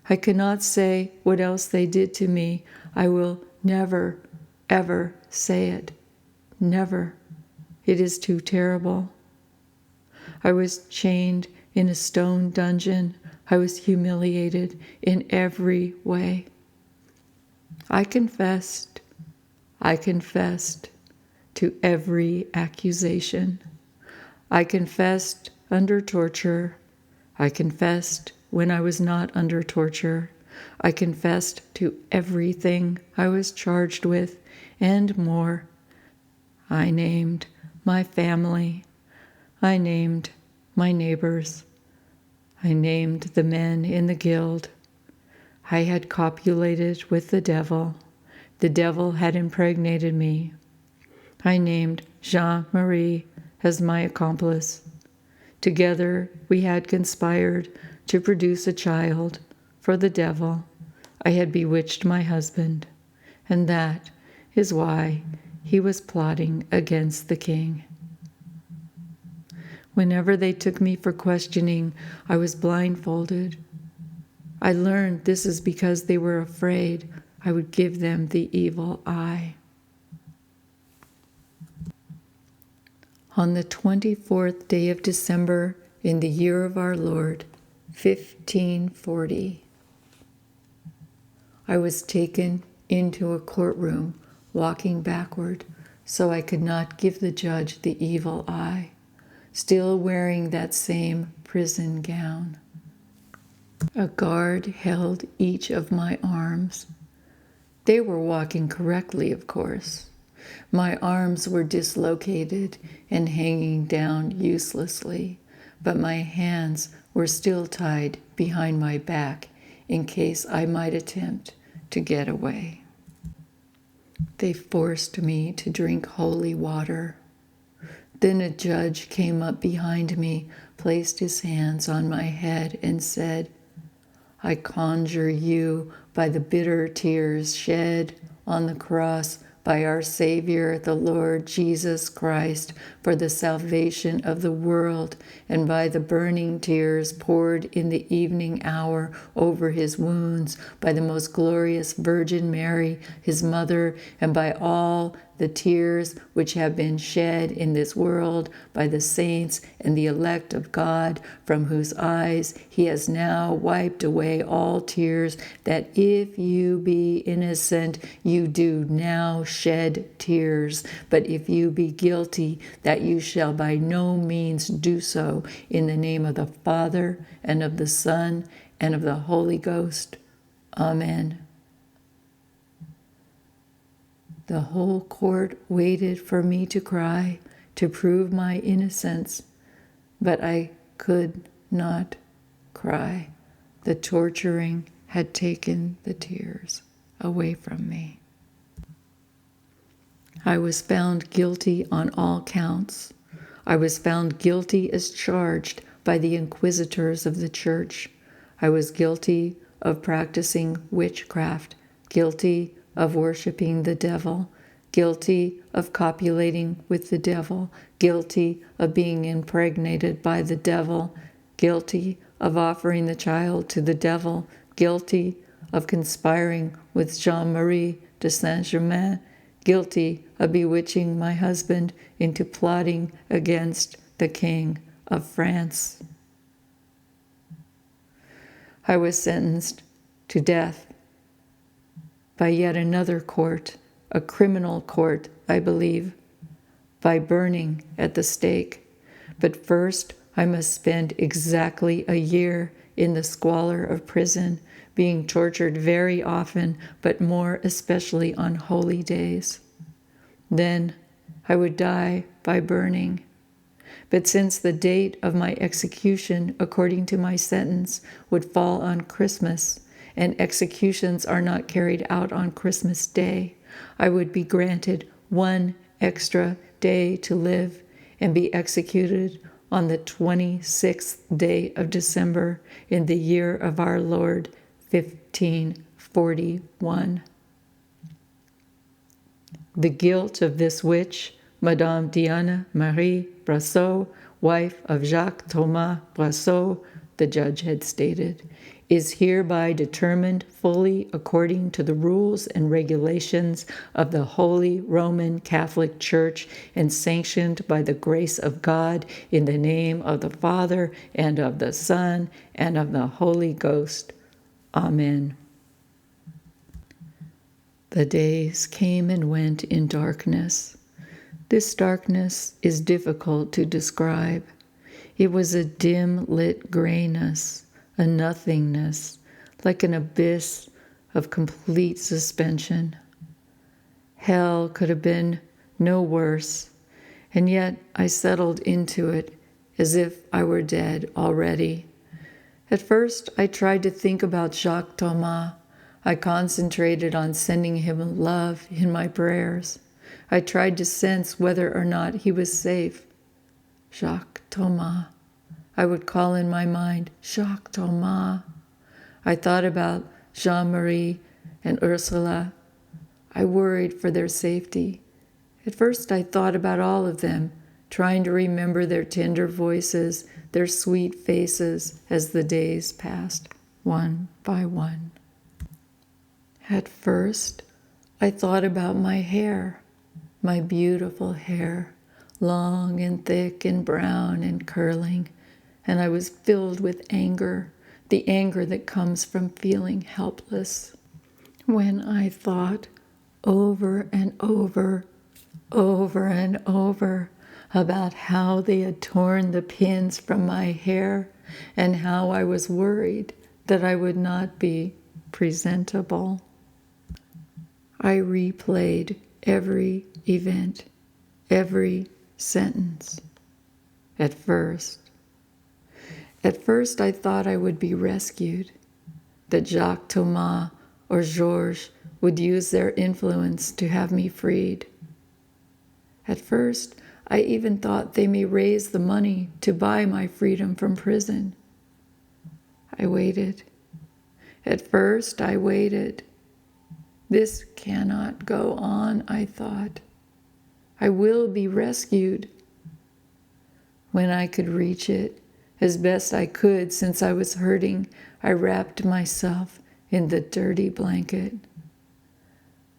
I cannot say what else they did to me. I will never, ever say it. Never. It is too terrible. I was chained in a stone dungeon. I was humiliated in every way. I confessed to every accusation. I confessed under torture. I confessed when I was not under torture. I confessed to everything I was charged with and more. I named my family. I named my neighbors. I named the men in the guild. I had copulated with the devil. The devil had impregnated me. I named Jean-Marie as my accomplice. Together we had conspired to produce a child for the devil. I had bewitched my husband, and that is why he was plotting against the king. Whenever they took me for questioning, I was blindfolded. I learned this is because they were afraid I would give them the evil eye. On the 24th day of December, in the year of our Lord, 1540. I was taken into a courtroom, walking backward, so I could not give the judge the evil eye, still wearing that same prison gown. A guard held each of my arms. They were walking correctly, of course. My arms were dislocated and hanging down uselessly, but my hands were still tied behind my back in case I might attempt to get away. They forced me to drink holy water. Then a judge came up behind me, placed his hands on my head, and said, "I conjure you by the bitter tears shed on the cross by our Savior, the Lord Jesus Christ, for the salvation of the world, and by the burning tears poured in the evening hour over his wounds, by the most glorious Virgin Mary, his mother, and by all the tears which have been shed in this world by the saints and the elect of God, from whose eyes he has now wiped away all tears, that if you be innocent, you do now shed tears, but if you be guilty, that you shall by no means do so, in the name of the Father, and of the Son, and of the Holy Ghost. Amen." The whole court waited for me to cry, to prove my innocence, but I could not cry. The torturing had taken the tears away from me. I was found guilty on all counts. I was found guilty as charged by the inquisitors of the church. I was guilty of practicing witchcraft, guilty of worshiping the devil, guilty of copulating with the devil, guilty of being impregnated by the devil, guilty of offering the child to the devil, guilty of conspiring with Jean-Marie de Saint-Germain, guilty of bewitching my husband into plotting against the King of France. I was sentenced to death by yet another court, a criminal court, I believe, by burning at the stake. But first, I must spend exactly a year in the squalor of prison, being tortured very often, but more especially on holy days. Then I would die by burning. But since the date of my execution, according to my sentence, would fall on Christmas, and executions are not carried out on Christmas Day, I would be granted one extra day to live and be executed on the 26th day of December in the year of our Lord, 1541. The guilt of this witch, Madame Diana Marie Brosseau, wife of Jacques Thomas Brosseau, the judge had stated, is hereby determined fully according to the rules and regulations of the Holy Roman Catholic Church and sanctioned by the grace of God in the name of the Father and of the Son and of the Holy Ghost. Amen. The days came and went in darkness. This darkness is difficult to describe. It was a dim-lit grayness, a nothingness, like an abyss of complete suspension. Hell could have been no worse, and yet I settled into it as if I were dead already. At first, I tried to think about Jacques Thomas. I concentrated on sending him love in my prayers. I tried to sense whether or not he was safe. Jacques Thomas. I would call in my mind, Jacques Thomas. I thought about Jean-Marie and Ursula. I worried for their safety. At first I thought about all of them, trying to remember their tender voices, their sweet faces as the days passed, one by one. At first, I thought about my hair, my beautiful hair, long and thick and brown and curling, and I was filled with anger. the anger that comes from feeling helpless. When I thought over and over and over about how they had torn the pins from my hair and how I was worried that I would not be presentable. I replayed every event, every sentence. At first I thought I would be rescued, that Jacques Thomas or Georges would use their influence to have me freed. At first, I even thought they may raise the money to buy my freedom from prison. I waited. At first, I waited. This cannot go on, I thought. I will be rescued. When I could reach it, as best I could since I was hurting, I wrapped myself in the dirty blanket.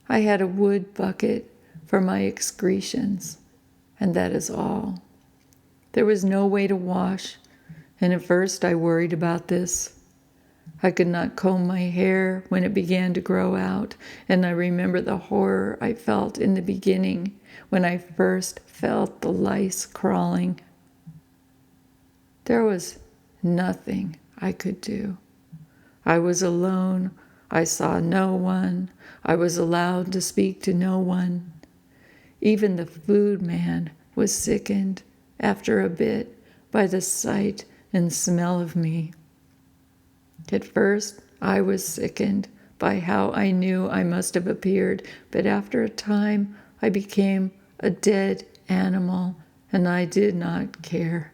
I had a wood bucket for my excretions, and that is all. There was no way to wash, and at first I worried about this. I could not comb my hair when it began to grow out, and I remember the horror I felt in the beginning when I first felt the lice crawling. There was nothing I could do. I was alone. I saw no one. I was allowed to speak to no one. Even the food man was sickened after a bit by the sight and smell of me. At first, I was sickened by how I knew I must have appeared, but after a time, I became a dead animal, and I did not care.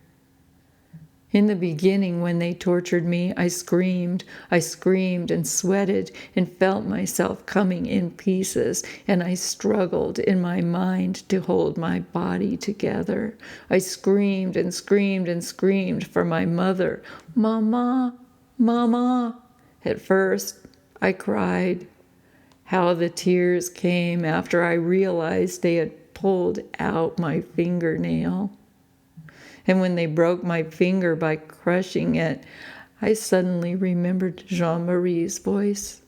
In the beginning, when they tortured me, I screamed and sweated and felt myself coming in pieces, and I struggled in my mind to hold my body together. I screamed and screamed for my mother. Mama, Mama. At first, I cried. How the tears came after I realized they had pulled out my fingernail. And when they broke my finger by crushing it, I suddenly remembered Jean-Marie's voice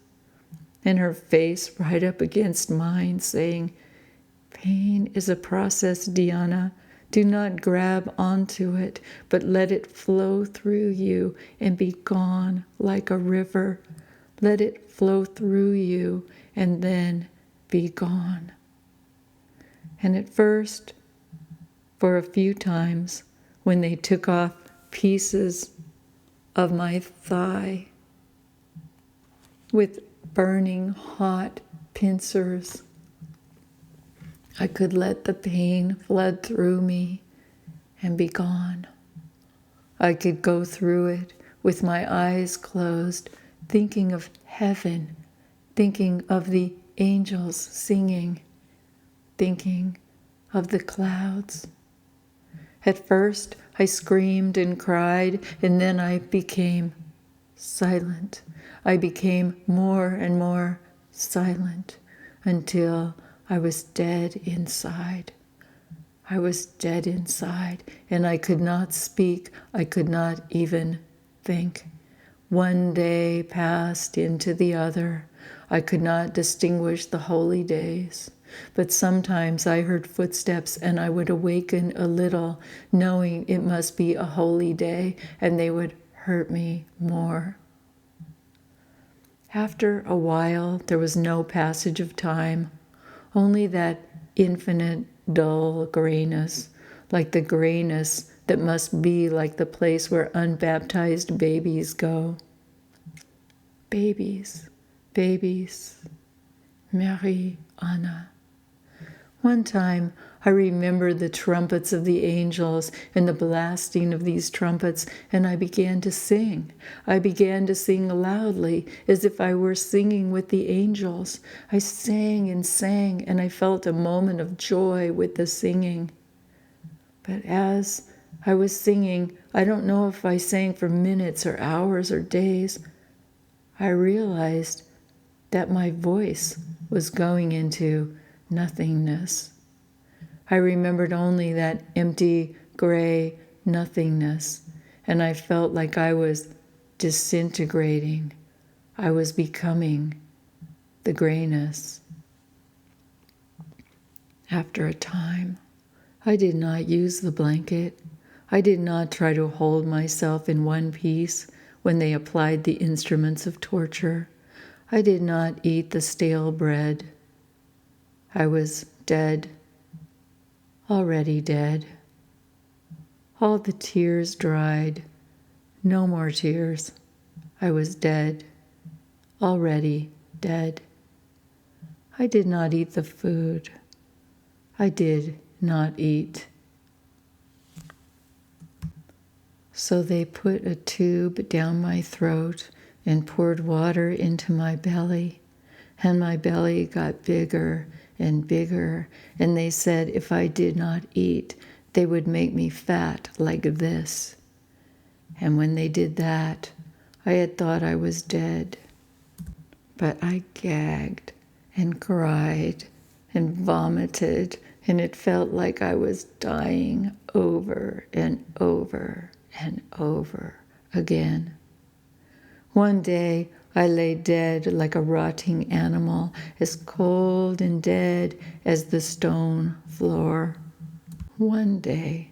and her face right up against mine saying, "Pain is a process, Diana. Do not grab onto it, but let it flow through you and be gone like a river. Let it flow through you and then be gone." And at first, for a few times, when they took off pieces of my thigh with burning hot pincers, I could let the pain flood through me and be gone. I could go through it with my eyes closed, thinking of heaven, thinking of the angels singing, thinking of the clouds. At first, I screamed and cried, and then I became silent. I became more and more silent until I was dead inside. I was dead inside, and I could not speak. I could not even think. One day passed into the other. I could not distinguish the holy days. But sometimes I heard footsteps and I would awaken a little, knowing it must be a holy day, and they would hurt me more. After a while, there was no passage of time, only that infinite dull grayness, like the grayness that must be like the place where unbaptized babies go. Babies, Marie Anna. One time, I remembered the trumpets of the angels and the blasting of these trumpets, and I began to sing. I began to sing loudly, as if I were singing with the angels. I sang, and I felt a moment of joy with the singing. But as I was singing, I don't know if I sang for minutes or hours or days, I realized that my voice was going into nothingness. I remembered only that empty, gray nothingness, and I felt like I was disintegrating. I was becoming the grayness. After a time, I did not use the blanket. I did not try to hold myself in one piece when they applied the instruments of torture. I did not eat the stale bread. I was dead, already dead. All the tears dried. No more tears. I was dead, already dead. I did not eat the food. I did not eat. So they put a tube down my throat and poured water into my belly, and my belly got bigger and bigger, and they said if I did not eat, they would make me fat like this. And when they did that, I had thought I was dead. But I gagged and cried and vomited, and it felt like I was dying over and over and over again. One day I lay dead like a rotting animal, as cold and dead as the stone floor. One day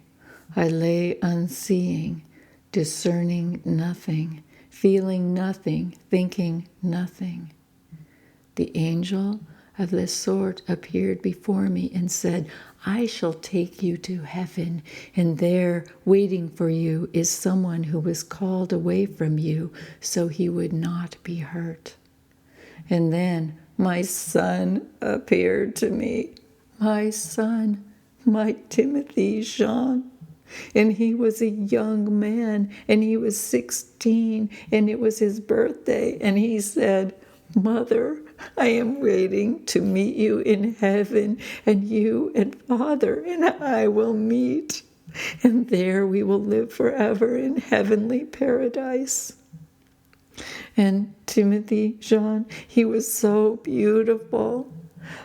I lay unseeing, discerning nothing, feeling nothing, thinking nothing. The angel of this sort appeared before me and said, I shall take you to heaven, and there, waiting for you, is someone who was called away from you, so he would not be hurt. And then my son appeared to me, my son, my Timothy Jean. And he was a young man, and he was 16, and it was his birthday, and he said, Mother, I am waiting to meet you in heaven, and you and Father and I will meet, and there we will live forever in heavenly paradise. And Timothy Jean, he was so beautiful,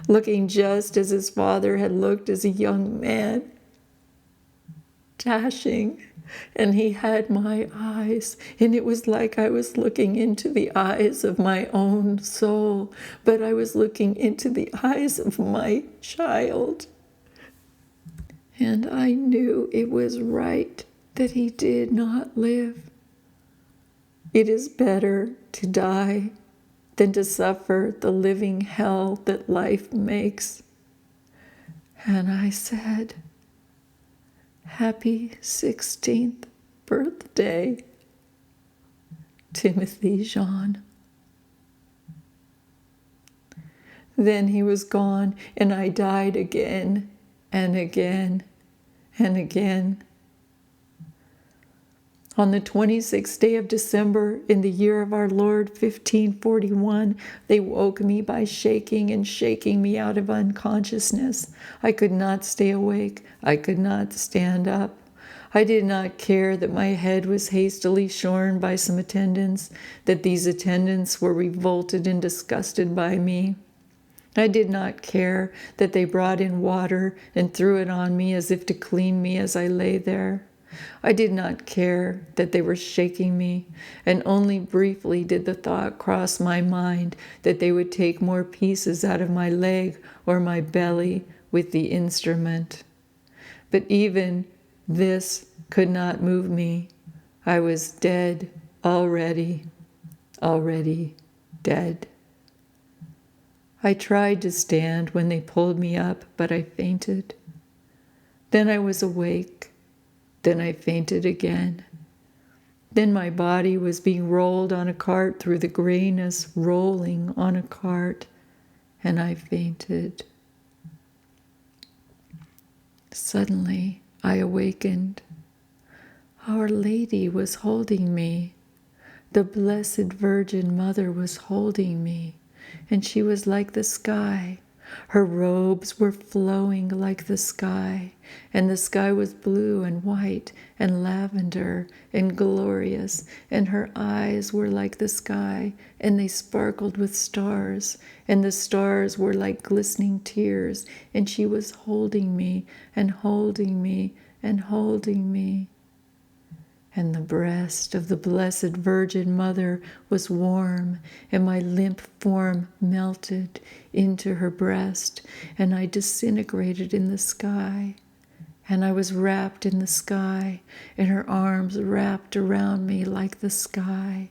looking just as his father had looked as a young man, dashing, and he had my eyes, and it was like I was looking into the eyes of my own soul, but I was looking into the eyes of my child. And I knew it was right that he did not live. It is better to die than to suffer the living hell that life makes. And I said, Happy 16th birthday, Timothy Jean. Then he was gone, and I died again and again and again. On the 26th day of December, in the year of our Lord, 1541, they woke me by shaking and shaking me out of unconsciousness. I could not stay awake. I could not stand up. I did not care that my head was hastily shorn by some attendants, that these attendants were revolted and disgusted by me. I did not care that they brought in water and threw it on me as if to clean me as I lay there. I did not care that they were shaking me, and only briefly did the thought cross my mind that they would take more pieces out of my leg or my belly with the instrument. But even this could not move me. I was dead already dead. I tried to stand when they pulled me up, but I fainted. Then I was awake. Then I fainted again. Then my body was being rolled on a cart through the grayness, rolling on a cart, and I fainted. Suddenly, I awakened. Our Lady was holding me. The Blessed Virgin Mother was holding me, and she was like the sky. Her robes were flowing like the sky, and the sky was blue and white and lavender and glorious, and her eyes were like the sky, and they sparkled with stars, and the stars were like glistening tears, and she was holding me and holding me and holding me. and the breast of the Blessed Virgin Mother was warm, and my limp form melted into her breast, and I disintegrated in the sky. And I was wrapped in the sky, and her arms wrapped around me like the sky,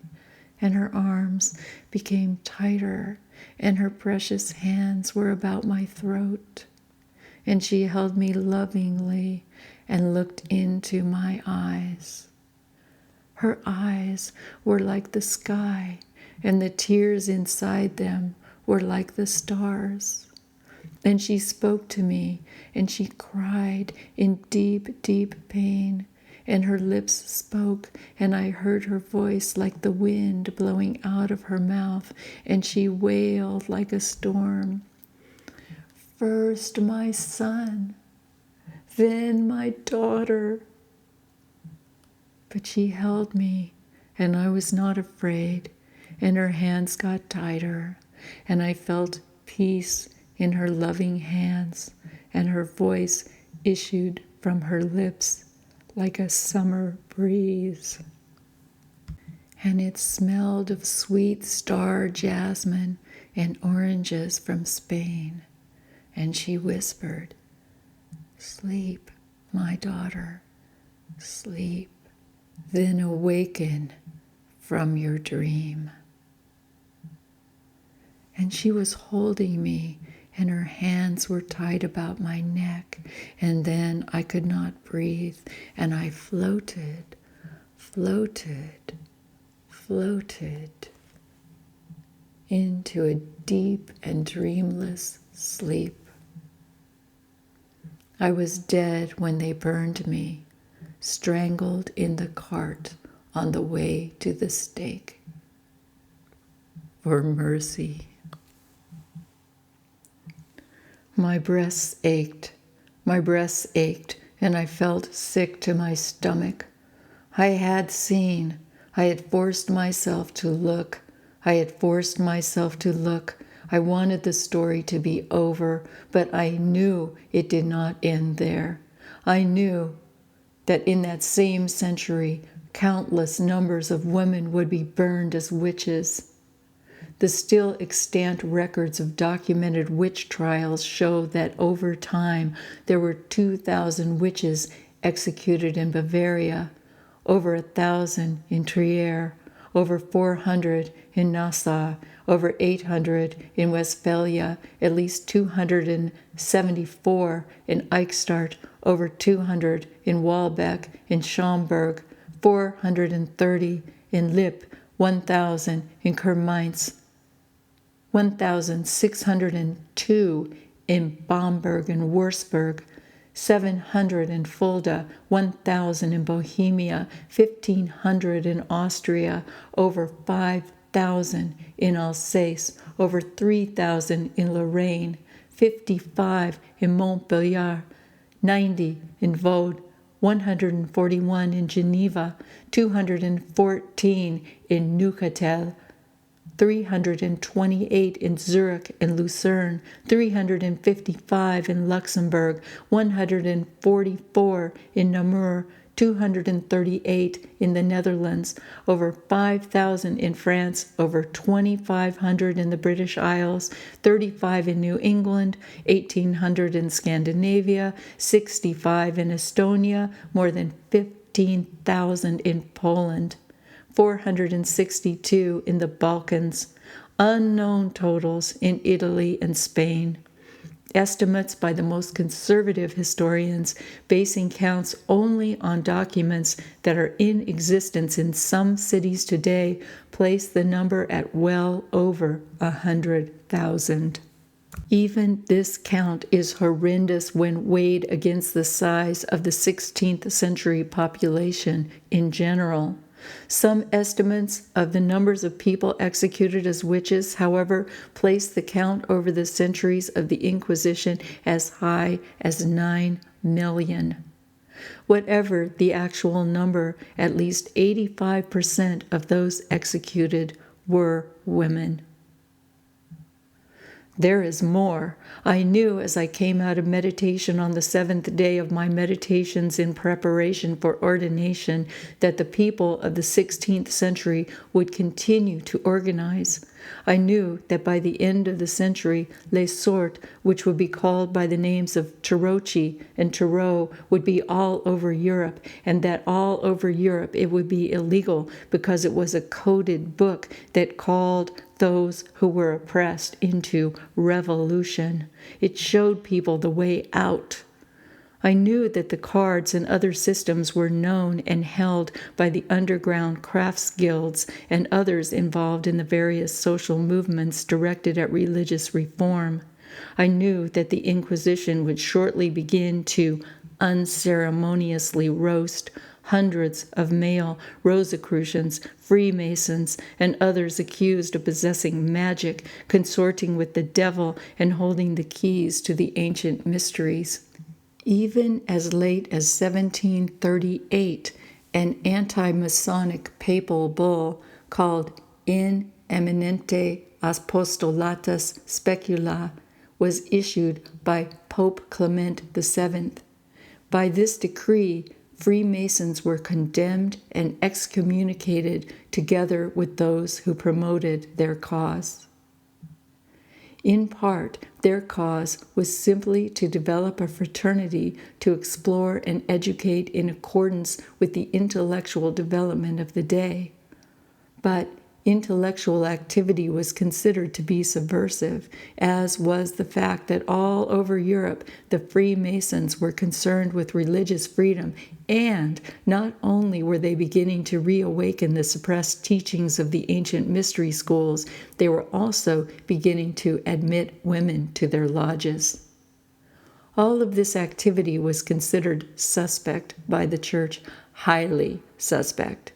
and her arms became tighter, and her precious hands were about my throat, and she held me lovingly and looked into my eyes. Her eyes were like the sky, and the tears inside them were like the stars. And she spoke to me, and she cried in deep, deep pain. And her lips spoke, and I heard her voice like the wind blowing out of her mouth, and she wailed like a storm. First my son, then my daughter. But she held me, and I was not afraid, and her hands got tighter, and I felt peace in her loving hands, and her voice issued from her lips like a summer breeze. And it smelled of sweet star jasmine and oranges from Spain. And she whispered, "Sleep, my daughter, sleep. Then awaken from your dream." And she was holding me, and her hands were tight about my neck, and then I could not breathe, and I floated, floated, floated into a deep and dreamless sleep. I was dead when they burned me, strangled in the cart on the way to the stake. For mercy. My breasts ached, and I felt sick to my stomach. I had seen, I had forced myself to look, I wanted the story to be over, but I knew it did not end there. I knew that in that same century, countless numbers of women would be burned as witches. The still extant records of documented witch trials show that over time there were 2,000 witches executed in Bavaria, over 1,000 in Trier, over 400 in Nassau, over 800 in Westphalia, at least 274 in Eichstätt, over 200 in Walbeck, in Schaumburg, 430 in Lippe, 1,000 in Kermainz, 1,602 in Bamberg and Würzburg, 700 in Fulda, 1,000 in Bohemia, 1,500 in Austria, over 5,000 in Alsace, over 3,000 in Lorraine, 55 in Montbéliard, 90 in Vaud, 141 in Geneva, 214 in Neuchâtel, 328 in Zurich and Lucerne, 355 in Luxembourg, 144 in Namur, 238 in the Netherlands, over 5,000 in France, over 2,500 in the British Isles, 35 in New England, 1,800 in Scandinavia, 65 in Estonia, more than 15,000 in Poland, 462 in the Balkans, unknown totals in Italy and Spain. Estimates by the most conservative historians, basing counts only on documents that are in existence in some cities today, place the number at well over 100,000. Even this count is horrendous when weighed against the size of the 16th century population in general. Some estimates of the numbers of people executed as witches, however, place the count over the centuries of the Inquisition as high as 9 million. Whatever the actual number, at least 85% of those executed were women. There is more. I knew as I came out of meditation on the seventh day of my meditations in preparation for ordination that the people of the 16th century would continue to organize. I knew that by the end of the century, Les Sortes, which would be called by the names of Tarocchi and Tarot, would be all over Europe, and that all over Europe it would be illegal because it was a coded book that called those who were oppressed into revolution. It showed people the way out. I knew that the cards and other systems were known and held by the underground crafts guilds and others involved in the various social movements directed at religious reform. I knew that the Inquisition would shortly begin to unceremoniously roast hundreds of male Rosicrucians, Freemasons, and others accused of possessing magic, consorting with the devil, and holding the keys to the ancient mysteries. Even as late as 1738, an anti-Masonic papal bull called In Eminente Apostolatus Specula was issued by Pope Clement VII. By this decree, Freemasons were condemned and excommunicated together with those who promoted their cause. In part, their cause was simply to develop a fraternity to explore and educate in accordance with the intellectual development of the day. But intellectual activity was considered to be subversive, as was the fact that all over Europe the Freemasons were concerned with religious freedom, and not only were they beginning to reawaken the suppressed teachings of the ancient mystery schools, they were also beginning to admit women to their lodges. All of this activity was considered suspect by the Church, highly suspect.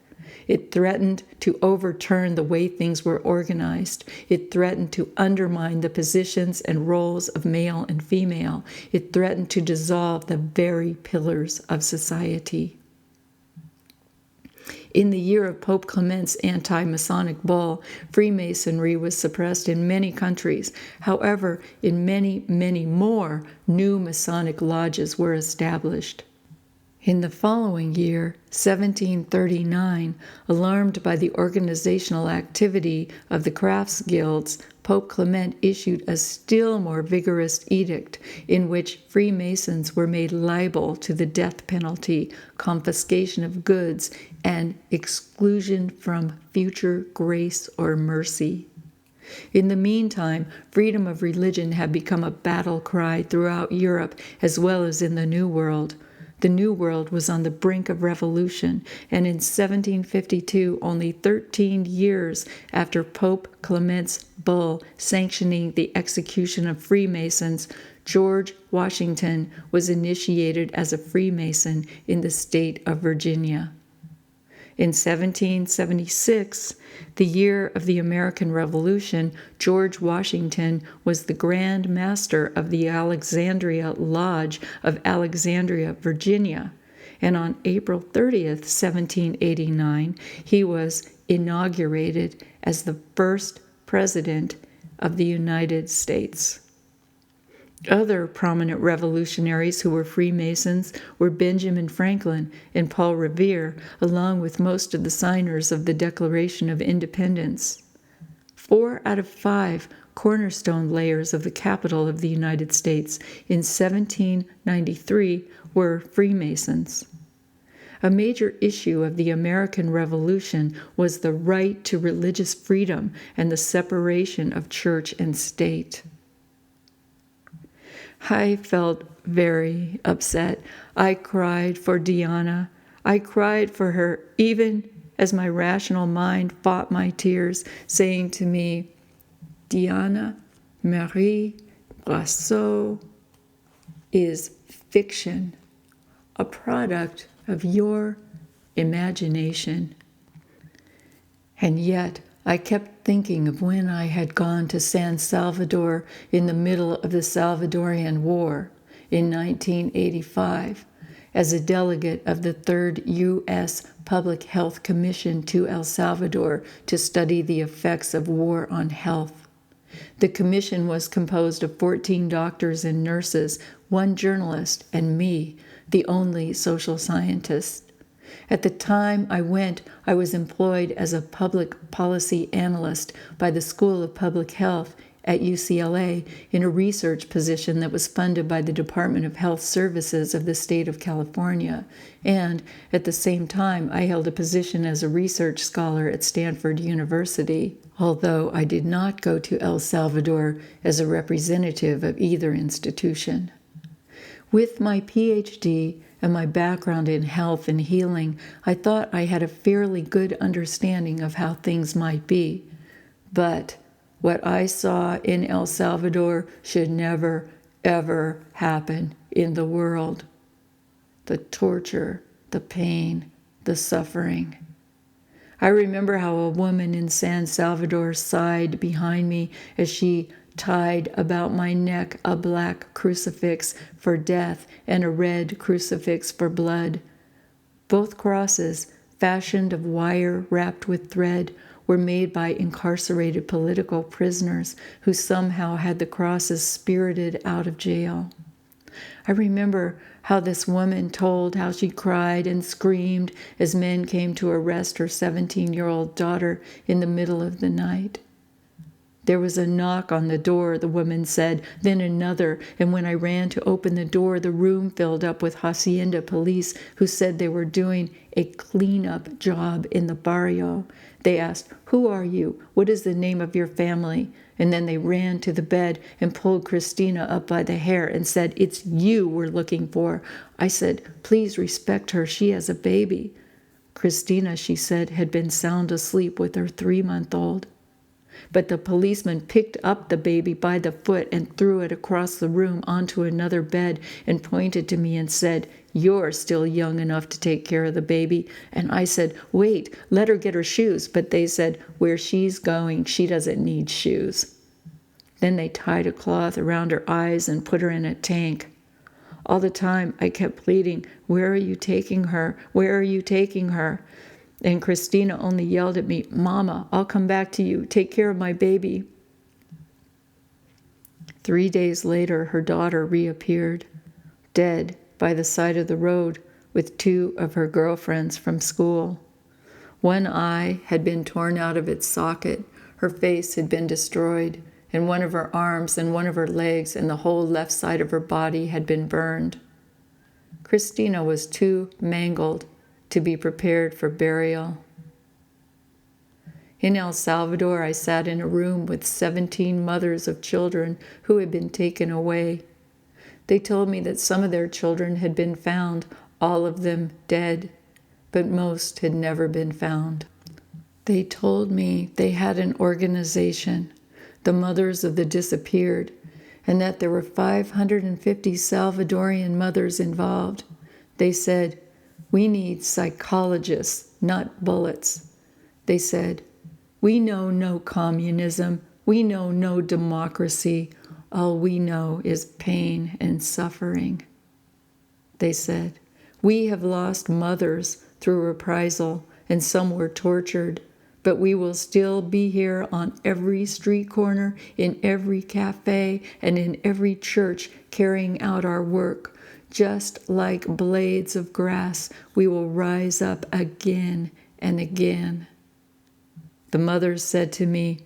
It threatened to overturn the way things were organized. It threatened to undermine the positions and roles of male and female. It threatened to dissolve the very pillars of society. In the year of Pope Clement's anti-Masonic bull, Freemasonry was suppressed in many countries. However, in many, many more, new Masonic lodges were established. In the following year, 1739, alarmed by the organizational activity of the crafts guilds, Pope Clement issued a still more vigorous edict in which Freemasons were made liable to the death penalty, confiscation of goods, and exclusion from future grace or mercy. In the meantime, freedom of religion had become a battle cry throughout Europe as well as in the New World. The New World was on the brink of revolution, and in 1752, only 13 years after Pope Clement's bull sanctioning the execution of Freemasons, George Washington was initiated as a Freemason in the state of Virginia. In 1776, the year of the American Revolution, George Washington was the Grand Master of the Alexandria Lodge of Alexandria, Virginia, and on April 30th, 1789, he was inaugurated as the first President of the United States. Other prominent revolutionaries who were Freemasons were Benjamin Franklin and Paul Revere, along with most of the signers of the Declaration of Independence. 4 out of 5 cornerstone layers of the Capitol of the United States in 1793 were Freemasons. A major issue of the American Revolution was the right to religious freedom and the separation of church and state. I felt very upset. I cried for Diana. I cried for her, even as my rational mind fought my tears, saying to me, Diana Marie Brosseau is fiction, a product of your imagination. And yet, I kept thinking of when I had gone to San Salvador in the middle of the Salvadorian War in 1985 as a delegate of the 3rd U.S. Public Health Commission to El Salvador to study the effects of war on health. The commission was composed of 14 doctors and nurses, one journalist, and me, the only social scientist. At the time I went, I was employed as a public policy analyst by the School of Public Health at UCLA in a research position that was funded by the Department of Health Services of the state of California. And at the same time, I held a position as a research scholar at Stanford University, although I did not go to El Salvador as a representative of either institution. With my PhD and my background in health and healing, I thought I had a fairly good understanding of how things might be. But what I saw in El Salvador should never, ever happen in the world. The torture, the pain, the suffering. I remember how a woman in San Salvador sighed behind me as she tied about my neck a black crucifix for death and a red crucifix for blood. Both crosses, fashioned of wire wrapped with thread, were made by incarcerated political prisoners who somehow had the crosses spirited out of jail. I remember how this woman told how she cried and screamed as men came to arrest her 17-year-old daughter in the middle of the night. There was a knock on the door, the woman said, then another, and when I ran to open the door, the room filled up with hacienda police who said they were doing a cleanup job in the barrio. They asked, "Who are you? What is the name of your family?" And then they ran to the bed and pulled Christina up by the hair and said, "It's you we're looking for." I said, "Please respect her. She has a baby." Christina, she said, had been sound asleep with her 3-month-old. But the policeman picked up the baby by the foot and threw it across the room onto another bed and pointed to me and said, "You're still young enough to take care of the baby." And I said, "Wait, let her get her shoes." But they said, "Where she's going, she doesn't need shoes." Then they tied a cloth around her eyes and put her in a tank. All the time I kept pleading, "Where are you taking her? Where are you taking her?" And Christina only yelled at me, "Mama, I'll come back to you. Take care of my baby." 3 days later, her daughter reappeared, dead by the side of the road with 2 of her girlfriends from school. One eye had been torn out of its socket, her face had been destroyed, and one of her arms and one of her legs and the whole left side of her body had been burned. Christina was too mangled to be prepared for burial. In El Salvador, I sat in a room with 17 mothers of children who had been taken away. They told me that some of their children had been found, all of them dead, but most had never been found. They told me they had an organization, the Mothers of the Disappeared, and that there were 550 Salvadorian mothers involved. They said, "We need psychologists, not bullets." They said, "We know no communism. We know no democracy. All we know is pain and suffering." They said, "We have lost mothers through reprisal, and some were tortured, but we will still be here on every street corner, in every cafe, and in every church carrying out our work. Just like blades of grass, we will rise up again and again." The mothers said to me,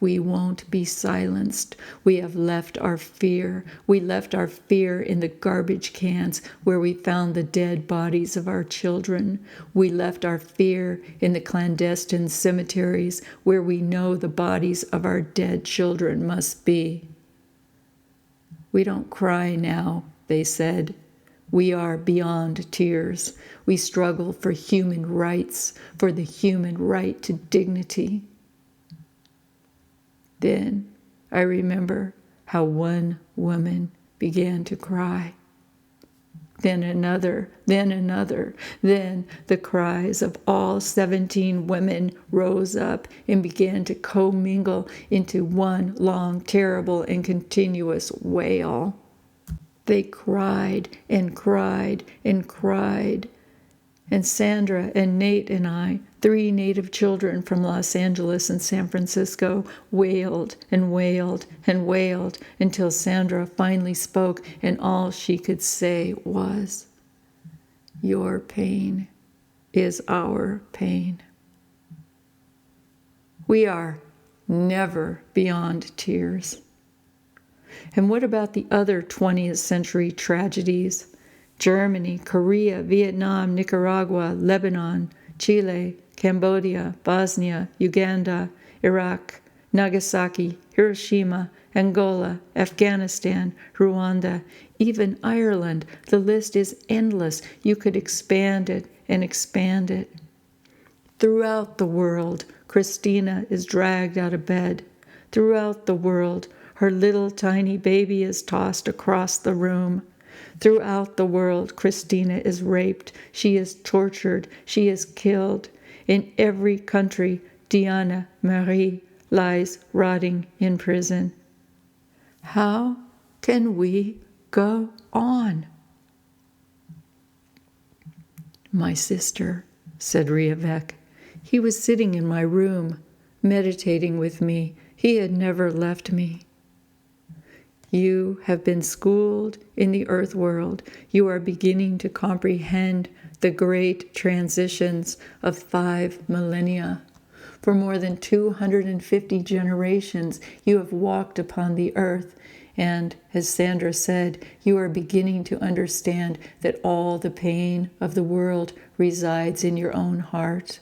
"We won't be silenced. We have left our fear. We left our fear in the garbage cans where we found the dead bodies of our children. We left our fear in the clandestine cemeteries where we know the bodies of our dead children must be." "We don't cry now," they said. "We are beyond tears. We struggle for human rights, for the human right to dignity." Then I remember how one woman began to cry. Then another, then another. Then the cries of all 17 women rose up and began to commingle into one long, terrible, and continuous wail. They cried and cried and cried. And Sandra and Nate and I, 3 native children from Los Angeles and San Francisco, wailed and wailed and wailed until Sandra finally spoke, and all she could say was, "Your pain is our pain." We are never beyond tears. And what about the other 20th century tragedies? Germany, Korea, Vietnam, Nicaragua, Lebanon, Chile, Cambodia, Bosnia, Uganda, Iraq, Nagasaki, Hiroshima, Angola, Afghanistan, Rwanda, even Ireland. The list is endless. You could expand it and expand it. Throughout the world, Christina is dragged out of bed. Throughout the world, her little tiny baby is tossed across the room. Throughout the world, Christina is raped. She is tortured. She is killed. In every country, Diana Marie lies rotting in prison. How can we go on? "My sister," said Riavec. "He was sitting in my room, meditating with me. He had never left me." You have been schooled in the earth world. You are beginning to comprehend the great transitions of 5 millennia. For more than 250 generations, you have walked upon the earth. And as Sandra said, you are beginning to understand that all the pain of the world resides in your own heart.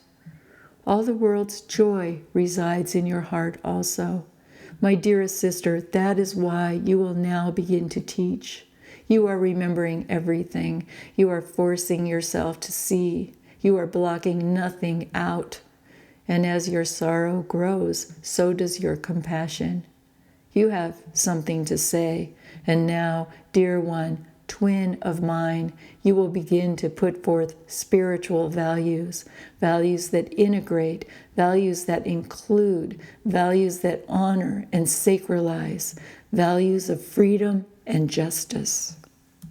All the world's joy resides in your heart also. My dearest sister, that is why you will now begin to teach. You are remembering everything. You are forcing yourself to see. You are blocking nothing out. And as your sorrow grows, so does your compassion. You have something to say. And now, dear one, twin of mine, you will begin to put forth spiritual values, values that integrate, values that include, values that honor and sacralize, values of freedom and justice.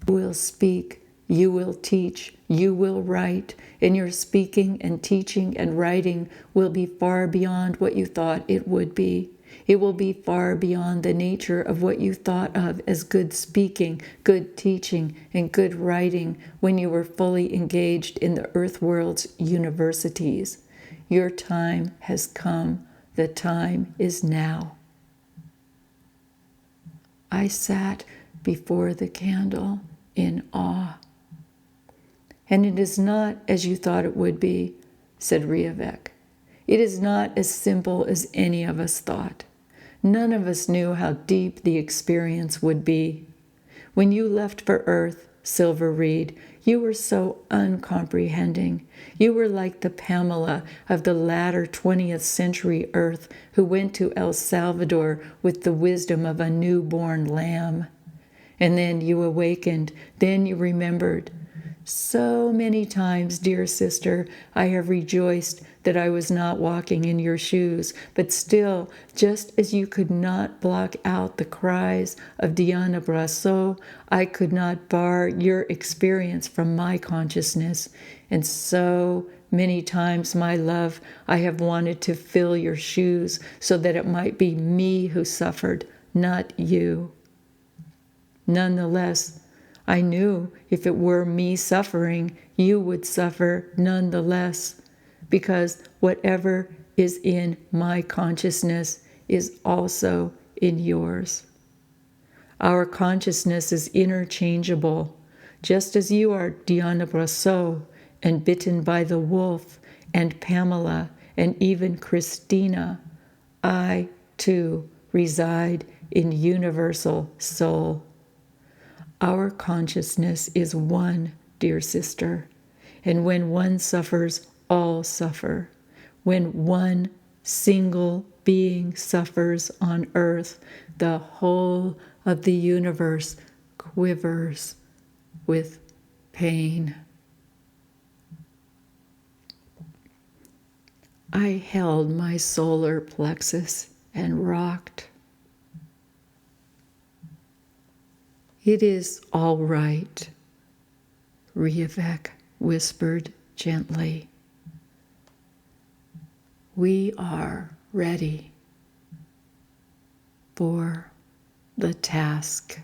You will speak, you will teach, you will write, and your speaking and teaching and writing will be far beyond what you thought it would be. It will be far beyond the nature of what you thought of as good speaking, good teaching, and good writing when you were fully engaged in the earth world's universities. Your time has come. The time is now. I sat before the candle in awe. And it is not as you thought it would be, said Riavec. It is not as simple as any of us thought. None of us knew how deep the experience would be. When you left for Earth, Silver Reed, you were so uncomprehending. You were like the Pamela of the latter 20th century Earth who went to El Salvador with the wisdom of a newborn lamb. And then you awakened. Then you remembered. So many times, dear sister, I have rejoiced that I was not walking in your shoes, but still, just as you could not block out the cries of Diana Brosseau, I could not bar your experience from my consciousness. And so many times, my love, I have wanted to fill your shoes so that it might be me who suffered, not you. Nonetheless, I knew if it were me suffering, you would suffer nonetheless, because whatever is in my consciousness is also in yours. Our consciousness is interchangeable, just as you are Diana Brosseau and Bitten by the Wolf and Pamela and even Christina. I, too, reside in universal soul. Our consciousness is one, dear sister, and when one suffers, all suffer. When one single being suffers on earth, the whole of the universe quivers with pain. I held my solar plexus and rocked. It is all right, Riavec whispered gently. We are ready for the task.